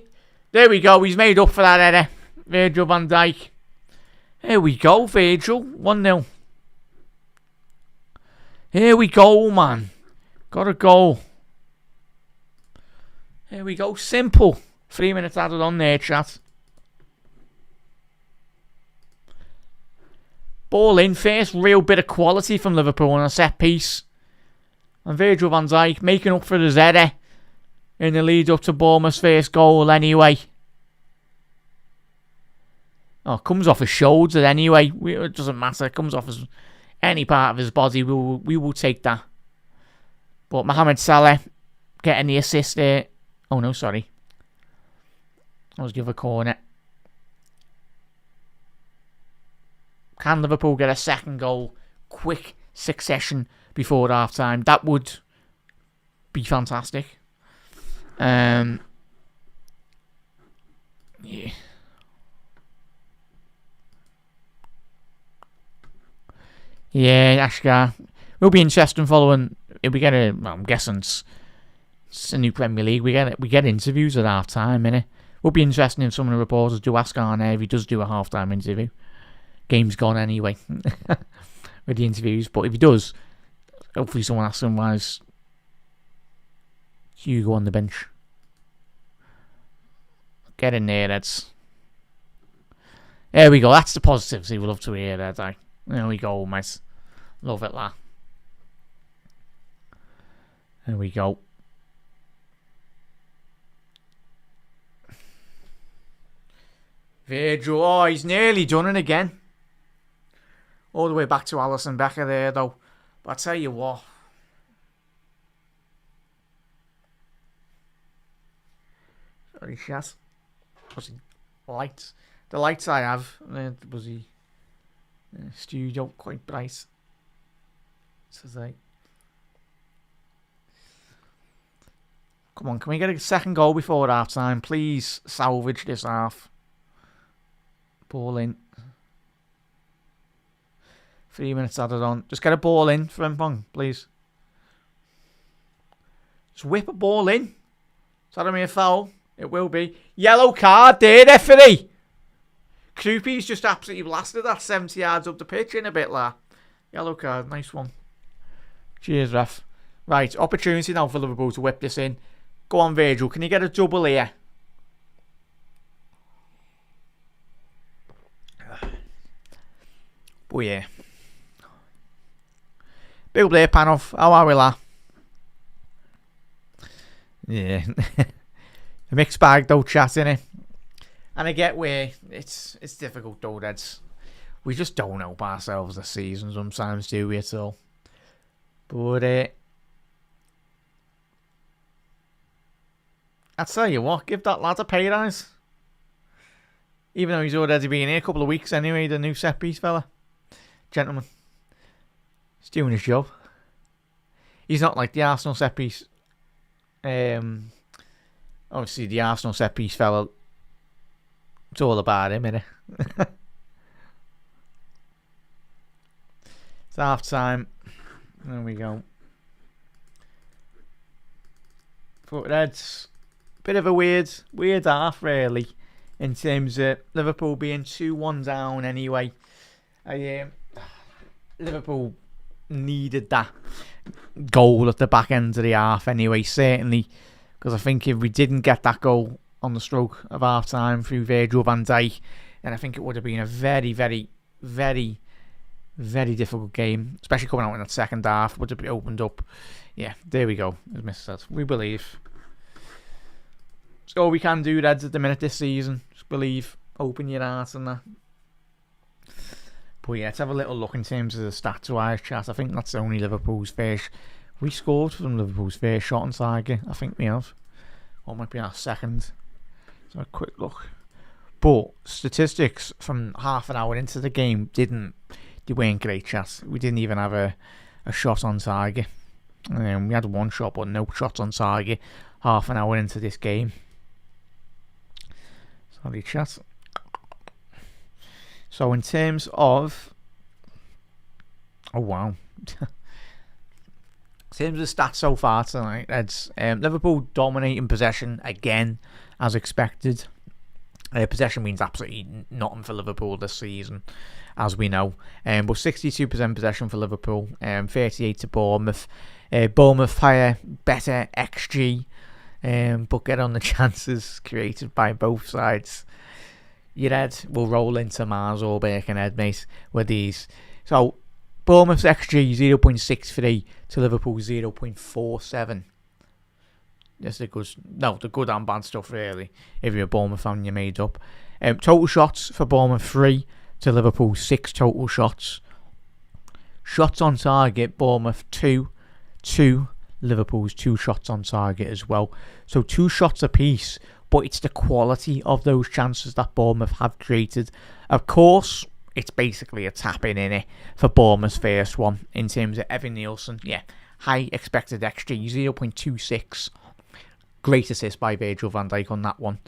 There we go, he's made up for that, Eddie. Virgil van Dijk. Here we go, Virgil. 1-0. Here we go, man. Got a goal. Here we go, simple. 3 minutes added on there, chat. Ball in, first real bit of quality from Liverpool on a set piece. And Virgil van Dijk making up for the Zeddy in the lead up to Bournemouth's first goal anyway. Oh, comes off his shoulder anyway. It doesn't matter. It comes off any part of his body. We will take that. But Mohamed Salah getting the assist there. Oh no, sorry. That was the other corner. Can Liverpool get a second goal? Quick succession before half time. That would be fantastic. Yeah. Yeah, Ashgar. Will be interesting following. If we get I'm guessing it's a new Premier League. We get interviews at half time, innit? Will be interesting if some of the reporters do ask Arne if he does do a half time interview. Game's gone anyway with the interviews, but if he does, hopefully someone asks him why is Hugo on the bench. Get in there, Eds. There we go. That's the positives we love to hear, Ed. There we go, mate. Love it, lad. There we go. Virgil, oh, he's nearly done it again. All the way back to Alisson Becker there, though. But I tell you what. Sorry, Shaz. Was he lights? The lights I have. Was he studio quite bright? Says I. Come on, can we get a second goal before half time? Please salvage this half. Ball in. 3 minutes added on. Just get a ball in for Mpong, please. Just whip a ball in. Is that a foul? It will be. Yellow card there, referee. Krupi's just absolutely blasted that 70 yards up the pitch in a bit, la. Yellow card, nice one. Cheers, ref. Right, opportunity now for Liverpool to whip this in. Go on, Virgil. Can you get a double here? Oh, yeah. Big up there, Panoff. How are we, la? Yeah. A mixed bag, though, chat, innit? And I get where it's difficult, though, Dads. We just don't help ourselves this season sometimes, do we, at all? But, I tell you what, give that lad a pay rise. Even though he's already been here a couple of weeks anyway, the new set piece fella. Gentleman. He's doing his job. He's not like the Arsenal set piece. Obviously, the Arsenal set piece fella. It's all about him, innit? It's half time. There we go. But that's a bit of a weird half, really, in terms of Liverpool being 2-1 down anyway. Liverpool needed that goal at the back end of the half anyway, certainly, because I think if we didn't get that goal on the stroke of half time through Virgil van Dijk, then I think it would have been a very, very, very, very difficult game, especially coming out in that second half. Would have been opened up. Yeah, there we go, as Mr. said. We believe. It's all we can do, Reds, at the minute this season. Just believe. Open your heart and that. But yeah, let's have a little look in terms of the stats-wise, chat. I think that's only Liverpool's first. We scored from Liverpool's first shot on target. I think we have. Or might be our second. So a quick look. But statistics from half an hour into the game they weren't great, chat. We didn't even have a shot on target. We had one shot, but no shots on target half an hour into this game. Sorry, chat. So in terms of... Oh, wow. In terms of the stats so far tonight, it's Liverpool dominating possession again, as expected. Possession means absolutely nothing for Liverpool this season, as we know. But 62% possession for Liverpool, 38 to Bournemouth. Bournemouth higher, better XG, but get on the chances created by both sides. Your head will roll into Mars or Birkenhead, mate, with these. So, Bournemouth's XG 0.63 to Liverpool 0.47. That's the good and bad stuff, really. If you're a Bournemouth fan, you're made up. Total shots for Bournemouth 3 to Liverpool 6 total shots. Shots on target, Bournemouth 2 to Liverpool's 2 shots on target as well. So 2 shots apiece, but it's the quality of those chances that Bournemouth have created. Of course, it's basically a tap-in it for Bournemouth's first one in terms of Evan Nielsen. Yeah, high expected XG, 0.26. Great assist by Virgil van Dijk on that one.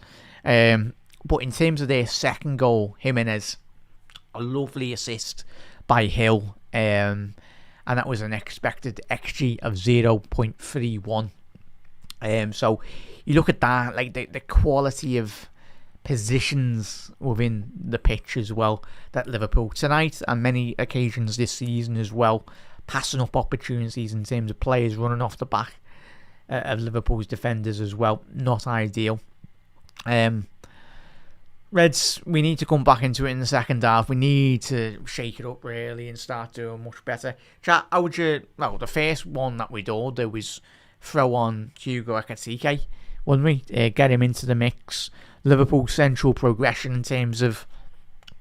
But in terms of their second goal, Jimenez, a lovely assist by Hill. And that was an expected XG of 0.31. So you look at that, like the quality of positions within the pitch as well that Liverpool tonight and many occasions this season as well, passing up opportunities in terms of players running off the back of Liverpool's defenders as well. Not ideal. Reds, we need to come back into it in the second half. We need to shake it up really and start doing much better. Chat, how would you... Well, the first one that we'd all do was throw on Hugo Ekitike, wouldn't we? Get him into the mix. Liverpool's central progression in terms of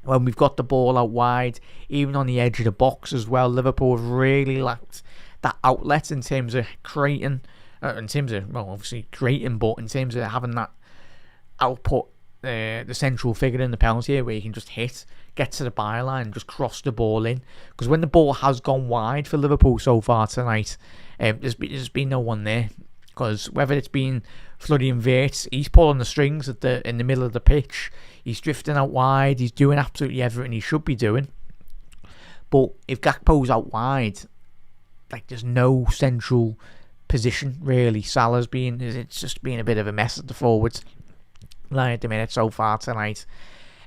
when we've got the ball out wide, even on the edge of the box as well. Liverpool have really lacked that outlet in terms of creating, obviously creating, but in terms of having that output, the central figure in the penalty area where you can just get to the byline and just cross the ball in. Because when the ball has gone wide for Liverpool so far tonight, there's been no one there. Because whether it's been Florian Wirtz, he's pulling the strings in the middle of the pitch. He's drifting out wide. He's doing absolutely everything he should be doing. But if Gakpo's out wide, like there's no central position really. It's just been a bit of a mess at the forwards line at the minute so far tonight.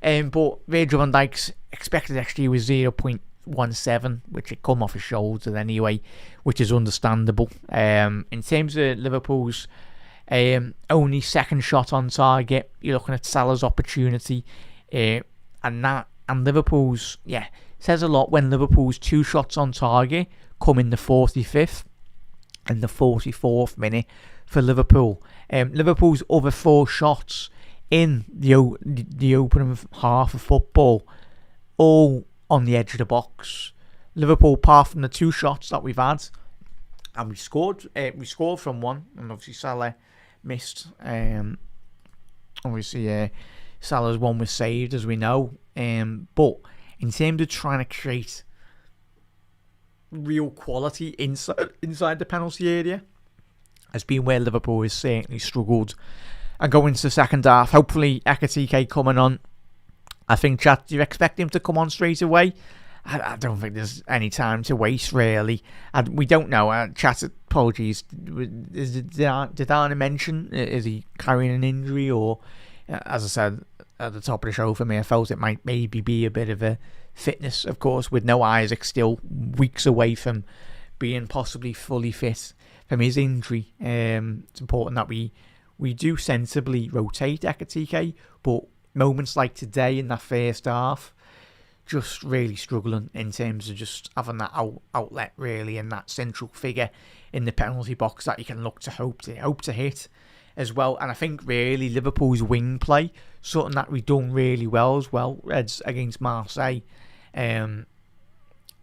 But Virgil van Dijk's expected XG was 0.17, which had come off his shoulders anyway, which is understandable. In terms of Liverpool's only second shot on target, you're looking at Salah's opportunity, and Liverpool's says a lot when Liverpool's 2 shots on target come in the 45th and the 44th minute for Liverpool. Liverpool's other 4 shots in the opening half of football, all on the edge of the box. Liverpool, apart from the 2 shots that we've had, and we scored from one, and obviously Salah missed. Salah's one was saved, as we know. But in terms of trying to create real quality inside the penalty area, has been where Liverpool has certainly struggled. And going into the second half, hopefully Ekitike coming on. I think, chat, do you expect him to come on straight away? I don't think there's any time to waste, really. We don't know. Chat, apologies. Did Arne mention, is he carrying an injury? Or, as I said at the top of the show for me, I felt it might maybe be a bit of a fitness, of course, with no Isaac still weeks away from being possibly fully fit from his injury. It's important that we do sensibly rotate Ekitike, but moments like today in that first half, just really struggling in terms of just having that outlet really, and that central figure in the penalty box that you can look to hope to hit as well. And I think really Liverpool's wing play, something that we've done really well as well, Reds against Marseille, where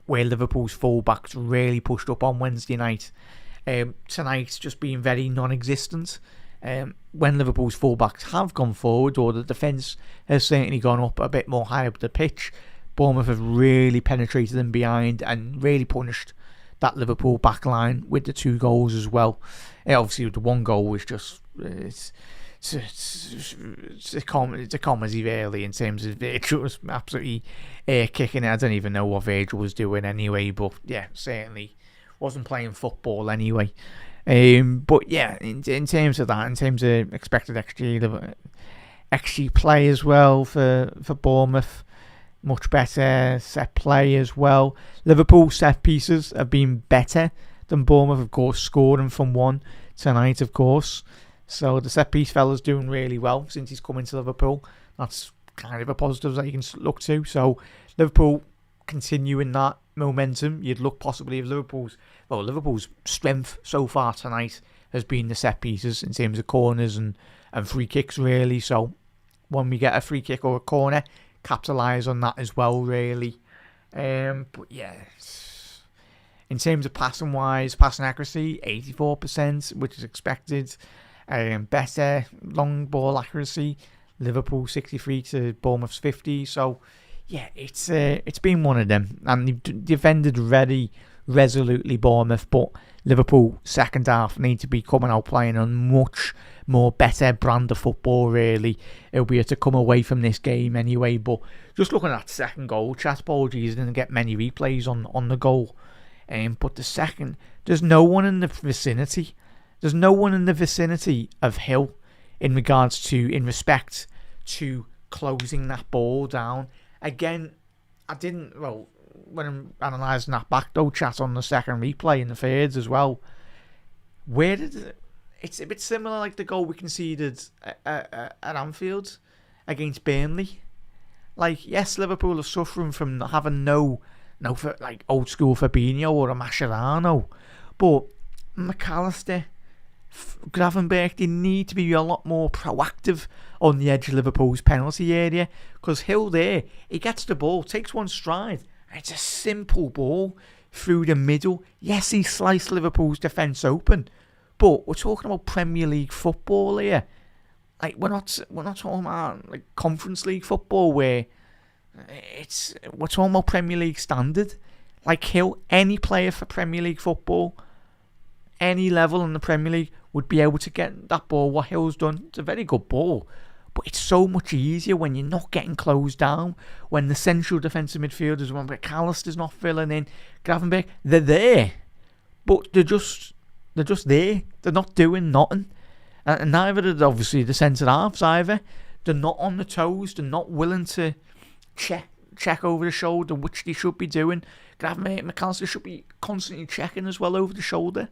Liverpool's fullbacks really pushed up on Wednesday night. Tonight's just been very non-existent. When Liverpool's fullbacks have gone forward, or the defence has certainly gone up a bit more high up the pitch, Bournemouth have really penetrated them behind and really punished that Liverpool backline with the 2 goals as well. Obviously, the 1 goal was just it's a comedy really, in terms of Virgil was absolutely kicking it. I don't even know what Virgil was doing anyway, but yeah, certainly wasn't playing football anyway. But yeah, in terms of that, in terms of expected XG play as well for Bournemouth, much better set play as well. Liverpool set pieces have been better than Bournemouth, of course, scoring from one tonight, of course. So the set piece fella's doing really well since he's come into Liverpool. That's kind of a positive that you can look to. So Liverpool continuing that momentum. You'd look possibly if Liverpool's strength so far tonight has been the set pieces in terms of corners and free kicks really. So when we get a free kick or a corner, capitalise on that as well, really. But yeah, in terms of passing accuracy, 84%, which is expected. Better long ball accuracy, Liverpool 63 to Bournemouth's 50. So yeah, it's been one of them, and they've defended very resolutely, Bournemouth, but Liverpool second half need to be coming out playing a much more better brand of football, really. It'll be to come away from this game anyway. But just looking at that second goal, apologies, didn't get many replays on the goal. But the second, there's no one in the vicinity. There's no one in the vicinity of Hill in respect to closing that ball down. Again, when I'm analysing that back though, chat on the second replay in the thirds as well, it's a bit similar like the goal we conceded at Anfield against Burnley. Like, yes, Liverpool are suffering from having no like old school Fabinho or a Mascherano, but McAllister, Gravenberch, they need to be a lot more proactive on the edge of Liverpool's penalty area, because Hill there, he gets the ball, takes one stride, and it's a simple ball through the middle. Yes, he sliced Liverpool's defence open, but we're talking about Premier League football here. Like, we're not talking about like Conference League football where we're talking about Premier League standard. Like Hill, any player for Premier League football, any level in the Premier League, would be able to get that ball. What Hill's done, it's a very good ball, but it's so much easier when you're not getting closed down, when the central defensive midfielders, when McAllister's not filling in, Gravenberch, they're there, but they're just there. They're not doing nothing. And neither are obviously the centre halves either. They're not on the toes. They're not willing to check over the shoulder, which they should be doing. Gravenberch and McAllister should be constantly checking as well over the shoulder,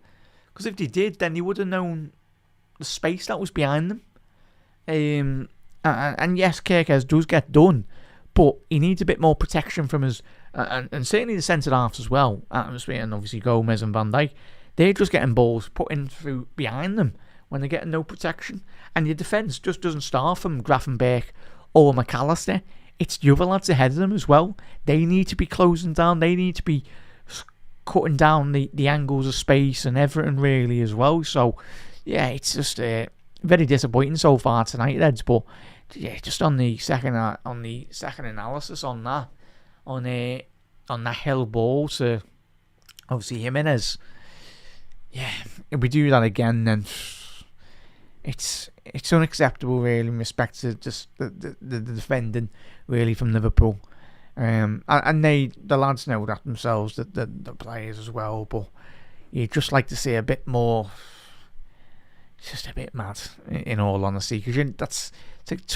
because if they did, then they would have known the space that was behind them. And yes, Kirkes does get done, but he needs a bit more protection from us, and certainly the centre halves as well. And obviously Gomez and Van Dijk, they're just getting balls put in through behind them when they're getting no protection. And your defence just doesn't start from Gravenberch or McAllister. It's the other lads ahead of them as well. They need to be closing down. They need to be cutting down the angles of space and everything really as well. So yeah, it's just very disappointing so far tonight, Reds. But yeah, just on the second analysis on that Hill ball to obviously Jimenez. Yeah, if we do that again, then it's unacceptable, really, in respect to just the defending, really, from Liverpool. And the lads know that themselves, the players as well. But you'd just like to see a bit more. It's just a bit mad, in all honesty, because that's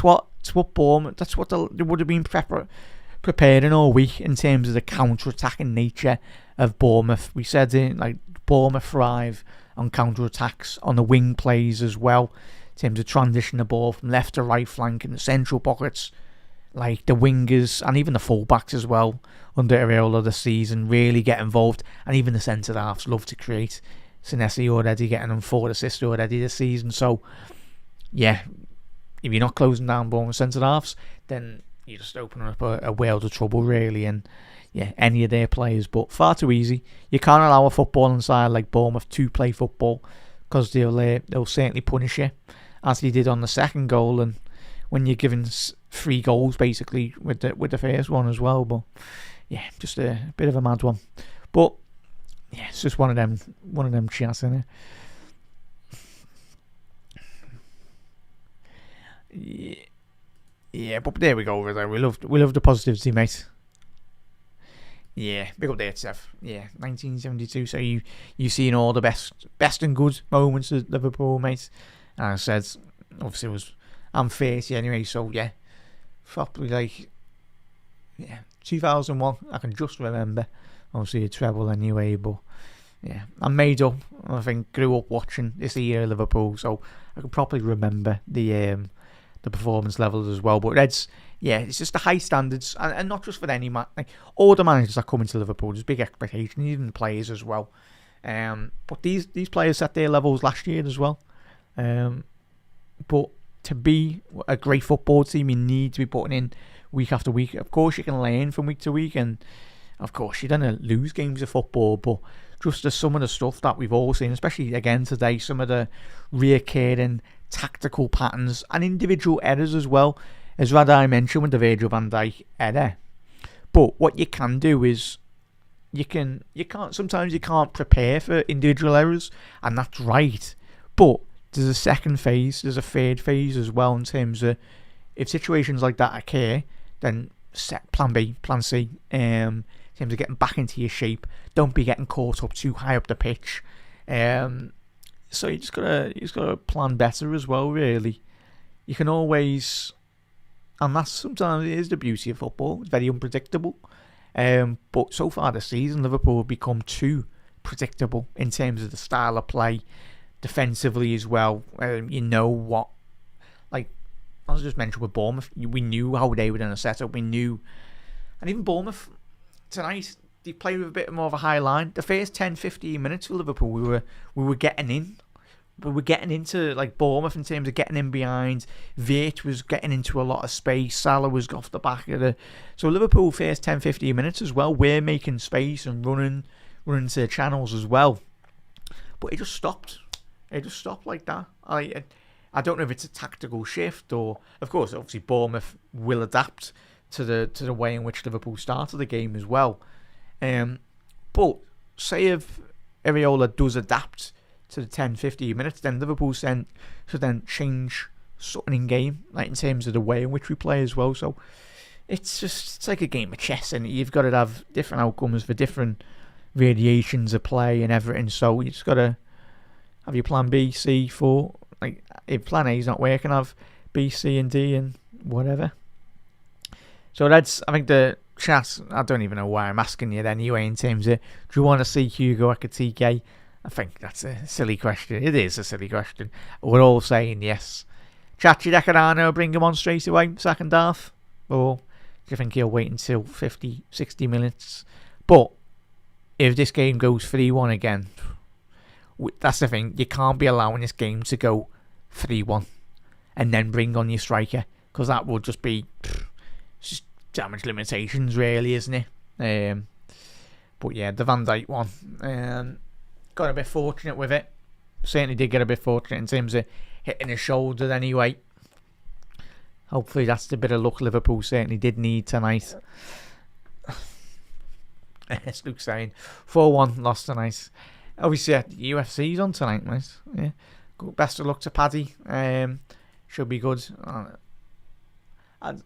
what Bournemouth. That's what they would have been preparing all week in terms of the counter-attacking nature of Bournemouth. We said it, like, Bournemouth thrive on counter-attacks, on the wing plays as well, in terms of transition the ball from left to right flank in the central pockets. Like the wingers and even the fullbacks as well under Areola this season really get involved, and even the centre halves love to create. Senesi already getting them 4 assists already this season. So yeah, if you're not closing down Bournemouth centre halves, then you're just opening up a world of trouble, really. And yeah, any of their players, but far too easy. You can't allow a footballing side like Bournemouth to play football, because they'll certainly punish you, as they did on the second goal, and when you're given 3 goals basically with the first one as well. But yeah, just a bit of a mad one. But yeah, it's just one of them chats, isn't it? Yeah, but there we go. We love the positivity, mate. Yeah, big up there, Seth. Yeah, 1972. So you've seen all the best and good moments of Liverpool, mate. And I said, obviously I'm 30 anyway, so yeah, probably 2001. I can just remember. Obviously a treble anyway, but yeah, I'm made up. I think grew up watching this era of Liverpool, so I can probably remember the performance levels as well. But it's just the high standards, and not just for any man. Like, all the managers that come into Liverpool, there's big expectations, even the players as well. But these players set their levels last year as well. But to be a great football team, you need to be putting in week after week. Of course, you can learn from week to week, and of course, you're going to lose games of football, but just some of the stuff that we've all seen, especially again today, some of the reoccurring tactical patterns and individual errors as well, as Radai mentioned with the Virgil van Dijk error. But what you can do is sometimes you can't prepare for individual errors, and that's right. But there's a second phase, there's a third phase as well, in terms of if situations like that occur, then set plan B, plan C, in terms of getting back into your shape. Don't be getting caught up too high up the pitch. So you just gotta plan better as well, really. You can always, and that's sometimes it is the beauty of football. It's very unpredictable. But so far this season, Liverpool have become too predictable in terms of the style of play, defensively as well. You know what, like as I just mentioned with Bournemouth, we knew how they were going to set up. We knew, and even Bournemouth tonight, they played with a bit more of a high line. The first 10-15 minutes for Liverpool, we were getting in. We were getting into like Bournemouth in terms of getting in behind. Vert was getting into a lot of space. Salah was off the back of the. So Liverpool first 10-15 minutes as well, we're making space and running to channels as well. But it just stopped. It just stopped like that. I don't know if it's a tactical shift or, of course, obviously Bournemouth will adapt to the way in which Liverpool started the game as well. But say if Areola does adapt to the 10-15 minutes, then Liverpool should then change something in game, like in terms of the way in which we play as well. So it's like a game of chess, and you've got to have different outcomes for different variations of play and everything. So you just got to have your plan B, C, 4. Like if plan A is not working, have B, C, and D, and whatever. So that's, I think the chat, I don't even know why I'm asking you anyway, in terms of, do you want to see Hugo Ekitike? I think that's a silly question. It is a silly question. We're all saying yes. Chachi Decarano, bring him on straight away, second half? Or do you think he'll wait until 50, 60 minutes? But if this game goes 3-1 again, that's the thing. You can't be allowing this game to go 3-1 and then bring on your striker, because that will just be just damage limitations, really, isn't it? But yeah, the Van Dijk one. Got a bit fortunate with it. Certainly did get a bit fortunate in terms of hitting his shoulder anyway. Hopefully that's the bit of luck Liverpool certainly did need tonight. As Luke's saying, 4-1 lost tonight. Obviously, UFC's on tonight, mate. Yeah. Best of luck to Paddy. Should be good. And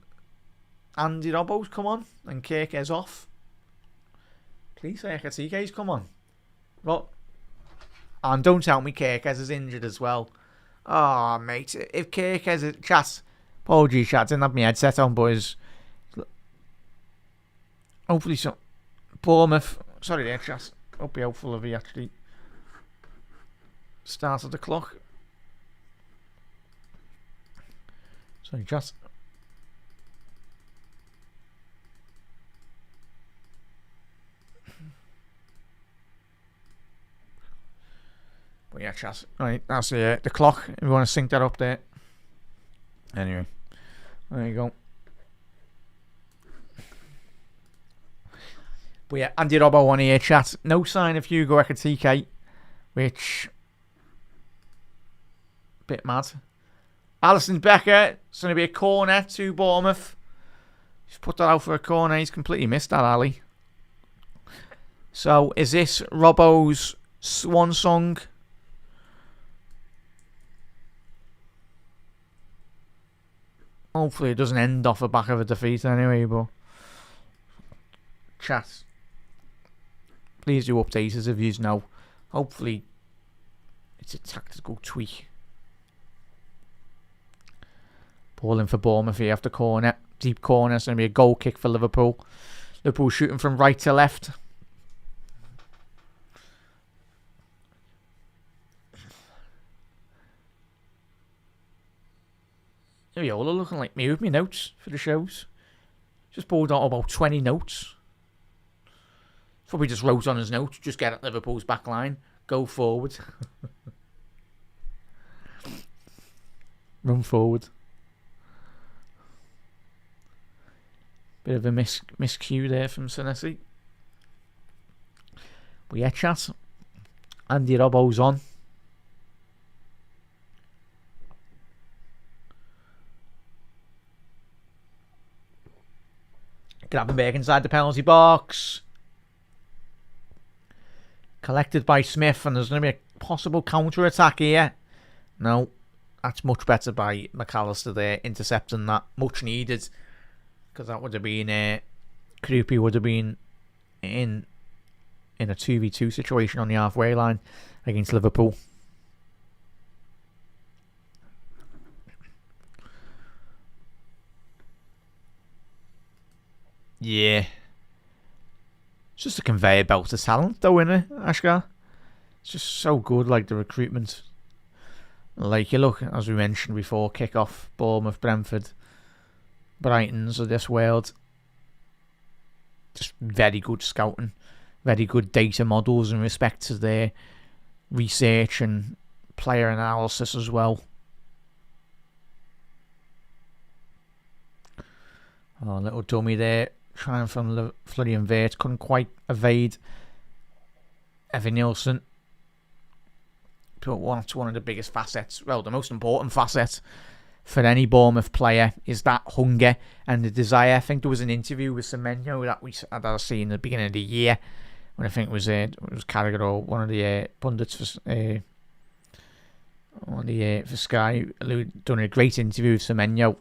Andy Robbo's come on and Kirke's off. Please say Ekitike's come on. Well, and don't tell me Kirkes is injured as well. Oh, mate. If Kirkes is... Chat. Apologies, chat. Didn't have my headset on, boys. Hopefully so. Bournemouth. Sorry there, chat. Hope you're hopeful of he actually started the clock. Sorry, chat. But yeah, chat. Right, that's the clock. If you want to sync that up there. Anyway, there you go. But yeah, Andy Robbo on here, chat. No sign of Hugo Ekitike, which bit mad. Alisson Becker, it's going to be a corner to Bournemouth. He's put that out for a corner. He's completely missed that, Ali. So, is this Robbo's swan song? Hopefully it doesn't end off the back of a defeat anyway, but chat, please do update us if you know. Hopefully it's a tactical tweak. Ball in for Bournemouth here after corner. Deep corner. It's going to be a goal kick for Liverpool. Liverpool shooting from right to left. Areola looking like me with my notes for the shows. Just pulled out about 20 notes. Probably just wrote on his notes, just get at Liverpool's back line, go forward. run forward. Bit of a miscue there from Senesi. But yeah, chat. Andy Robbo's on. Gravenberg inside the penalty box. Collected by Smith, and there's going to be a possible counter-attack here. No, that's much better by McAllister there, intercepting that. Much needed, because that would have been... Krupi would have been in a 2v2 situation on the halfway line against Liverpool. Yeah. It's just a conveyor belt of talent, though, isn't it, Ashgar? It's just so good, like the recruitment. Like, you look, as we mentioned before, kickoff, Bournemouth, Brentford, Brightons of this world. Just very good scouting. Very good data models in respect to their research and player analysis as well. Oh, little dummy there. Trying from Florian Wirtz. Couldn't quite evade Evan Nielsen. But what's one of the biggest facets, well, the most important facet for any Bournemouth player is that hunger and the desire. I think there was an interview with Semenyo that I seen at the beginning of the year, when I think it was Carragher or one of the pundits for Sky, who done a great interview with Semenyo,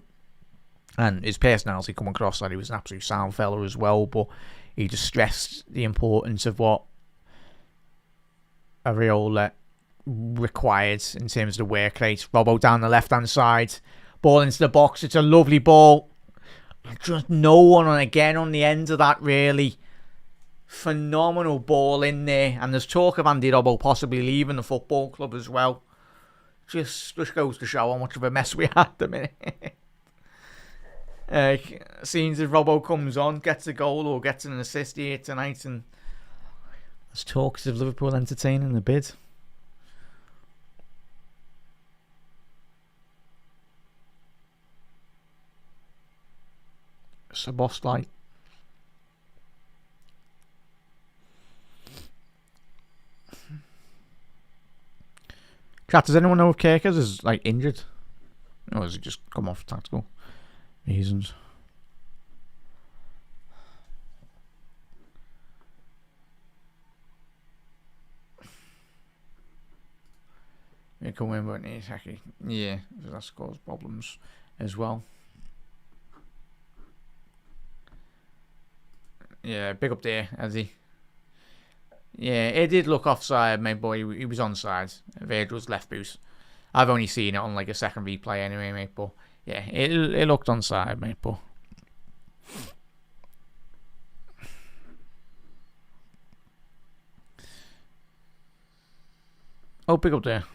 and his personality come across that he was an absolute sound fella as well, but he just stressed the importance of what Areola required in terms of the work rate. Robbo down the left hand side, ball into the box. It's a lovely ball, just no one again on the end of that. Really phenomenal ball in there, and there's talk of Andy Robbo possibly leaving the football club as well. Just goes to show how much of a mess we had at the minute. Seems if Robbo comes on, gets a goal or gets an assist here tonight, and there's talks of Liverpool entertaining the bid. Sabostlai. Chat, does anyone know if Kerkers is like injured? Or has he just come off tactical reasons? He come in, but he's actually, yeah, that's caused problems as well. Yeah, big up there, has he? Yeah, it did look offside, mate, but he was onside. Virgil's left boot. I've only seen it on like a second replay anyway, mate, but yeah, it looked onside, mate, but... Oh, big up there.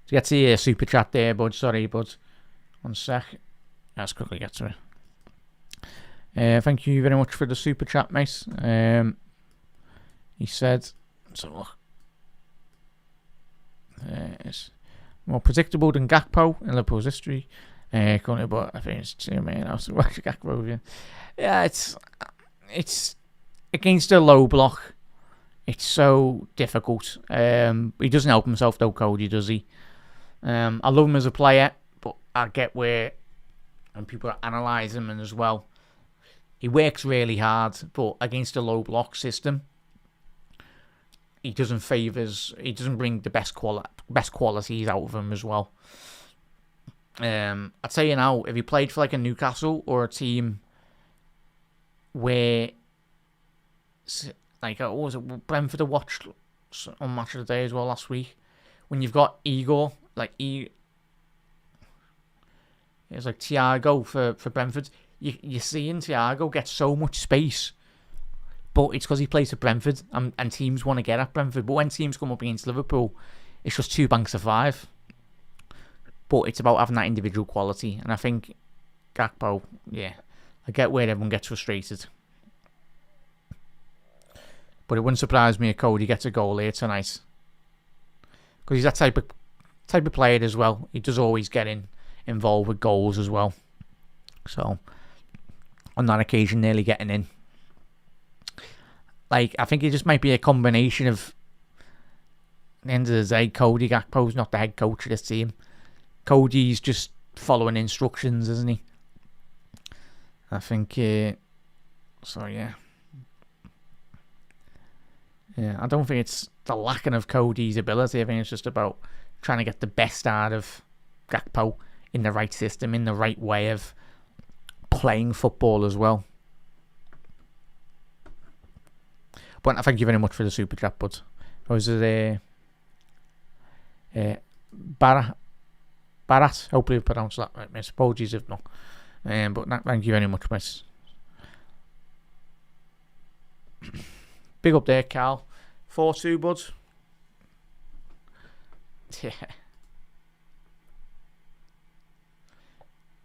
To get to the super chat there, bud. Sorry, bud. 1 sec. Let's quickly get to it. Thank you very much for the super chat, mate. He said, so look, it's more predictable than Gakpo in Liverpool's history. But I think it's too many now to watch Gakpo. Yeah, it's against a low block. It's so difficult. He doesn't help himself though, Cody, does he? I love him as a player, but I get where, and people analyse him as well. He works really hard, but against a low block system, he doesn't bring the best qualities out of him as well. I'd say, you know, if he played for like a Newcastle or a team where, like, what was it, Brentford I watched on Match of the Day as well last week, when you've got Igor, like it's like Thiago for Brentford. You're seeing Thiago get so much space, but it's because he plays for Brentford, and teams want to get at Brentford. But when teams come up against Liverpool, it's just 2 banks of 5. But it's about having that individual quality, and I think Gakpo, yeah, I get where everyone gets frustrated. But it wouldn't surprise me if Cody gets a goal here tonight. Because he's that type of player as well. He does always get involved with goals as well. So, on that occasion, nearly getting in. Like, I think it just might be a combination of, at the end of the day, Cody Gakpo's not the head coach of this team. Cody's just following instructions, isn't he? I think, so yeah. Yeah, I don't think it's the lacking of Cody's ability. I think it's just about trying to get the best out of Gakpo in the right system, in the right way of playing football as well. But thank you very much for the super chat, bud. Was it Barat? Hopefully I pronounced that right, miss. Apologies if not. But thank you very much, miss. Big up there, Carl. 4-2, bud. Yeah.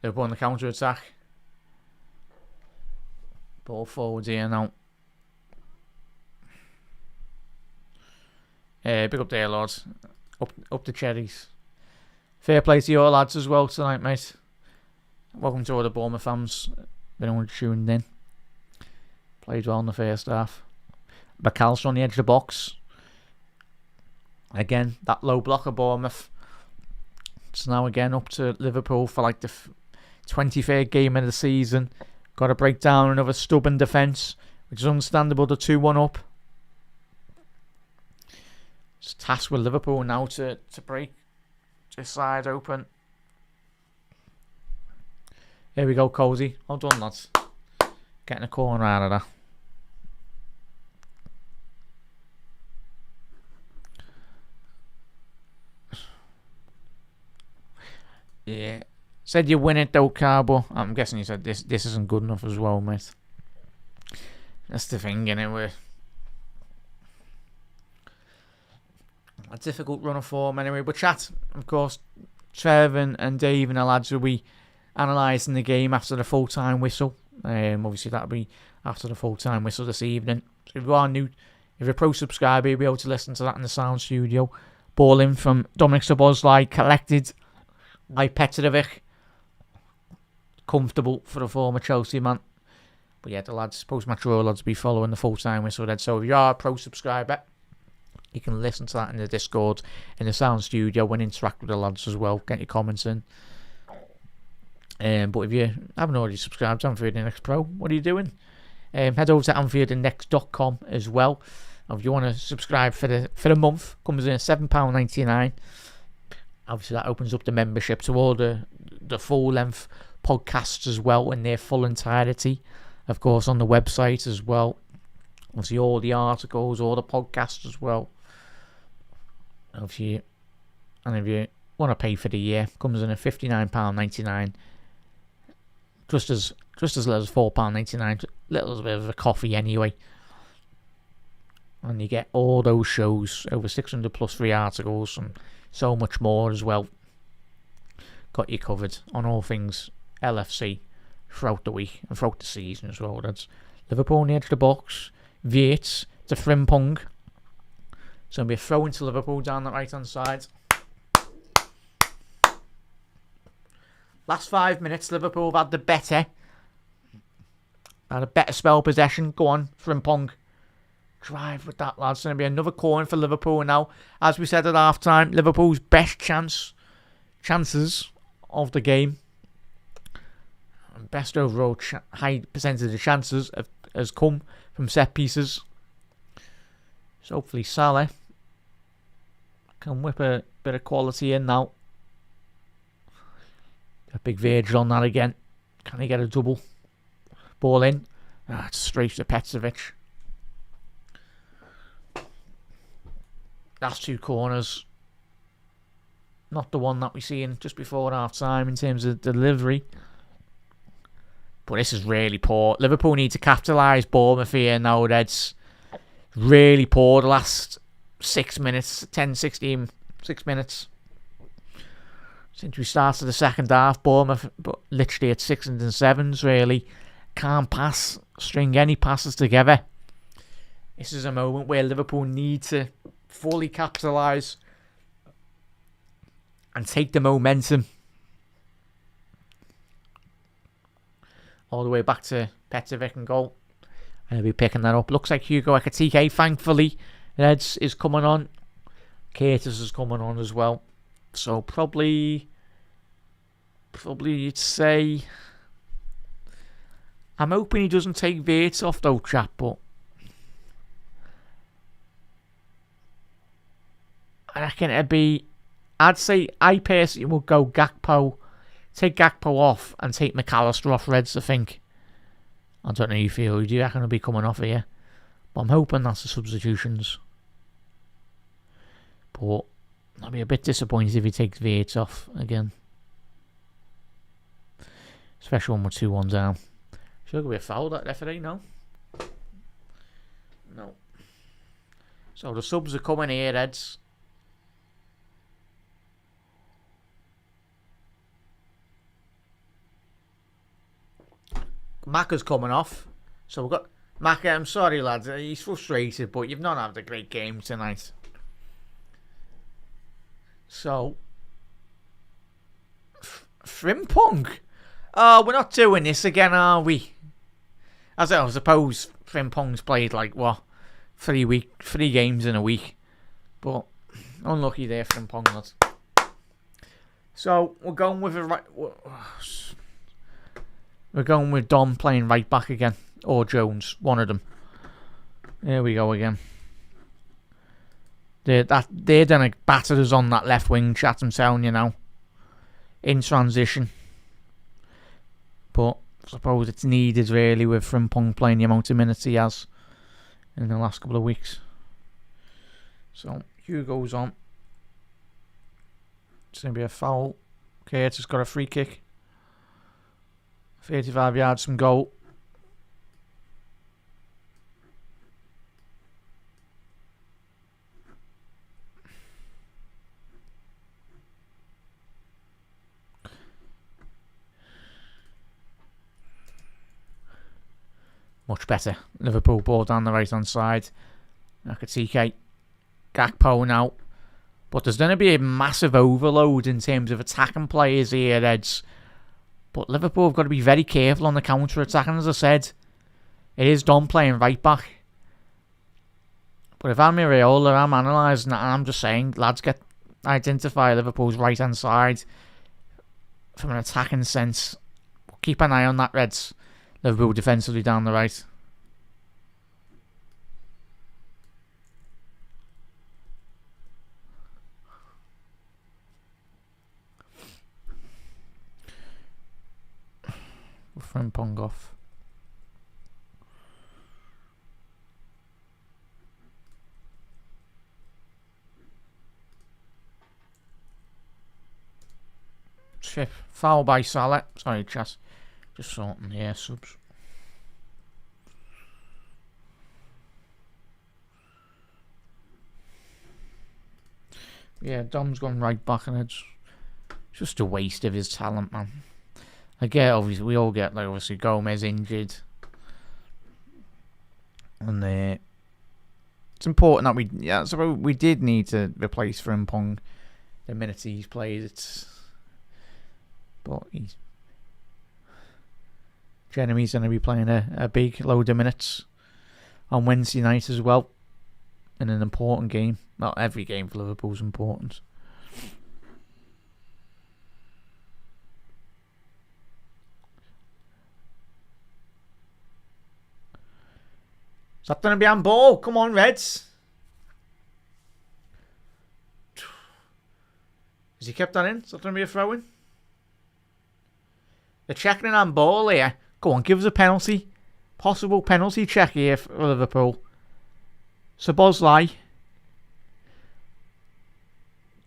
They're on the counter attack. Ball forwards here now. Big up there, lads. Up the Cherries. Fair play to your lads as well tonight, mate. Welcome to all the Bournemouth fans. If anyone tuned in. Played well in the first half. McAllister on the edge of the box. Again, that low block of Bournemouth. It's now again up to Liverpool for like the 23rd game of the season. Got to break down another stubborn defence, which is understandable. The 2-1 up. It's tasked with Liverpool now to break this side open. Here we go, Cozy. Well done, lads. Getting a corner out of that. Yeah. Said you win it though, Carbo. I'm guessing you said this isn't good enough as well, mate. That's the thing, innit? A difficult run of form anyway. But chat, of course, Trev and Dave and the lads will be analysing the game after the full-time whistle. Obviously that'll be after the full-time whistle this evening. So if you are new, if you're a pro subscriber, you'll be able to listen to that in the sound studio. Ball in from Dominic Szoboszlai, collected by Petrovic. Comfortable for the former Chelsea man. But yeah, the lads, post-match row lads, will be following the full-time whistle then. So if you are a pro subscriber, you can listen to that in the Discord, in the sound studio, and interact with the lads as well. Get your comments in. But if you haven't already subscribed to Anfield Index Pro, what are you doing? Head over to AnfieldIndex.com as well. If you want to subscribe for the month, comes in at £7.99. Obviously, that opens up the membership to all the full-length podcasts as well in their full entirety. Of course, on the website as well. Obviously, all the articles, all the podcasts as well. If you want to pay for the year, comes in at £59.99. Just as little as £4.99. Little bit of a coffee anyway. And you get all those shows, over 600 plus free articles, and so much more as well. Got you covered on all things LFC throughout the week and throughout the season as well. That's Liverpool on the edge of the box. Yates to Frimpong. So it'll be a throw into Liverpool down the right hand side. Last 5 minutes, Liverpool have had the better. Had a better spell possession. Go on, Frimpong. Drive with that, lads. It's going to be another corner for Liverpool now. As we said at half time, Liverpool's best chances of the game. Best overall high percentage of chances has come from set pieces. So hopefully Salah can whip a bit of quality in now. A big Virgil on that again. Can he get a double? Ball in. It's straight to Petrovic. That's two corners. Not the one that we seen just before half time in terms of delivery. But this is really poor. Liverpool need to capitalise Bournemouth here now. That's really poor the last 6 minutes, 10, 16, 6 minutes. Since we started the second half, Bournemouth but literally at 6s and 7s really. can't string any passes together. This is a moment where Liverpool need to fully capitalise and take the momentum all the way back to Petrovic and goal. And he'll be picking that up. Looks like Hugo Ekitike, thankfully, Reds is coming on. Curtis is coming on as well. So probably you'd say... I'm hoping he doesn't take Wirtz off though, chap, but... I reckon it'd be... I'd say I personally would go Gakpo. Take Gakpo off and take McAllister off Reds, I think. I don't know how you feel. Do you reckon he'll be coming off here? But I'm hoping that's the substitutions. But I'll be a bit disappointed if he takes Wirtz off again. Especially when we're 2-1 down. Should it be a foul, that referee? No. So the subs are coming here, Reds. Macca's coming off. So we've got... Macca, I'm sorry, lads. He's frustrated, but you've not had a great game tonight. So... Frimpong? Oh, we're not doing this again, are we? I suppose Frimpong's played, like, what? 3 games in a week. But unlucky there, Frimpong, lads. So, we're going with We're going with Dom playing right back again. Or Jones. One of them. There we go again. They're done batter us on that left wing, chat, I'm telling you now. In transition. But I suppose it's needed really with Frimpong playing the amount of minutes he has in the last couple of weeks. So, Hugo's on. It's going to be a foul. Curtis got a free kick. 35 yards from goal. Much better. Liverpool ball down the right hand side. Ekitike. Gakpo now. But there's going to be a massive overload in terms of attacking players here, Eds. But Liverpool have got to be very careful on the counter-attacking, as I said. It is Dom playing right back. But if I'm Iraola, I'm analysing that, and I'm just saying, lads, identify Liverpool's right-hand side from an attacking sense. Keep an eye on that, Reds. Liverpool defensively down the right. Frimpong off. Chip. Foul by Salah. Sorry, Chas. Just sorting the air subs. Yeah, Dom's gone right back, and it's just a waste of his talent, man. I get, obviously, we all get, like, obviously, Gomez injured. And it's important that so we did need to replace Frimpong the minute he's played. But Jeremy's going to be playing a big load of minutes on Wednesday night as well. In an important game. Not every game for Liverpool's important. Is that going to be on ball? Come on, Reds. Has he kept that in? Is that going to be a throw-in? They're checking it on ball here. Go on, give us a penalty. Possible penalty check here for Liverpool. Szoboszlai.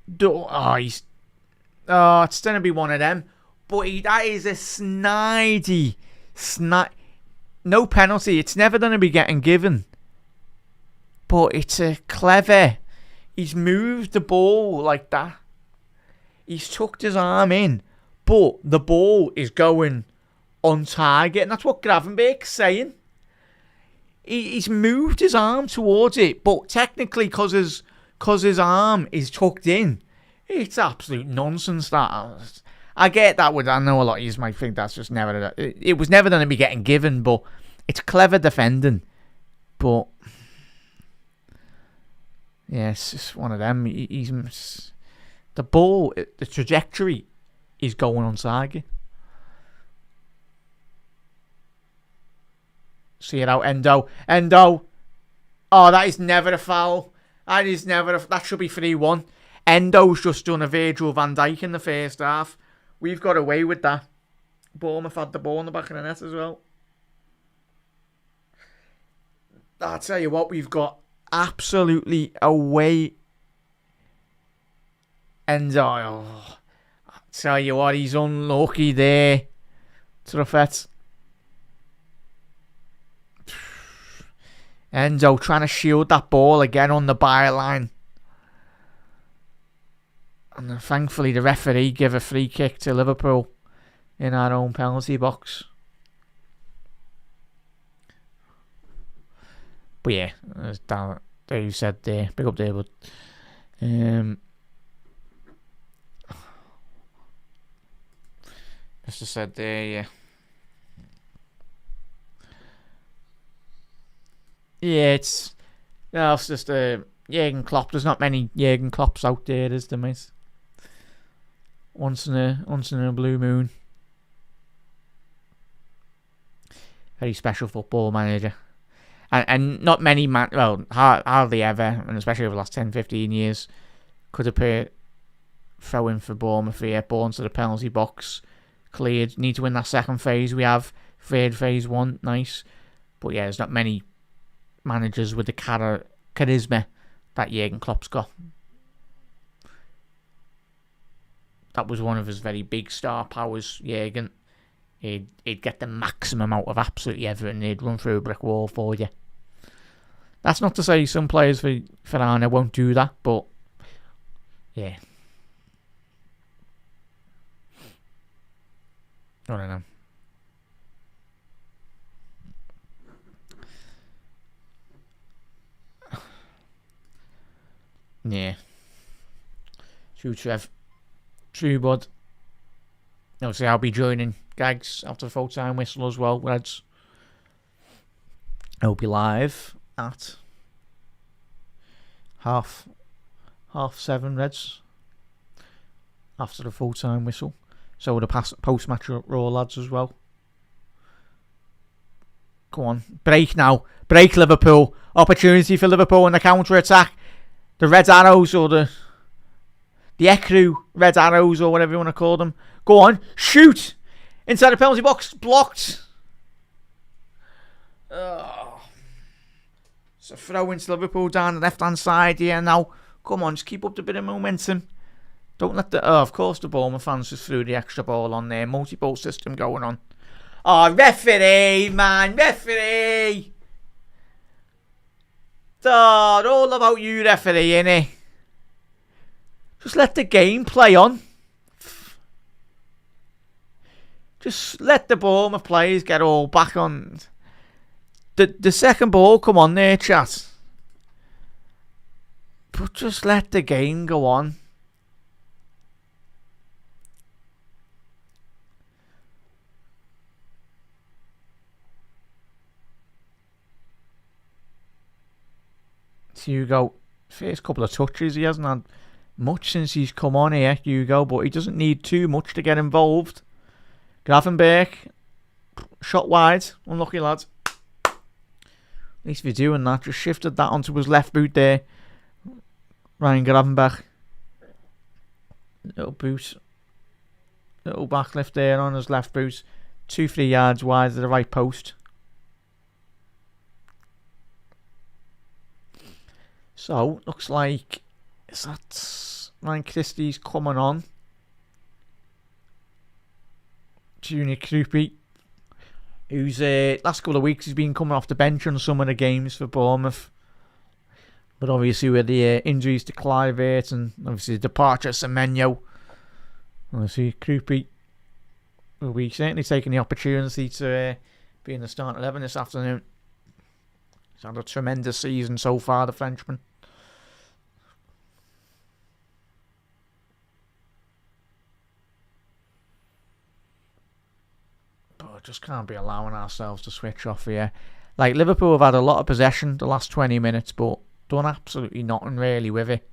It's going to be one of them. But that is a snidey. No penalty. It's never going to be getting given. But it's a clever. He's moved the ball like that. He's tucked his arm in. But the ball is going on target, and that's what Gravenberg's saying. He's moved his arm towards it, but technically, because his arm is tucked in, it's absolute nonsense. That I get that. I know a lot of you might think that's just never. It was never going to be getting given, but it's clever defending. But yeah, it's just one of them. He's the ball, the trajectory is going on target. See it out, Endo. Oh, that is never a foul. That should be 3-1. Endo's just done a Virgil van Dijk in the first half. We've got away with that. Bournemouth had the ball in the back of the net as well. I'll tell you what, we've got absolutely away. Endo. I'll tell you what, he's unlucky there. Truffet. Endo trying to shield that ball again on the byline. And then thankfully the referee gave a free kick to Liverpool in our own penalty box. But yeah, as Dave said there, big up David. As I said there, yeah. Yeah, it's just Jurgen Klopp. There's not many Jurgen Klopps out there, is there, mate? Once in a blue moon. Very special football manager. And not many hardly ever, and especially over the last 10-15 years, could appear throwing for Bournemouth here, ball into the penalty box, cleared. Need to win that second phase. We have third phase 1, nice. But yeah, there's not many managers with the charisma that Jurgen Klopp's got. That was one of his very big star powers, Jurgen. He'd get the maximum out of absolutely everything. He'd run through a brick wall for you. That's not to say some players for Anna won't do that, but yeah. I don't know. Yeah. True, Trev. True, bud. Obviously, I'll be joining Gags after the full-time whistle as well, Reds. I'll be live at 7:30, Reds, after the full-time whistle. So will the post-match Raw lads as well. Go on. Break now. Break Liverpool. Opportunity for Liverpool in the counter-attack. The Red Arrows or the Ecru Red Arrows or whatever you want to call them. Go on. Shoot. Inside the penalty box. Blocked. Oh. It's a throw into Liverpool down the left-hand side here now. Come on. Just keep up the bit of momentum. Don't let of course the Bournemouth fans just threw the extra ball on there. Multi-ball system going on. Oh, referee, man. Referee. God, all about you, referee, innit? Just let the game play on. Just let the Bournemouth players get all back on. The second ball, come on there, chat. But just let the game go on. Hugo, first couple of touches, he hasn't had much since he's come on here, Hugo, but he doesn't need too much to get involved. Gravenberg, shot wide, unlucky lad. At least if you're doing that, just shifted that onto his left boot there. Ryan Gravenberg. Little boot. Little backlift there on his left boot. 2-3 yards wide to the right post. So, looks like is that Ryan Christie's coming on. Junior Krupi, who's last couple of weeks he's been coming off the bench on some of the games for Bournemouth. But obviously with the injuries to Clivert and obviously the departure of Semenyo. Obviously Krupi We'll be certainly taking the opportunity to be in the start 11 this afternoon. He's had a tremendous season so far, the Frenchman. But just can't be allowing ourselves to switch off here. Like, Liverpool have had a lot of possession the last 20 minutes, but done absolutely nothing really with it.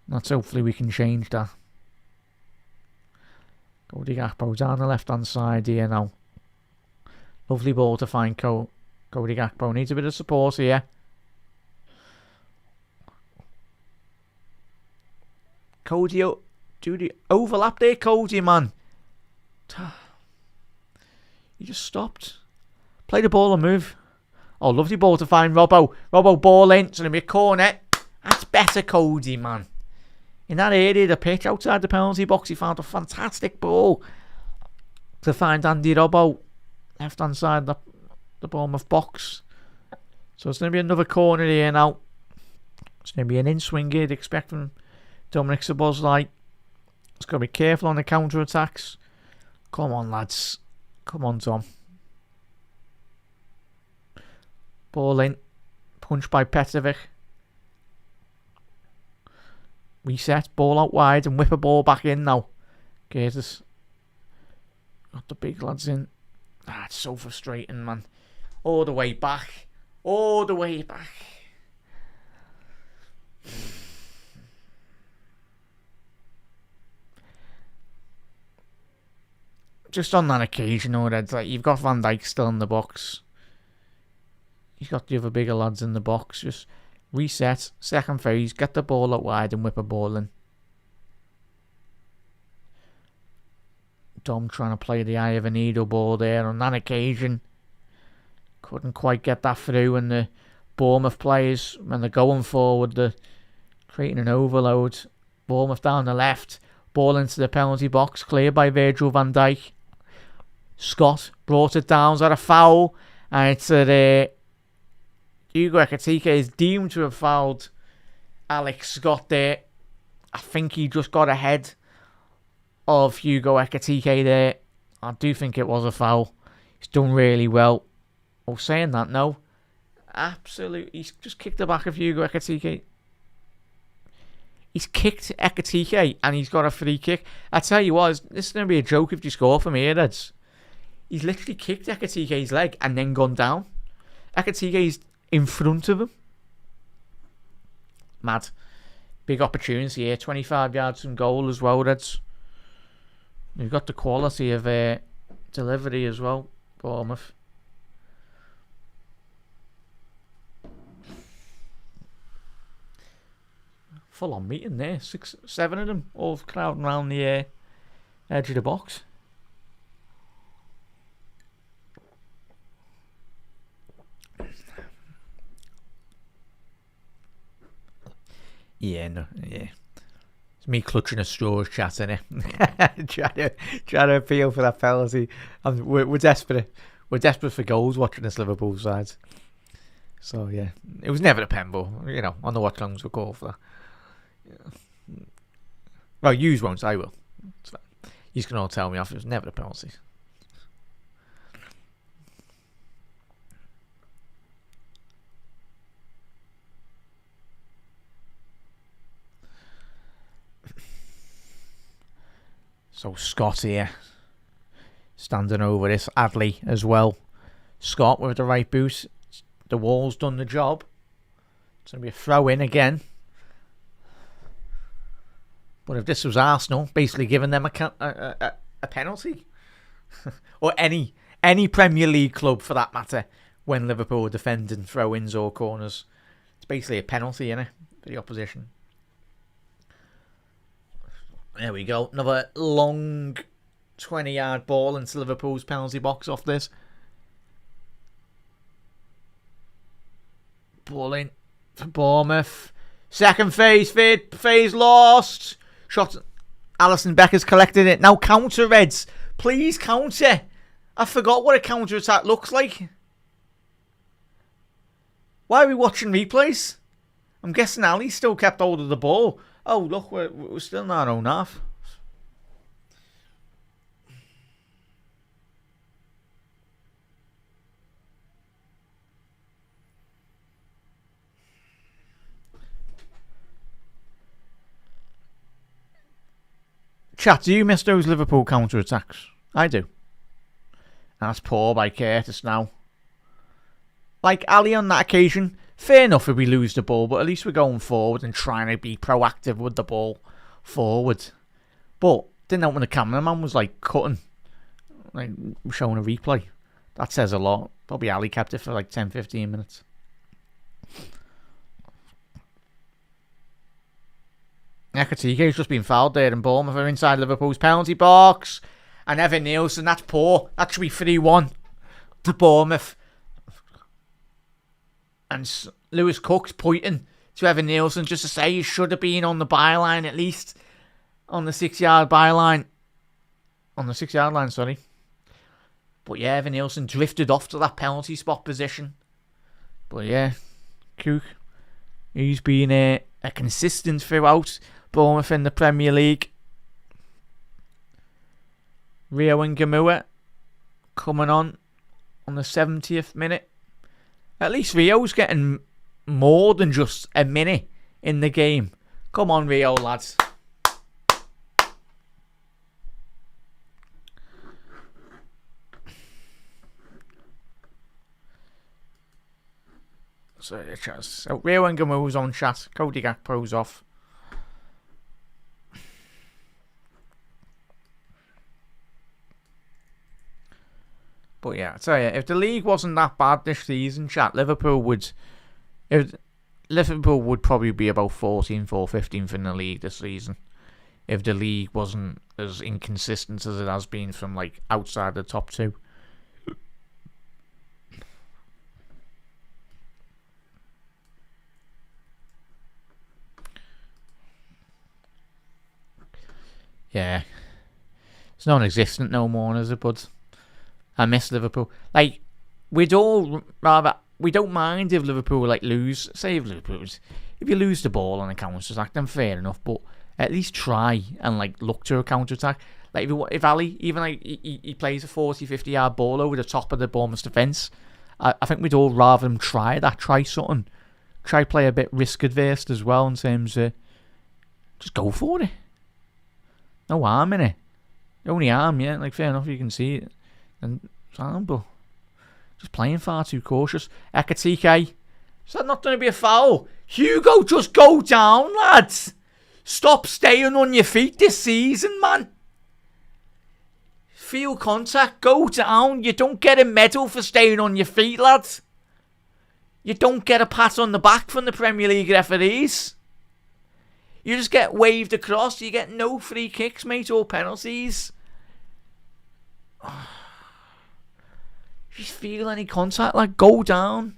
Let's hopefully we can change that. Cody Gakpo down the left-hand side here now. Lovely ball to find Cody Gakpo. Needs a bit of support here. Cody, do the overlap there, Cody, man. You just stopped. Play the ball and move. Oh, lovely ball to find Robbo. Robbo ball in. It's going to be a corner. That's better, Cody, man. In that area of the pitch, outside the penalty box, he found a fantastic ball to find Andy Robbo. Left-hand side of the Bournemouth box. So it's going to be another corner here now. It's going to be an in-swing here, expect from Dominic Szoboszlai. It's got to be careful on the counter-attacks. Come on, lads. Come on, Tom. Ball in. Punch by Petrovic. Reset. Ball out wide and whip a ball back in now. Gators. Got the big lads in. It's so frustrating, man. All the way back. All the way back. Just on that occasion, it's like you've got Van Dijk still in the box. You've got the other bigger lads in the box. Just reset, second phase, get the ball out wide and whip a ball in. Dom trying to play the eye of a needle ball there on that occasion. Couldn't quite get that through, and the Bournemouth players, when they're going forward, they're creating an overload. Bournemouth down the left, ball into the penalty box, cleared by Virgil van Dijk. Scott brought it down, is that a foul? And it's Hugo Ekitike is deemed to have fouled Alex Scott there. I think he just got ahead of Hugo Ekitike there. I do think it was a foul. He's done really well. Oh, saying that, no. Absolutely. He's just kicked the back of Hugo Ekitike. He's kicked Ekitike and he's got a free kick. I tell you what, this is going to be a joke if you score from here, lads. He's literally kicked Ekitike's leg and then gone down. Ekitike's in front of him. Mad. Big opportunity here. 25 yards from goal as well, lads. We've got the quality of delivery as well, Bournemouth. Full on meeting there. 6, 7 of them all crowding around the edge of the box. Yeah, it's me clutching a straws, chat, innit? trying to appeal for that penalty. We're desperate. We're desperate for goals watching this Liverpool side. So yeah, it was never a pen ball. You know, on the watch longs we'll call for that. Yeah. Well, yous won't. I will. You can all tell me off. It was never a penalty. So Scott here, standing over this. Adley as well. Scott with the right boot. The wall's done the job. It's going to be a throw in again. But if this was Arsenal, basically giving them a penalty, or any Premier League club for that matter, when Liverpool are defending throw-ins or corners, it's basically a penalty, innit, for the opposition. There we go. Another long 20-yard ball into Liverpool's penalty box off this. Ball in for Bournemouth. Second phase lost. Shot. Alisson Becker's collected it. Now counter, Reds. Please counter. I forgot what a counter attack looks like. Why are we watching replays? I'm guessing Ali still kept hold of the ball. Oh, look, we're still in our own half. Chat, do you miss those Liverpool counter-attacks? I do. And that's poor by Curtis now. Like Ali on that occasion, fair enough if we lose the ball, but at least we're going forward and trying to be proactive with the ball forward. But didn't help when the cameraman was like cutting, like showing a replay. That says a lot. Probably Ali kept it for like 10-15 minutes. Ekatiké's just been fouled there, and Bournemouth are inside Liverpool's penalty box. And Evan Nielsen, that's poor. That should be 3-1 to Bournemouth. And Lewis Cook's pointing to Evan Nielsen just to say he should have been on the byline at least. On the 6-yard byline. On the 6-yard line, sorry. But yeah, Evan Nielsen drifted off to that penalty spot position. But yeah, Cook, he's been a consistent throughout Bournemouth in the Premier League. Rio and Gamua coming on the 70th minute. At least Rio's getting more than just a minute in the game. Come on, Rio, lads. So Rio and Gamu's on chat. Cody Gakpo's off. But yeah, I tell you, if the league wasn't that bad this season, chat, Liverpool would probably be about 14th or 15th in the league this season. If the league wasn't as inconsistent as it has been from like outside the top two. Yeah. It's non-existent no more, is it, bud? I miss Liverpool. Like, we don't mind if Liverpool, like, lose. Say if you lose the ball on a counter-attack, then fair enough. But at least try and, like, look to a counter-attack. Like, if Ali, even, like, he plays a 40-50 yard ball over the top of the Bournemouth defence, I think we'd all rather him try something. Try play a bit risk-adverse as well in terms of just go for it. No harm in it. Only harm, yeah. Like, fair enough, you can see it. And but just playing far too cautious. Ekatike. Is that not going to be a foul? Hugo, just go down, lads. Stop staying on your feet this season, man. Feel contact, go down. You don't get a medal for staying on your feet, lads. You don't get a pat on the back from the Premier League referees. You just get waved across. You get no free kicks, mate, or penalties. If you feel any contact, like, go down.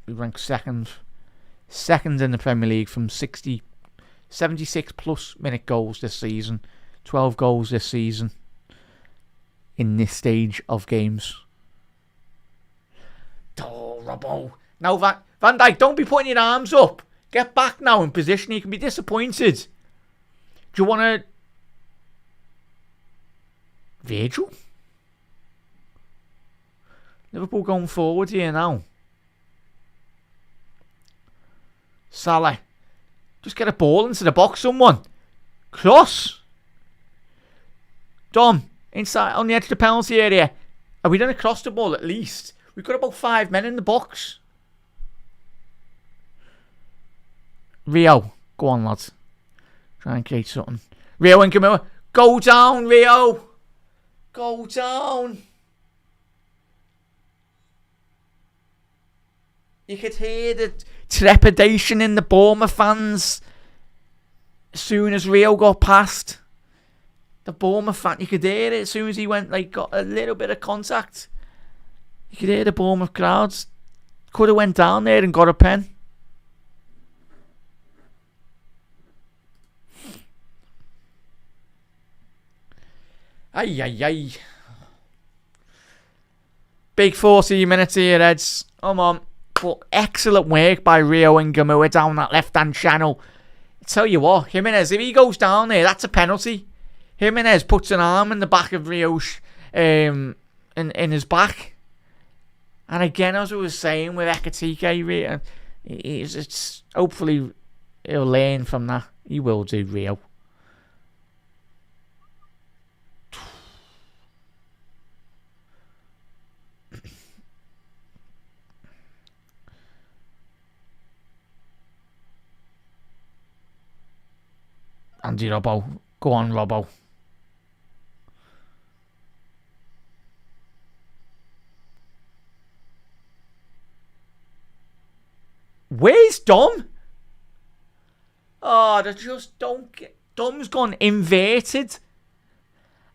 We rank second in the Premier League from 76 plus minute goals this season. 12 goals this season in this stage of games. Oh, Robbo. Now, Van Dijk, don't be putting your arms up. Get back now in position. You can be disappointed. Do you want to... Virgil? Liverpool going forward here now. Salah. Just get a ball into the box, someone. Cross. Dom. Inside on the edge of the penalty area. Are we done across the ball at least? We've got about 5 men in the box. Rio. Go on, lads. Try and create something. Rio and Camilla. Go down, Rio. Go down. You could hear the trepidation in the Bournemouth fans as soon as Rio got past. The Bournemouth fan, you could hear it as soon as he went, like, got a little bit of contact. You could hear the Bournemouth crowds. Could have went down there and got a pen. Ay, ay, ay. Big 40 minutes here, Eds. Come on. But excellent work by Rio and Gamua down that left-hand channel. tell you what, Jimenez, if he goes down there, that's a penalty. Jimenez puts an arm in the back of Rio's, in his back. And again, as I was saying with Ekitike, it's hopefully he'll learn from that. He will do, Rio. Andy Robbo. Go on, Robbo. Where's Dom? Oh, they just don't get... Dom's gone inverted.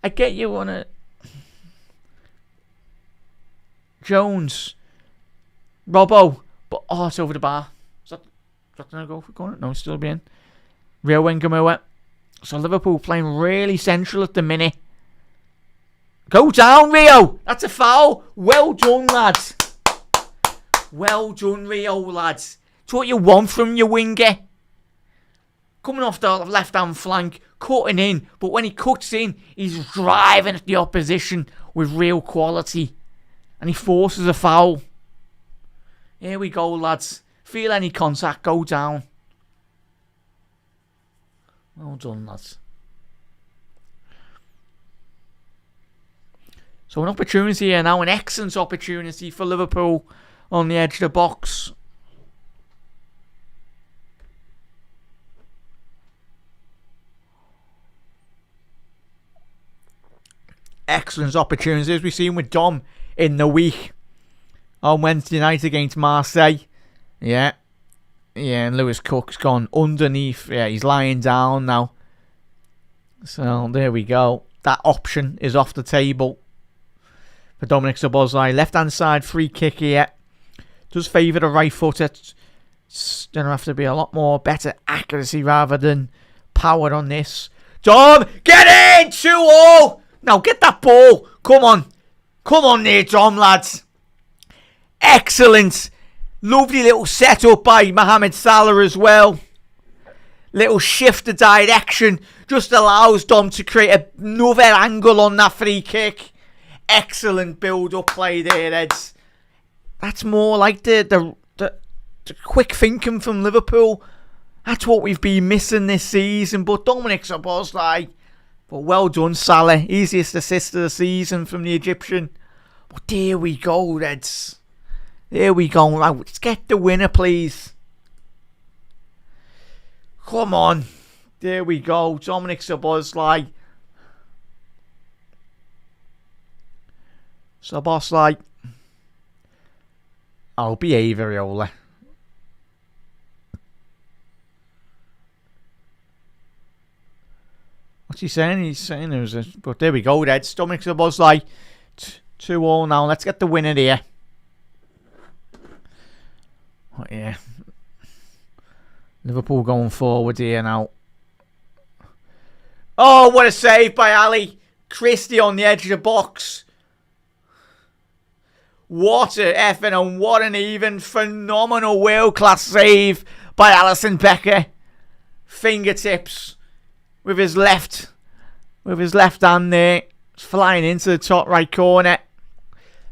I get you on it. Jones. Robbo. But, oh, it's over the bar. Is that going to go for corner? No, it's still being. Rio Wengamua. So Liverpool playing really central at the minute. Go down, Rio. That's a foul. Well done, lads. Well done, Rio, lads. It's what you want from your winger. Coming off the left-hand flank, cutting in. But when he cuts in, he's driving at the opposition with real quality. And he forces a foul. Here we go, lads. Feel any contact, go down. Well done, lads. So an opportunity here now, an excellent opportunity for Liverpool on the edge of the box. Excellent opportunity, as we've seen with Dom in the week on Wednesday night against Marseille. Yeah, and Lewis Cook's gone underneath. Yeah, he's lying down now. So there we go. That option is off the table for Dominic Szoboszlai. Left-hand side free kick here. Does favour the right foot. It's going to have to be a lot more better accuracy rather than power on this. Dom, get in! 2-2! Now get that ball. Come on. Come on there, Dom, lads. Excellent. Lovely little setup by Mohamed Salah as well. Little shift of direction. Just allows Dom to create another angle on that free kick. Excellent build-up play there, Eds. That's more like the quick thinking from Liverpool. That's what we've been missing this season. But Dominic Szoboszlai, but well done, Salah. Easiest assist of the season from the Egyptian. But there we go, Reds. There we go. Right, let's get the winner, please. Come on. There we go. Dominic Szoboszlai. Szoboszlai. I'll behave, Areola. What's he saying? He's saying there was a... But there we go, Reds. Dominic Szoboszlai. 2-2 now. Let's get the winner here. Oh, yeah. Liverpool going forward here now. Oh, what a save by Ali Christie on the edge of the box. What a effort and what an even phenomenal world-class save by Alisson Becker. Fingertips with his left hand there. Flying into the top right corner.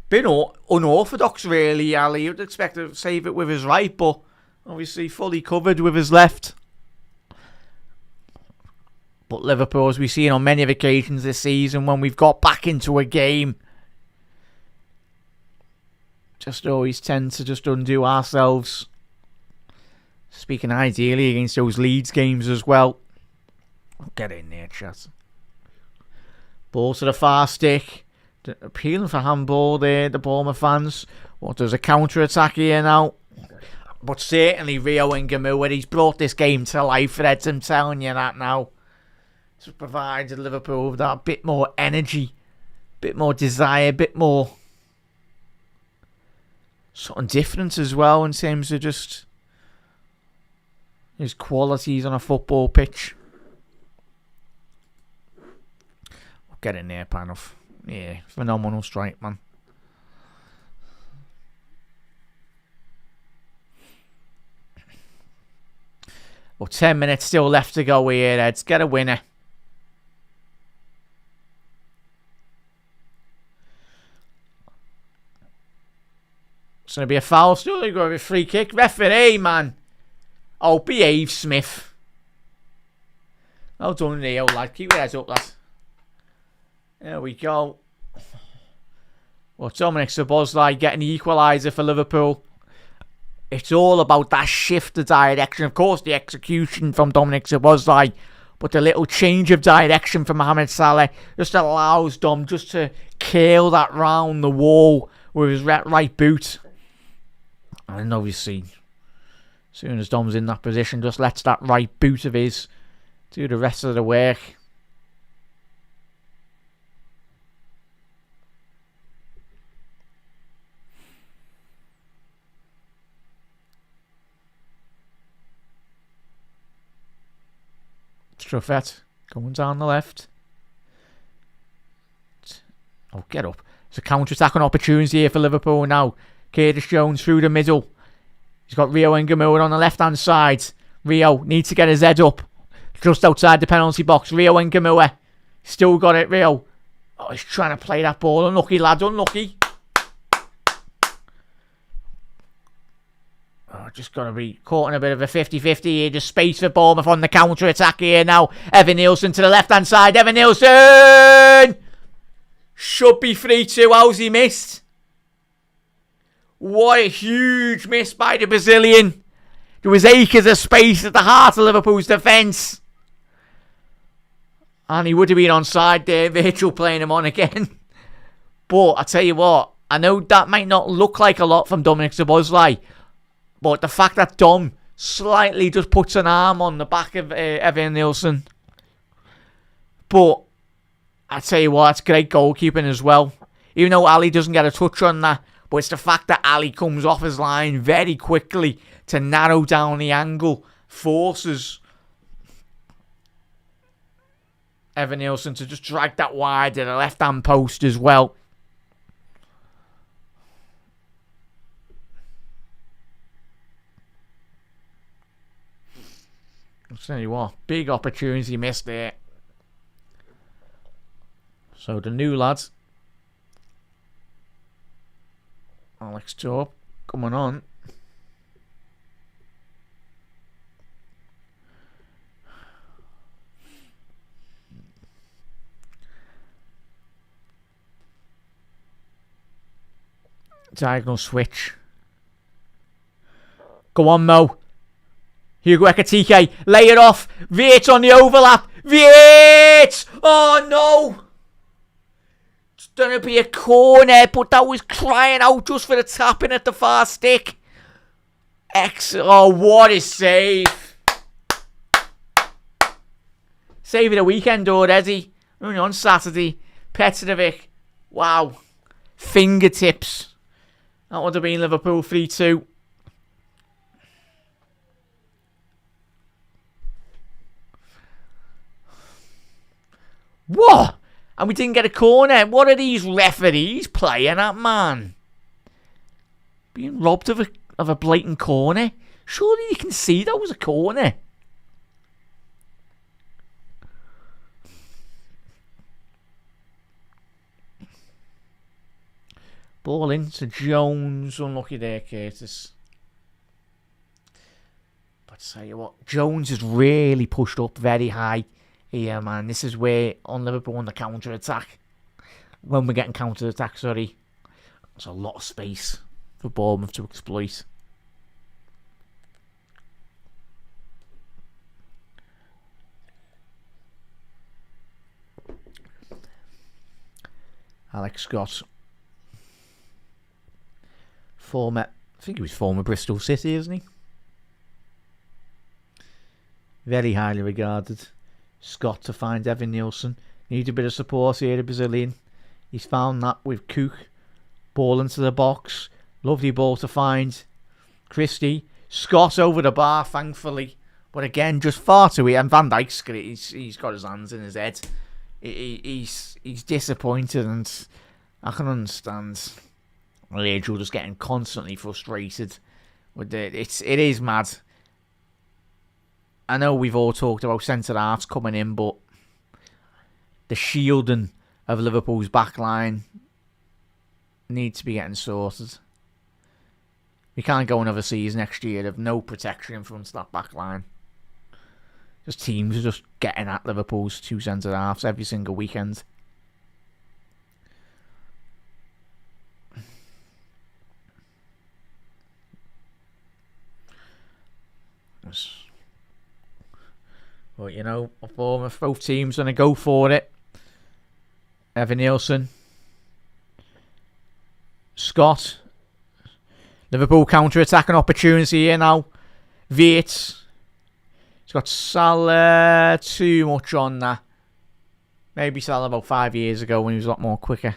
Been unorthodox really, Ali. You'd expect to save it with his right, but obviously fully covered with his left. But Liverpool, as we've seen on many occasions this season, when we've got back into a game, just always tend to just undo ourselves. Speaking ideally against those Leeds games as well. Get in there, chat. Ball to the far stick. Appealing for handball there, the Bournemouth fans. What, there's a counter-attack here now. But certainly Rio Wengamua, he's brought this game to life, Reds. I'm telling you that now. It's provided Liverpool with that bit more energy, bit more desire, bit more something different as well in terms of just his qualities on a football pitch. Get in there, Panoff. Yeah, phenomenal strike, man. But 10 minutes still left to go here, Reds. Get a winner. It's going to be a foul. Still going to be a free kick. Referee, man. Oh, behave, Smith. Well done, Rio, lad. Keep your heads up, lad. There we go. Well, Dominic Szoboszlai getting the equaliser for Liverpool. It's all about that shift of direction. Of course, the execution from Dominic Szoboszlai, but the little change of direction from Mohamed Salah just allows Dom just to curl that round the wall with his right boot. And obviously, as soon as Dom's in that position, just lets that right boot of his do the rest of the work. Truffet going down the left. Oh, get up. It's a counter-attacking opportunity here for Liverpool now. Curtis Jones through the middle. He's got Rio Nguema on the left-hand side. Rio needs to get his head up. Just outside the penalty box. Rio Nguema. Still got it, Rio. Oh, he's trying to play that ball. Unlucky, lad. Unlucky. Oh, just got to be caught in a bit of a 50-50 here. Just space for Bournemouth on the counter-attack here now. Evan Nielsen to the left-hand side. Evan Nielsen! Should be 3-2. How's he missed? What a huge miss by the Brazilian. There was acres of space at the heart of Liverpool's defence. And he would have been onside there. Virtual playing him on again. But I tell you what, I know that might not look like a lot from Dominic Szoboszlai. But the fact that Dom slightly just puts an arm on the back of Evan Nielsen. But I tell you what, it's great goalkeeping as well. Even though Ali doesn't get a touch on that. But it's the fact that Ali comes off his line very quickly to narrow down the angle. Forces Evan Nielsen to just drag that wide to the left-hand post as well. I'll tell you what, big opportunity missed there. So the new lads, Alex Torp coming on. Diagonal switch. Go on, Mo. Hugo Ekitike, lay it off. Viet on the overlap. Viet! Oh no! It's gonna be a corner, but that was crying out just for the tapping at the far stick. Oh, what a save! Save of the weekend already. Only on Saturday. Petrovic. Wow. Fingertips. That would have been Liverpool 3-2. What? And we didn't get a corner. What are these referees playing at, man? Being robbed of a blatant corner. Surely you can see that was a corner. Ball into Jones. Unlucky there, Curtis. But tell you what, Jones has really pushed up very high here, man. This is where, on Liverpool, on the counter-attack, when we're getting counter-attack, sorry, there's a lot of space for Bournemouth to exploit. Alex Scott. I think he was former Bristol City, isn't he? Very highly regarded. Scott to find Evan Nielsen. Needs a bit of support here, the Brazilian. He's found that with Cook. Ball into the box. Lovely ball to find Christie. Scott over the bar, thankfully. But again, just far too early. And Van Dijk's he's got his hands in his head. He's disappointed, and I can understand. Angel just getting constantly frustrated with it. It is mad. I know we've all talked about centre-halves coming in, but the shielding of Liverpool's backline needs to be getting sorted. We can't go another season next year of no protection in front of that backline. Just teams are just getting at Liverpool's two centre-halves every single weekend. But, you know, both teams going to go for it. Evan Nielsen. Scott. Liverpool counter-attacking opportunity here now. Viet. He's got Salah too much on that. Maybe Salah about 5 years ago when he was a lot more quicker.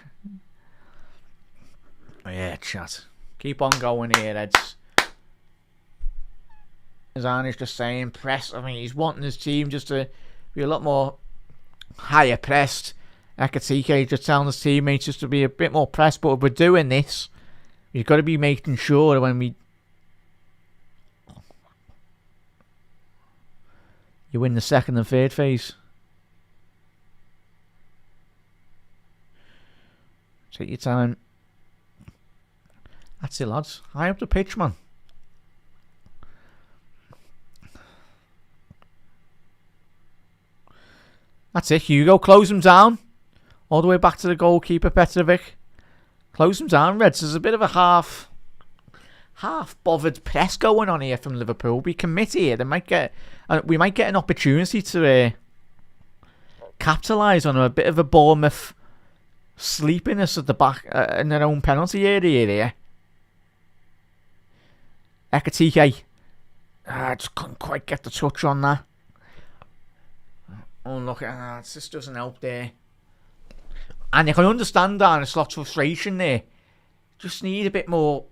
Oh yeah, chat. Keep on going here, Eds. As Arnie's just saying, press. I mean, he's wanting his team just to be a lot more higher pressed. Ekatike just telling his teammates just to be a bit more pressed. But if we're doing this, we've got to be making sure that when you win the second and third phase. Take your time. That's it, lads. High up the pitch, man. That's it, Hugo. Close him down. All the way back to the goalkeeper, Petrovic. Close him down, Reds. There's a bit of a half bothered press going on here from Liverpool. We commit here. We might get an opportunity to capitalise on a bit of a Bournemouth sleepiness at the back in their own penalty area here. Ekatike. I just couldn't quite get the touch on that. Oh, look, it just doesn't help there. And you can understand that, and it's a lot of frustration there. Just need a bit more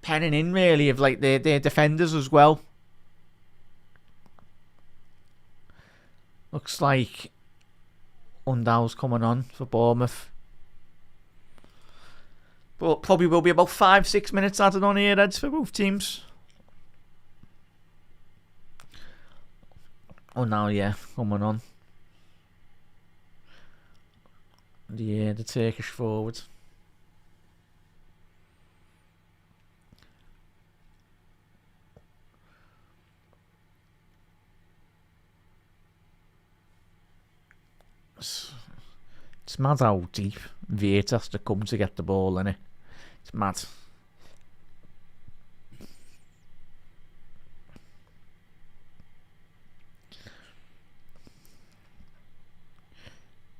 penning in, really, of like their defenders as well. Looks like Undow's coming on for Bournemouth. But probably will be about 5-6 minutes added on here, Eds, for both teams. Oh, now, yeah, coming on. Yeah, the Turkish forward. It's mad how deep Viet has to come to get the ball, innit? It's mad.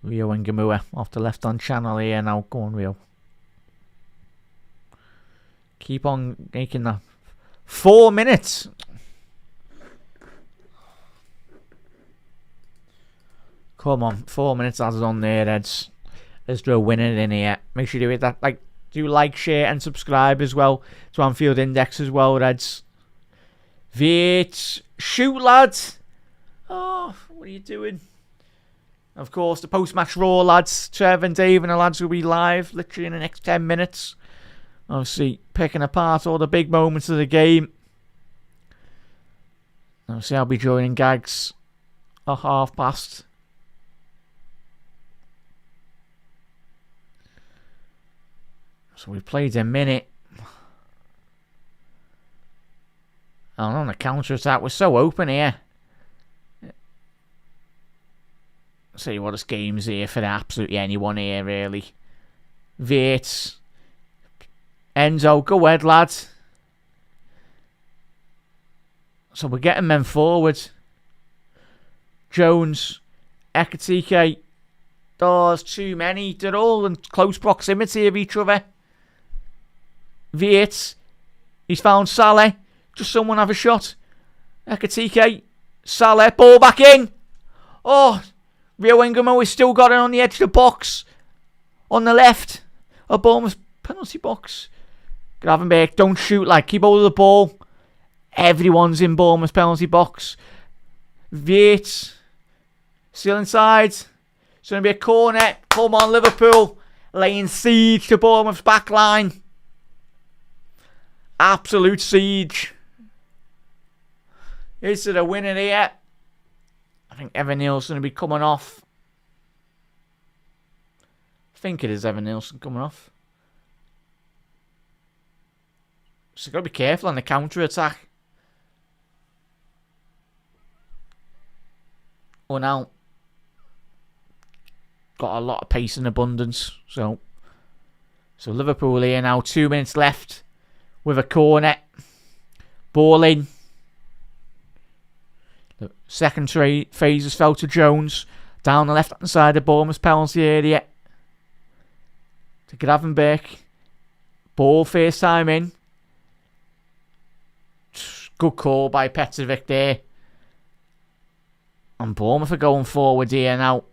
Rio and Gamua off the left-hand channel here now. Go on, Rio. Keep on making that. 4 minutes. Come on, 4 minutes added on there, Eds. Let's do a winner in here. Make sure you do it that. Do like, share, and subscribe as well to Anfield Index as well, Reds. Viet, shoot, lads. Oh, what are you doing? Of course, the post-match Raw, lads. Trev and Dave and the lads will be live literally in the next 10 minutes. Obviously, picking apart all the big moments of the game. Obviously, I'll be joining Gags at past. So we played a minute. And on the counter-attack, we're so open here. See what this game's here for absolutely anyone here, really. Viet. Enzo, go ahead, lad. So we're getting men forward. Jones. Ekatike. Oh, there's too many. They're all in close proximity of each other. Viet. He's found Salah. Just someone have a shot. Ekatike. Salah. Ball back in. Oh, Rio Engamo has still got it on the edge of the box. On the left. A Bournemouth penalty box. Gravenberg, don't shoot, keep hold of the ball. Everyone's in Bournemouth penalty box. Viet. Still inside. It's going to be a corner. Come on, Liverpool. Laying siege to Bournemouth's back line. Absolute siege. Is there a winner here? I think Evan Nielsen will be coming off. I think it is Evan Nielsen coming off. So got to be careful on the counter-attack. Oh, now. Got a lot of pace and abundance. So Liverpool here now. 2 minutes left with a corner. Ball in. The second phase is fell to Jones. Down the left-hand side of Bournemouth's penalty area. To Gravenberch. Ball first time in. Good call by Petrovic there. And Bournemouth are going forward here now.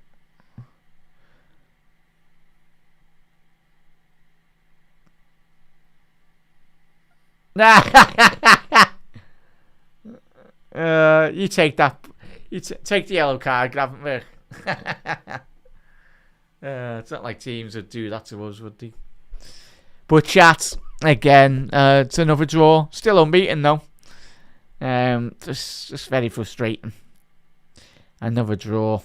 You take that. You take the yellow card, Gravenberch. It's not like teams would do that to us, would they? But chat again. It's another draw. Still unbeaten though. Just very frustrating. Another draw.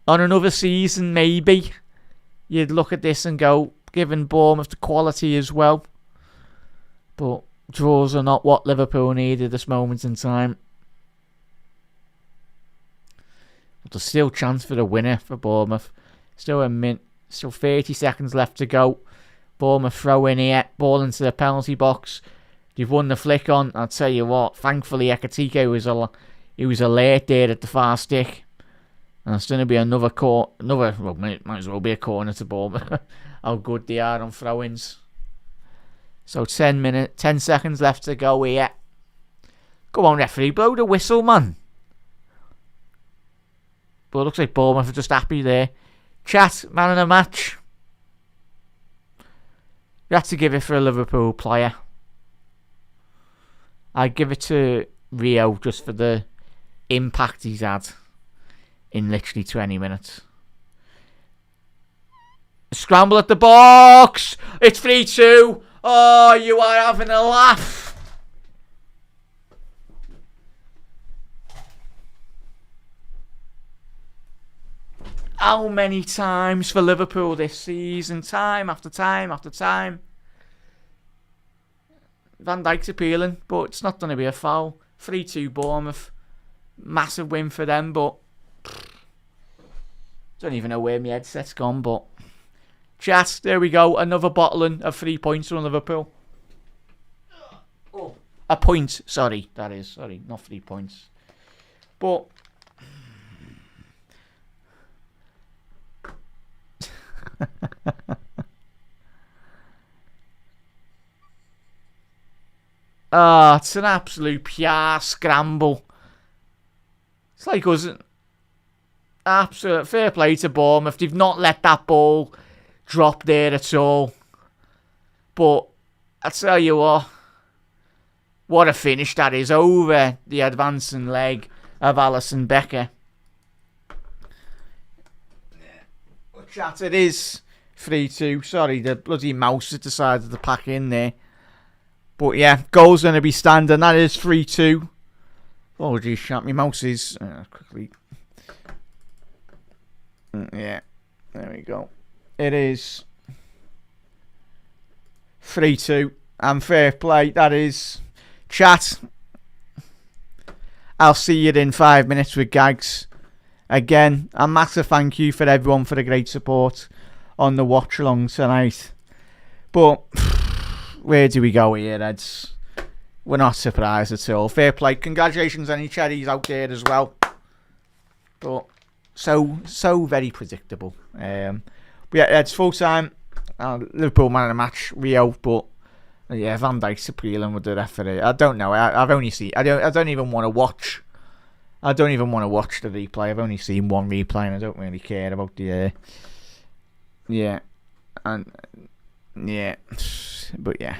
On another season, maybe you'd look at this and go, given Bournemouth the quality as well. But draws are not what Liverpool need at this moment in time. But there's still chance for the winner for Bournemouth. Still 30 seconds left to go. Bournemouth throw in here, ball into the penalty box. You've won the flick on. I'll tell you what. Thankfully, Ekatike was alert there at the far stick. And it's going to be another might as well be a corner to Bournemouth. How good they are on throw-ins. So 10 seconds left to go here. Go on, referee, blow the whistle, man. But it looks like Bournemouth are just happy there. Chat, man of the match. You have to give it for a Liverpool player. I'd give it to Rio just for the impact he's had in literally 20 minutes. Scramble at the box! It's 3-2! Oh, you are having a laugh! How many times for Liverpool this season? Time after time after time. Van Dijk's appealing, but it's not going to be a foul. 3-2 Bournemouth. Massive win for them, but don't even know where my headset's gone, but chat, there we go. Another bottling of 3 points from Liverpool. Oh, a point, sorry, that is. Sorry, not 3 points. But it's an absolute pure scramble. It's like us. Absolute fair play to Bournemouth. They've not let that ball drop there at all. But I tell you what a finish that is over the advancing leg of Alisson Becker. Chat, it is 3-2. Sorry, the bloody mouse has decided to pack in there. But yeah, goal's going to be standing. That is 3-2. Oh, geez, chat, my mouse is... quickly... yeah, there we go. It is 3-2. And fair play, that is. Chat, I'll see you in 5 minutes with Gags. Again, a massive thank you for everyone for the great support on the watch along tonight. But where do we go here, Eds? We're not surprised at all. Fair play. Congratulations on any Cherries out there as well. But so very predictable. But yeah, it's full time. Liverpool man of the match, Rio. But yeah, Van Dijk's appealing with the referee. I don't know. I've only seen. I don't even want to watch. I don't even want to watch the replay. I've only seen one replay, and I don't really care about the. Yeah, and yeah, but yeah.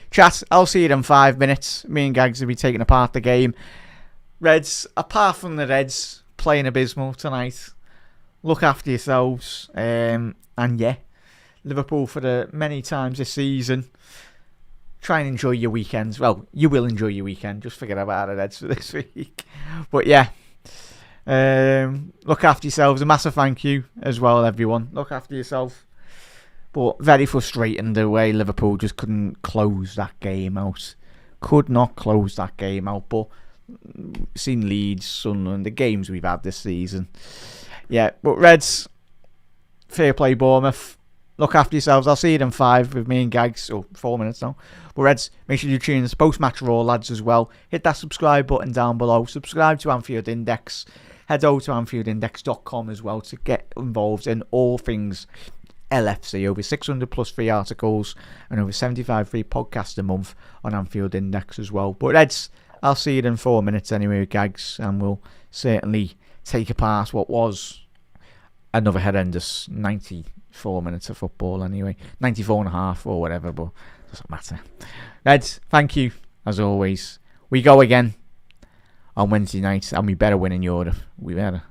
Chat, I'll see you in 5 minutes. Me and Gags will be taking apart the game. Reds, apart from the Reds playing abysmal tonight, look after yourselves. And yeah, Liverpool for the many times this season. try and enjoy your weekends. Well, you will enjoy your weekend. Just forget about it, Eds, for this week. But yeah, look after yourselves. A massive thank you as well, everyone. Look after yourself. But very frustrating the way Liverpool just couldn't close that game out. Could not close that game out. But seen Leeds, Sunderland, the games we've had this season. Yeah, but Reds, fair play Bournemouth. Look after yourselves. I'll see you in 5 with me and Gags. 4 minutes now. But Reds, make sure you tune in to post-match Raw, lads, as well. Hit that subscribe button down below. Subscribe to Anfield Index. Head over to AnfieldIndex.com as well to get involved in all things LFC. Over 600 plus free articles and over 75 free podcasts a month on Anfield Index as well. But Reds, I'll see you in 4 minutes anyway with Gags, and we'll certainly take apart what was another horrendous 94 minutes of football anyway. 94 and a half or whatever, but it doesn't matter. Reds, thank you as always. We go again on Wednesday night, and we better win in Europe. We better.